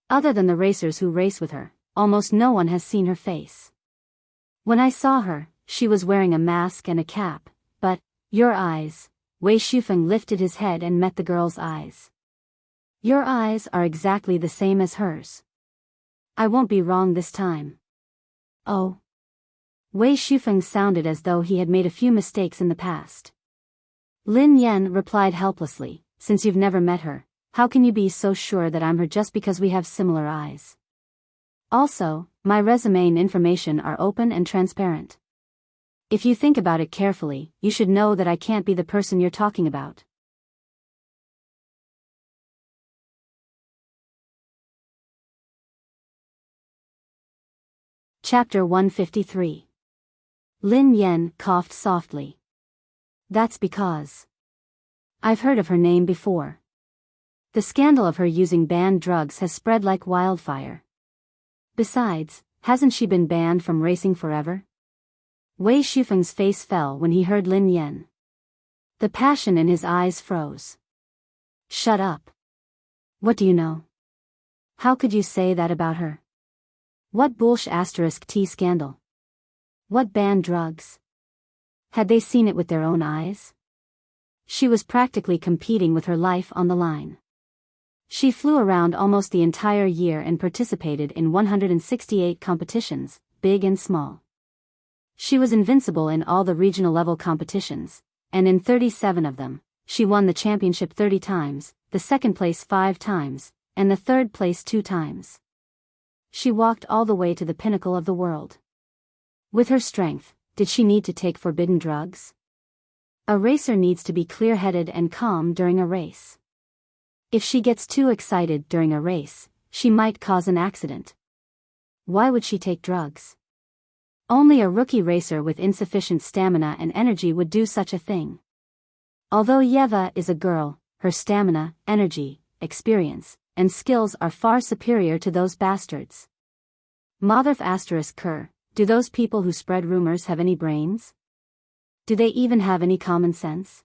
Other than the racers who race with her, almost no one has seen her face. When I saw her, she was wearing a mask and a cap, but, your eyes, Wei Shufeng lifted his head and met the girl's eyes. Your eyes are exactly the same as hers. I won't be wrong this time. Oh. Wei Shufeng sounded as though he had made a few mistakes in the past. Lin Yan replied helplessly, since you've never met her, how can you be so sure that I'm her just because we have similar eyes? Also, my resume and information are open and transparent. If you think about it carefully, you should know that I can't be the person you're talking about. Chapter 153. Lin Yan coughed softly. That's because I've heard of her name before. The scandal of her using banned drugs has spread like wildfire. Besides, hasn't she been banned from racing forever? Wei Shufeng's face fell when he heard Lin Yan. The passion in his eyes froze. Shut up. What do you know? How could you say that about her? What *T scandal? What banned drugs? Had they seen it with their own eyes? She was practically competing with her life on the line. She flew around almost the entire year and participated in 168 competitions, big and small. She was invincible in all the regional level competitions, and in 37 of them, she won the championship 30 times, the second place 5 times, and the third place 2 times. She walked all the way to the pinnacle of the world. With her strength, did she need to take forbidden drugs? A racer needs to be clear-headed and calm during a race. If she gets too excited during a race, she might cause an accident. Why would she take drugs? Only a rookie racer with insufficient stamina and energy would do such a thing. Although Yeva is a girl, her stamina, energy, experience, and skills are far superior to those bastards. Motherf *Ker, do those people who spread rumors have any brains? Do they even have any common sense?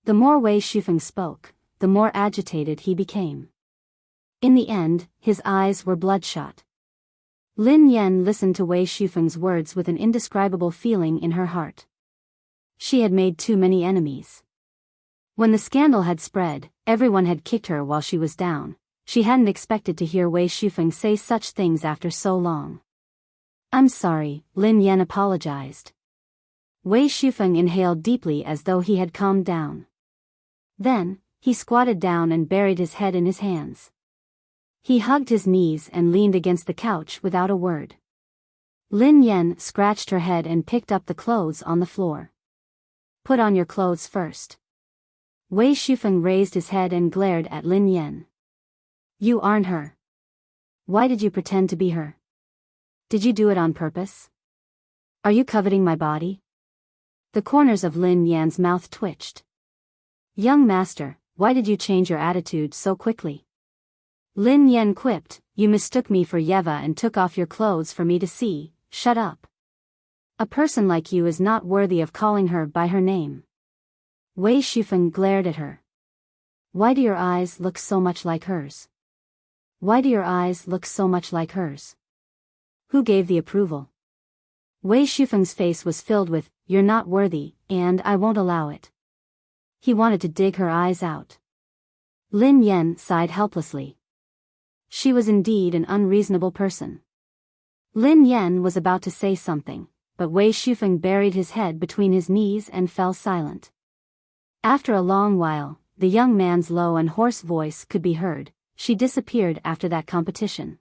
The more Wei Shufeng spoke, the more agitated he became. In the end, his eyes were bloodshot. Lin Yan listened to Wei Shufeng's words with an indescribable feeling in her heart. She had made too many enemies. When the scandal had spread, everyone had kicked her while she was down. She hadn't expected to hear Wei Shufeng say such things after so long. I'm sorry, Lin Yan apologized. Wei Shufeng inhaled deeply as though he had calmed down. Then, he squatted down and buried his head in his hands. He hugged his knees and leaned against the couch without a word. Lin Yan scratched her head and picked up the clothes on the floor. Put on your clothes first. Wei Shufeng raised his head and glared at Lin Yan. You aren't her. Why did you pretend to be her? Did you do it on purpose? Are you coveting my body? The corners of Lin Yan's mouth twitched. Young master, why did you change your attitude so quickly? Lin Yan quipped, you mistook me for Yeva and took off your clothes for me to see. Shut up. A person like you is not worthy of calling her by her name. Wei Shufeng glared at her. Why do your eyes look so much like hers? Why do your eyes look so much like hers? Who gave the approval? Wei Shufeng's face was filled with, you're not worthy, and I won't allow it. He wanted to dig her eyes out. Lin Yan sighed helplessly. She was indeed an unreasonable person. Lin Yan was about to say something, but Wei Shufeng buried his head between his knees and fell silent. After a long while, the young man's low and hoarse voice could be heard. She disappeared after that competition.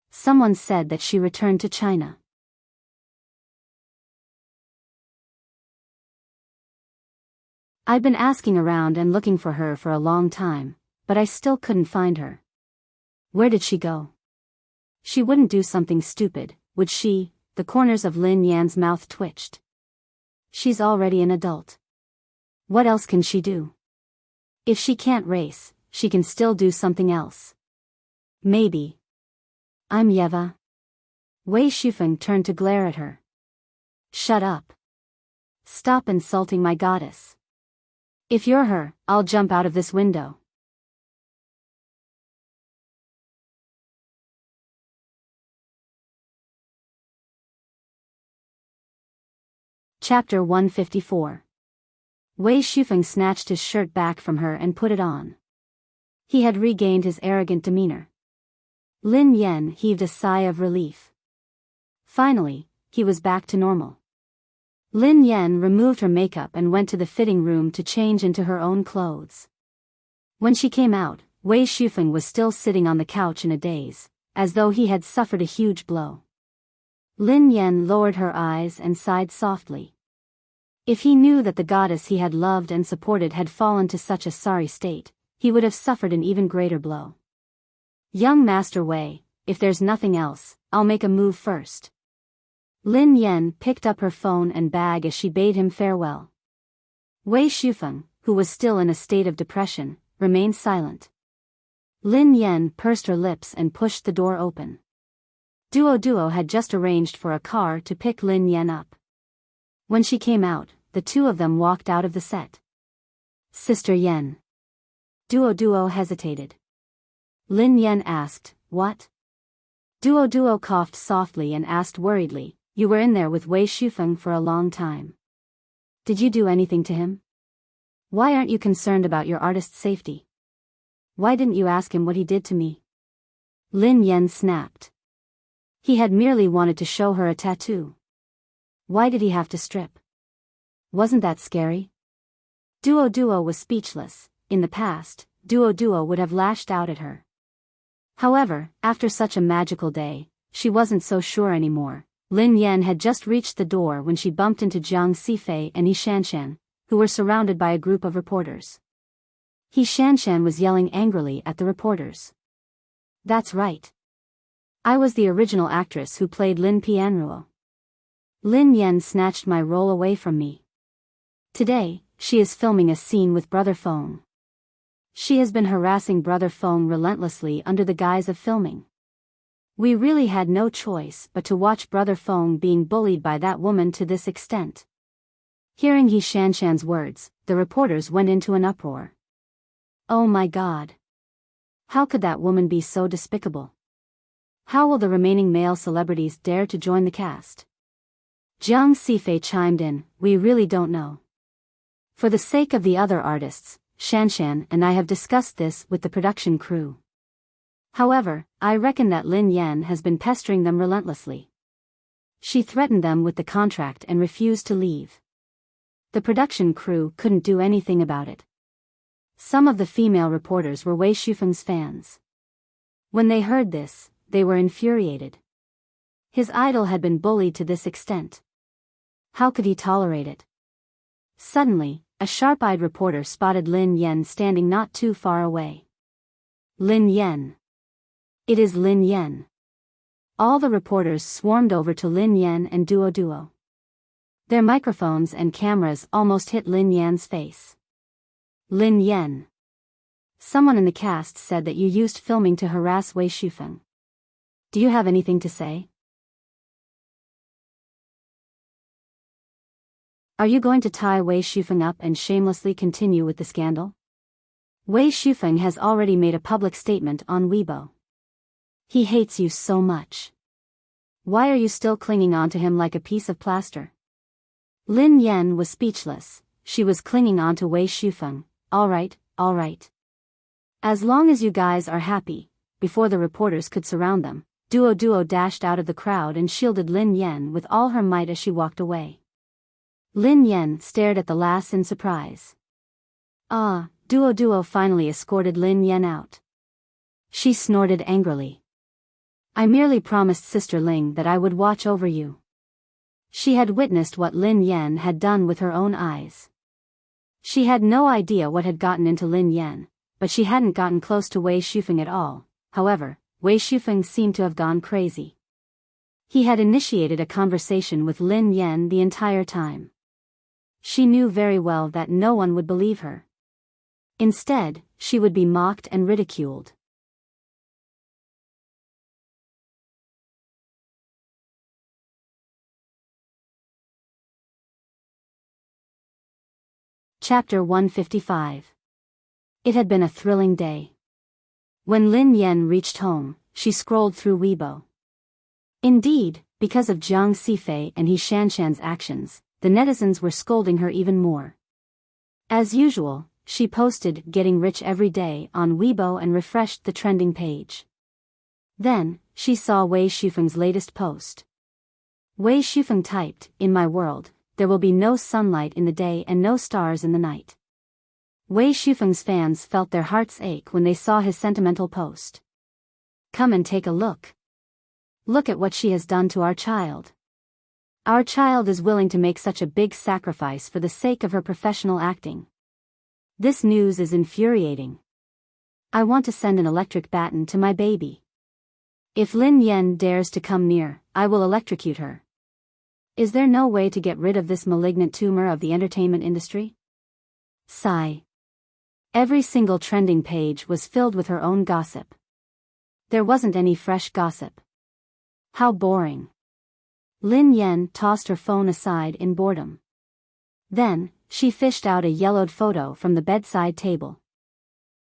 Someone said that she returned to China. I'd been asking around and looking for her for a long time, but I still couldn't find her. Where did she go? She wouldn't do something stupid, would she? The corners of Lin Yan's mouth twitched. She's already an adult. What else can she do? If she can't race, she can still do something else. Maybe. I'm Yeva. Wei Shufeng turned to glare at her. Shut up. Stop insulting my goddess. If you're her, I'll jump out of this window. Chapter 154. Wei Shufeng snatched his shirt back from her and put it on. He had regained his arrogant demeanor. Lin Yan heaved a sigh of relief. Finally, he was back to normal. Lin Yan removed her makeup and went to the fitting room to change into her own clothes. When she came out, Wei Shufeng was still sitting on the couch in a daze, as though he had suffered a huge blow. Lin Yan lowered her eyes and sighed softly. If he knew that the goddess he had loved and supported had fallen to such a sorry state, he would have suffered an even greater blow. Young Master Wei, if there's nothing else, I'll make a move first. Lin Yan picked up her phone and bag as she bade him farewell. Wei Shufeng, who was still in a state of depression, remained silent. Lin Yan pursed her lips and pushed the door open. Duo had just arranged for a car to pick Lin Yan up. When she came out, the two of them walked out of the set. Sister Yan. Duo hesitated. Lin Yan asked, "What?" Duo coughed softly and asked worriedly, "You were in there with Wei Shufeng for a long time. Did you do anything to him? Why aren't you concerned about your artist's safety? Why didn't you ask him what he did to me?" Lin Yan snapped. He had merely wanted to show her a tattoo. Why did he have to strip? Wasn't that scary? Duo was speechless. In the past, Duo would have lashed out at her. However, after such a magical day, she wasn't so sure anymore. Lin Yan had just reached the door when she bumped into Jiang Sifei and He Shanshan, who were surrounded by a group of reporters. He Shanshan was yelling angrily at the reporters. "That's right. I was the original actress who played Lin Pianruo. Lin Yan snatched my role away from me. Today, she is filming a scene with Brother Feng. She has been harassing Brother Feng relentlessly under the guise of filming. We really had no choice but to watch Brother Feng being bullied by that woman to this extent." Hearing He Shanshan's words, the reporters went into an uproar. Oh my God! How could that woman be so despicable? How will the remaining male celebrities dare to join the cast? Jiang Sifei chimed in, "We really don't know. For the sake of the other artists, Shanshan and I have discussed this with the production crew. However, I reckon that Lin Yan has been pestering them relentlessly. She threatened them with the contract and refused to leave. The production crew couldn't do anything about it." Some of the female reporters were Wei Shufeng's fans. When they heard this, they were infuriated. His idol had been bullied to this extent. How could he tolerate it? Suddenly, a sharp-eyed reporter spotted Lin Yan standing not too far away. Lin Yan. It is Lin Yan. All the reporters swarmed over to Lin Yan and Duo. Their microphones and cameras almost hit Lin Yan's face. "Lin Yan. Someone in the cast said that you used filming to harass Wei Shufeng. Do you have anything to say? Are you going to tie Wei Shufeng up and shamelessly continue with the scandal? Wei Shufeng has already made a public statement on Weibo. He hates you so much. Why are you still clinging on to him like a piece of plaster?" Lin Yan was speechless. She was clinging on to Wei Shufeng. All right. As long as you guys are happy." Before the reporters could surround them, Duo dashed out of the crowd and shielded Lin Yan with all her might as she walked away. Lin Yan stared at the lass in surprise. Duo finally escorted Lin Yan out. She snorted angrily. "I merely promised Sister Ling that I would watch over you." She had witnessed what Lin Yan had done with her own eyes. She had no idea what had gotten into Lin Yan, but she hadn't gotten close to Wei Shufeng at all. However, Wei Shufeng seemed to have gone crazy. He had initiated a conversation with Lin Yan the entire time. She knew very well that no one would believe her. Instead, she would be mocked and ridiculed. Chapter 155. It had been a thrilling day. When Lin Yan reached home, she scrolled through Weibo. Indeed, because of Jiang Sifei and He Shanshan's actions, the netizens were scolding her even more. As usual, she posted "getting rich every day" on Weibo and refreshed the trending page. Then, she saw Wei Shufeng's latest post. Wei Shufeng typed, "In my world, there will be no sunlight in the day and no stars in the night." Wei Shufeng's fans felt their hearts ache when they saw his sentimental post. "Come and take a look. Look at what she has done to our child. Our child is willing to make such a big sacrifice for the sake of her professional acting. This news is infuriating. I want to send an electric baton to my baby. If Lin Yan dares to come near, I will electrocute her. Is there no way to get rid of this malignant tumor of the entertainment industry?" Sigh. Every single trending page was filled with her own gossip. There wasn't any fresh gossip. How boring. Lin Yan tossed her phone aside in boredom. Then, she fished out a yellowed photo from the bedside table.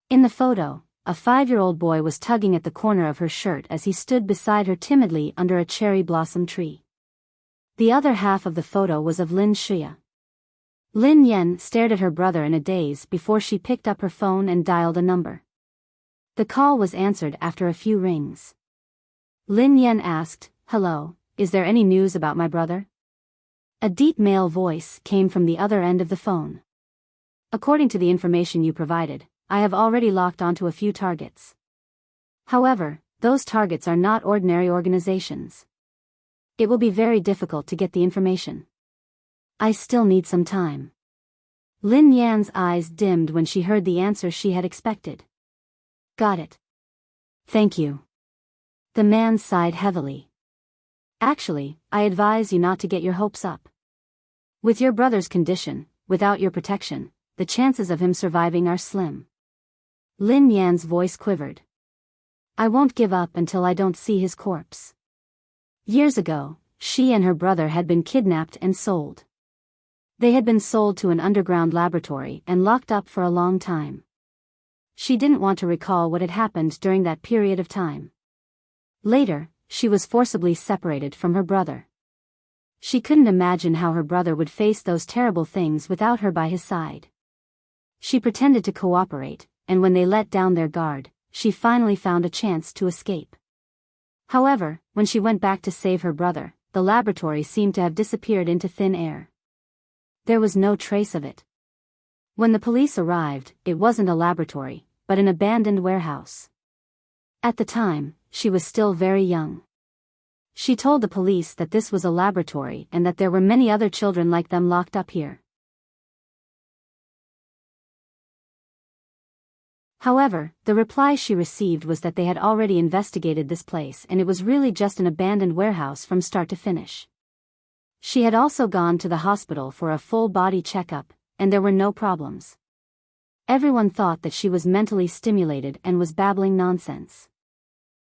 In the photo, a 5-year-old boy was tugging at the corner of her shirt as he stood beside her timidly under a cherry blossom tree. The other half of the photo was of Lin Xia. Lin Yan stared at her brother in a daze before she picked up her phone and dialed a number. The call was answered after a few rings. Lin Yan asked, "Hello, is there any news about my brother?" A deep male voice came from the other end of the phone. "According to the information you provided, I have already locked onto a few targets. However, those targets are not ordinary organizations. It will be very difficult to get the information. I still need some time." Lin Yan's eyes dimmed when she heard the answer she had expected. "Got it. Thank you." The man sighed heavily. "Actually, I advise you not to get your hopes up. With your brother's condition, without your protection, the chances of him surviving are slim." Lin Yan's voice quivered. "I won't give up until I don't see his corpse." Years ago, she and her brother had been kidnapped and sold. They had been sold to an underground laboratory and locked up for a long time. She didn't want to recall what had happened during that period of time. Later, she was forcibly separated from her brother. She couldn't imagine how her brother would face those terrible things without her by his side. She pretended to cooperate, and when they let down their guard, she finally found a chance to escape. However, when she went back to save her brother, the laboratory seemed to have disappeared into thin air. There was no trace of it. When the police arrived, it wasn't a laboratory, but an abandoned warehouse. At the time, she was still very young. She told the police that this was a laboratory and that there were many other children like them locked up here. However, the reply she received was that they had already investigated this place and it was really just an abandoned warehouse from start to finish. She had also gone to the hospital for a full-body checkup, and there were no problems. Everyone thought that she was mentally stimulated and was babbling nonsense.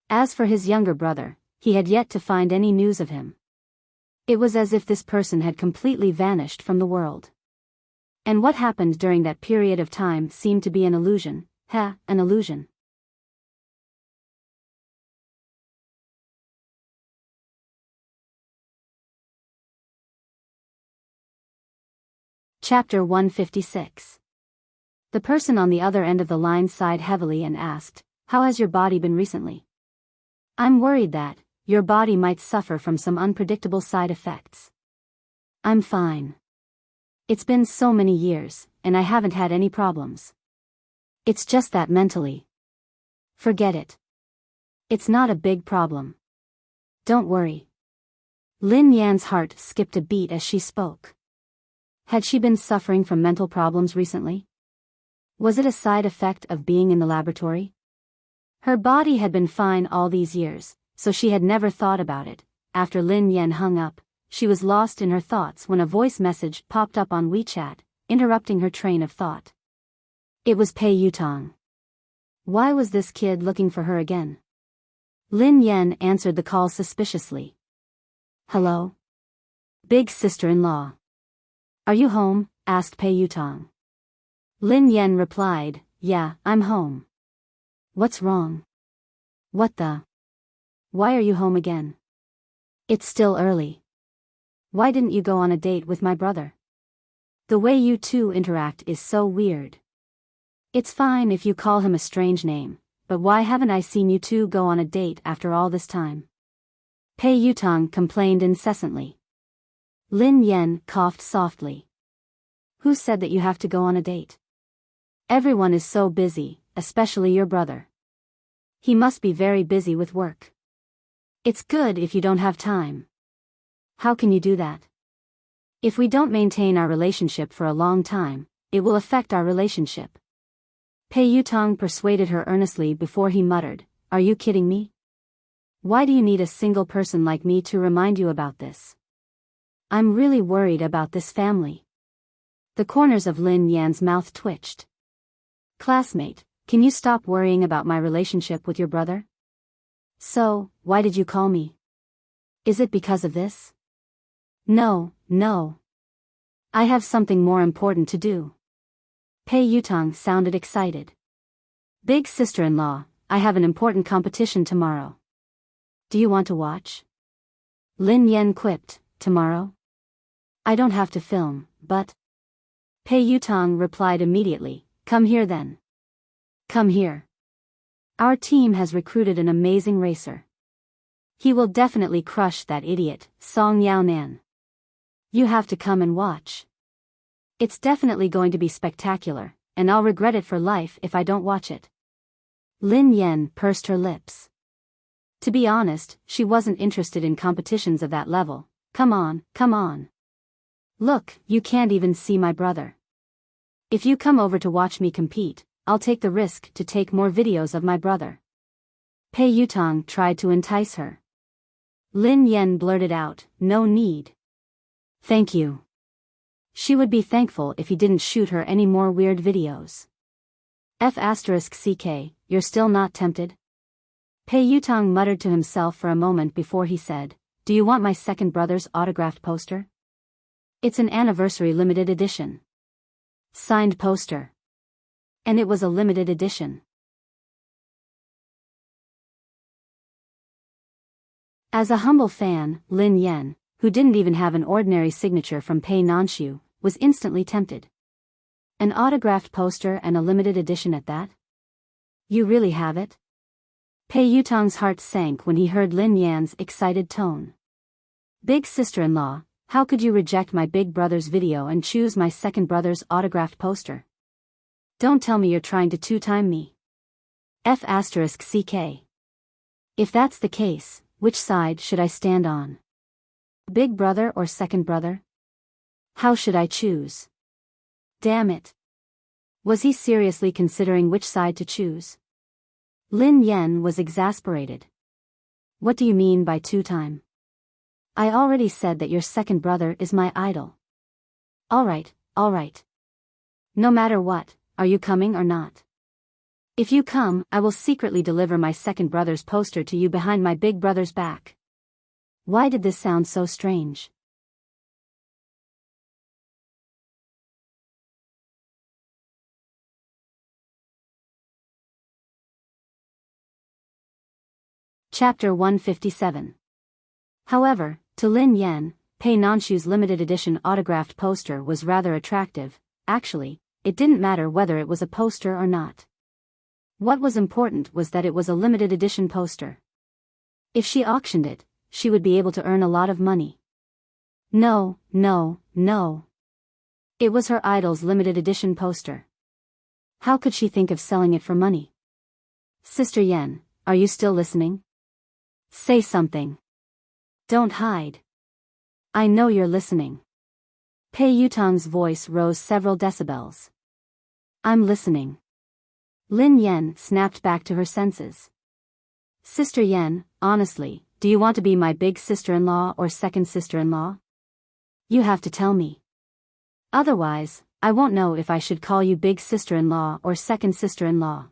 As for his younger brother, he had yet to find any news of him. It was as if this person had completely vanished from the world. And what happened during that period of time seemed to be an illusion. An illusion. Chapter 156. The person on the other end of the line sighed heavily and asked, "How has your body been recently?" "I'm worried that your body might suffer from some unpredictable side effects." "I'm fine. It's been so many years, and I haven't had any problems. It's just that mentally. Forget it. It's not a big problem. Don't worry." Lin Yan's heart skipped a beat as she spoke. Had she been suffering from mental problems recently? Was it a side effect of being in the laboratory? Her body had been fine all these years, so she had never thought about it. After Lin Yan hung up, she was lost in her thoughts when a voice message popped up on WeChat, interrupting her train of thought. It was Pei Yutong. Why was this kid looking for her again? Lin Yan answered the call suspiciously. "Hello? Big sister-in-law. Are you home?" asked Pei Yutong. Lin Yan replied, "Yeah, I'm home." "What's wrong? What the? Why are you home again? It's still early. Why didn't you go on a date with my brother? The way you two interact is so weird." It's fine if you call him a strange name, but why haven't I seen you two go on a date after all this time? Pei Yutong complained incessantly. Lin Yan coughed softly. Who said that you have to go on a date? Everyone is so busy, especially your brother. He must be very busy with work. It's good if you don't have time. How can you do that? If we don't maintain our relationship for a long time, it will affect our relationship. Pei Yutong persuaded her earnestly before he muttered, Are you kidding me? Why do you need a single person like me to remind you about this? I'm really worried about this family. The corners of Lin Yan's mouth twitched. Classmate, can you stop worrying about my relationship with your brother? So, why did you call me? Is it because of this? No. I have something more important to do. Pei Yutong sounded excited. Big sister-in-law, I have an important competition tomorrow. Do you want to watch? Lin Yan quipped, tomorrow? I don't have to film, but... Pei Yutong replied immediately, Come here then. Come here. Our team has recruited an amazing racer. He will definitely crush that idiot, Song Yaonan. You have to come and watch. It's definitely going to be spectacular, and I'll regret it for life if I don't watch it. Lin Yan pursed her lips. To be honest, she wasn't interested in competitions of that level. Come on. Look, you can't even see my brother. If you come over to watch me compete, I'll take the risk to take more videos of my brother. Pei Yutong tried to entice her. Lin Yan blurted out, No need. Thank you. She would be thankful if he didn't shoot her any more weird videos. F***ck, you're still not tempted? Pei Yutong muttered to himself for a moment before he said, Do you want my second brother's autographed poster? It's an anniversary limited edition. Signed poster. And it was a limited edition. As a humble fan, Lin Yan, who didn't even have an ordinary signature from Pei Nanshu, was instantly tempted. An autographed poster and a limited edition at that? You really have it? Pei Yutong's heart sank when he heard Lin Yan's excited tone. Big sister-in-law, how could you reject my big brother's video and choose my second brother's autographed poster? Don't tell me you're trying to two-time me. F***ck. If that's the case, which side should I stand on? Big brother or second brother? How should I choose? Damn it. Was he seriously considering which side to choose? Lin Yan was exasperated. What do you mean by two-time? I already said that your second brother is my idol. Alright. No matter what, are you coming or not? If you come, I will secretly deliver my second brother's poster to you behind my big brother's back. Why did this sound so strange? Chapter 157. However, to Lin Yan, Pei Nanshu's limited edition autographed poster was rather attractive. Actually, it didn't matter whether it was a poster or not. What was important was that it was a limited edition poster. If she auctioned it, she would be able to earn a lot of money. No. It was her idol's limited edition poster. How could she think of selling it for money? Sister Yan, are you still listening? Say something. Don't hide. I know you're listening. Pei Yutong's voice rose several decibels. I'm listening. Lin Yan snapped back to her senses. Sister Yan, honestly, do you want to be my big sister-in-law or second sister-in-law? You have to tell me. Otherwise, I won't know if I should call you big sister-in-law or second sister-in-law.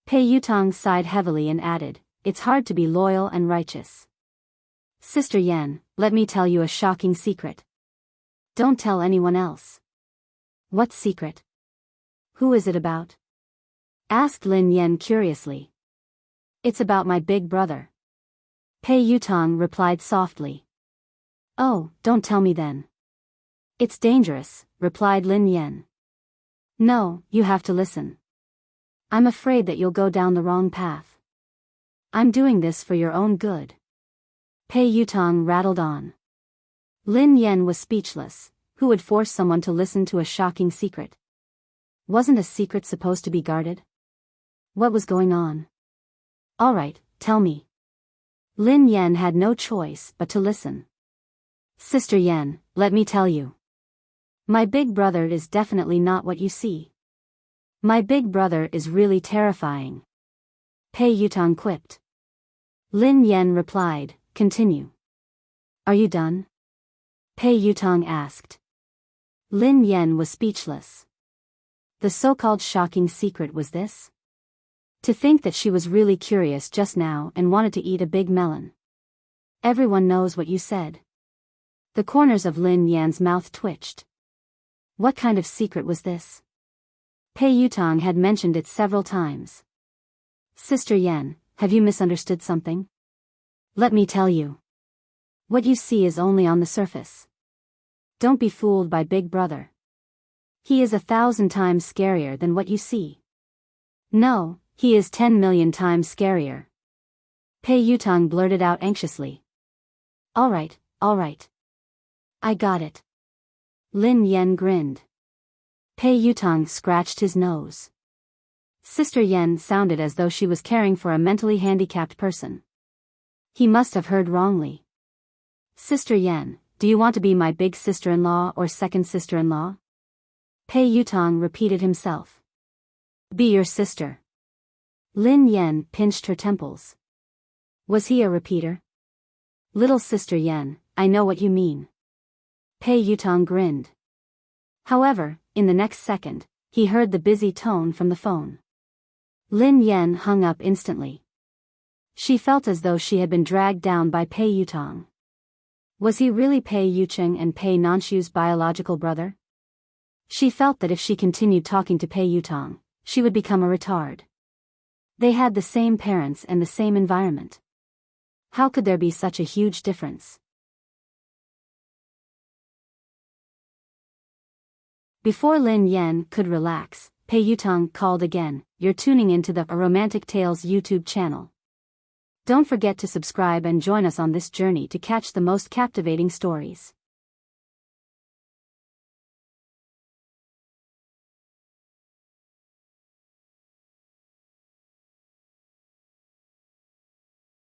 Pei Yutong sighed heavily and added, It's hard to be loyal and righteous. Sister Yan, let me tell you a shocking secret. Don't tell anyone else. What secret? Who is it about? Asked Lin Yan curiously. It's about my big brother. Pei Yutong replied softly. Oh, don't tell me then. It's dangerous, replied Lin Yan. No, you have to listen. I'm afraid that you'll go down the wrong path. I'm doing this for your own good. Pei Yutong rattled on. Lin Yan was speechless. Who would force someone to listen to a shocking secret? Wasn't a secret supposed to be guarded? What was going on? All right, tell me. Lin Yan had no choice but to listen. Sister Yan, let me tell you. My big brother is definitely not what you see. My big brother is really terrifying. Pei Yutong quipped. Lin Yan replied, continue. Are you done? Pei Yutong asked. Lin Yan was speechless. The so-called shocking secret was this? To think that she was really curious just now and wanted to eat a big melon. Everyone knows what you said. The corners of Lin Yan's mouth twitched. What kind of secret was this? Pei Yutong had mentioned it several times. Sister Yan, have you misunderstood something? Let me tell you. What you see is only on the surface. Don't be fooled by Big Brother. He is 1,000 times scarier than what you see. No, he is 10 million times scarier. Pei Yutong blurted out anxiously. All right. I got it. Lin Yan grinned. Pei Yutong scratched his nose. Sister Yan sounded as though she was caring for a mentally handicapped person. He must have heard wrongly. Sister Yan, do you want to be my big sister-in-law or second sister-in-law? Pei Yutong repeated himself. Be your sister. Lin Yan pinched her temples. Was he a repeater? Little Sister Yan, I know what you mean. Pei Yutong grinned. However, in the next second, he heard the busy tone from the phone. Lin Yan hung up instantly. She felt as though she had been dragged down by Pei Yutong. Was he really Pei Yucheng and Pei Nanshu's biological brother? She felt that if she continued talking to Pei Yutong, she would become a retard. They had the same parents and the same environment. How could there be such a huge difference? Before Lin Yan could relax, Pei Yutong called again. You're tuning into the A Romantic Tales YouTube channel. Don't forget to subscribe and join us on this journey to catch the most captivating stories.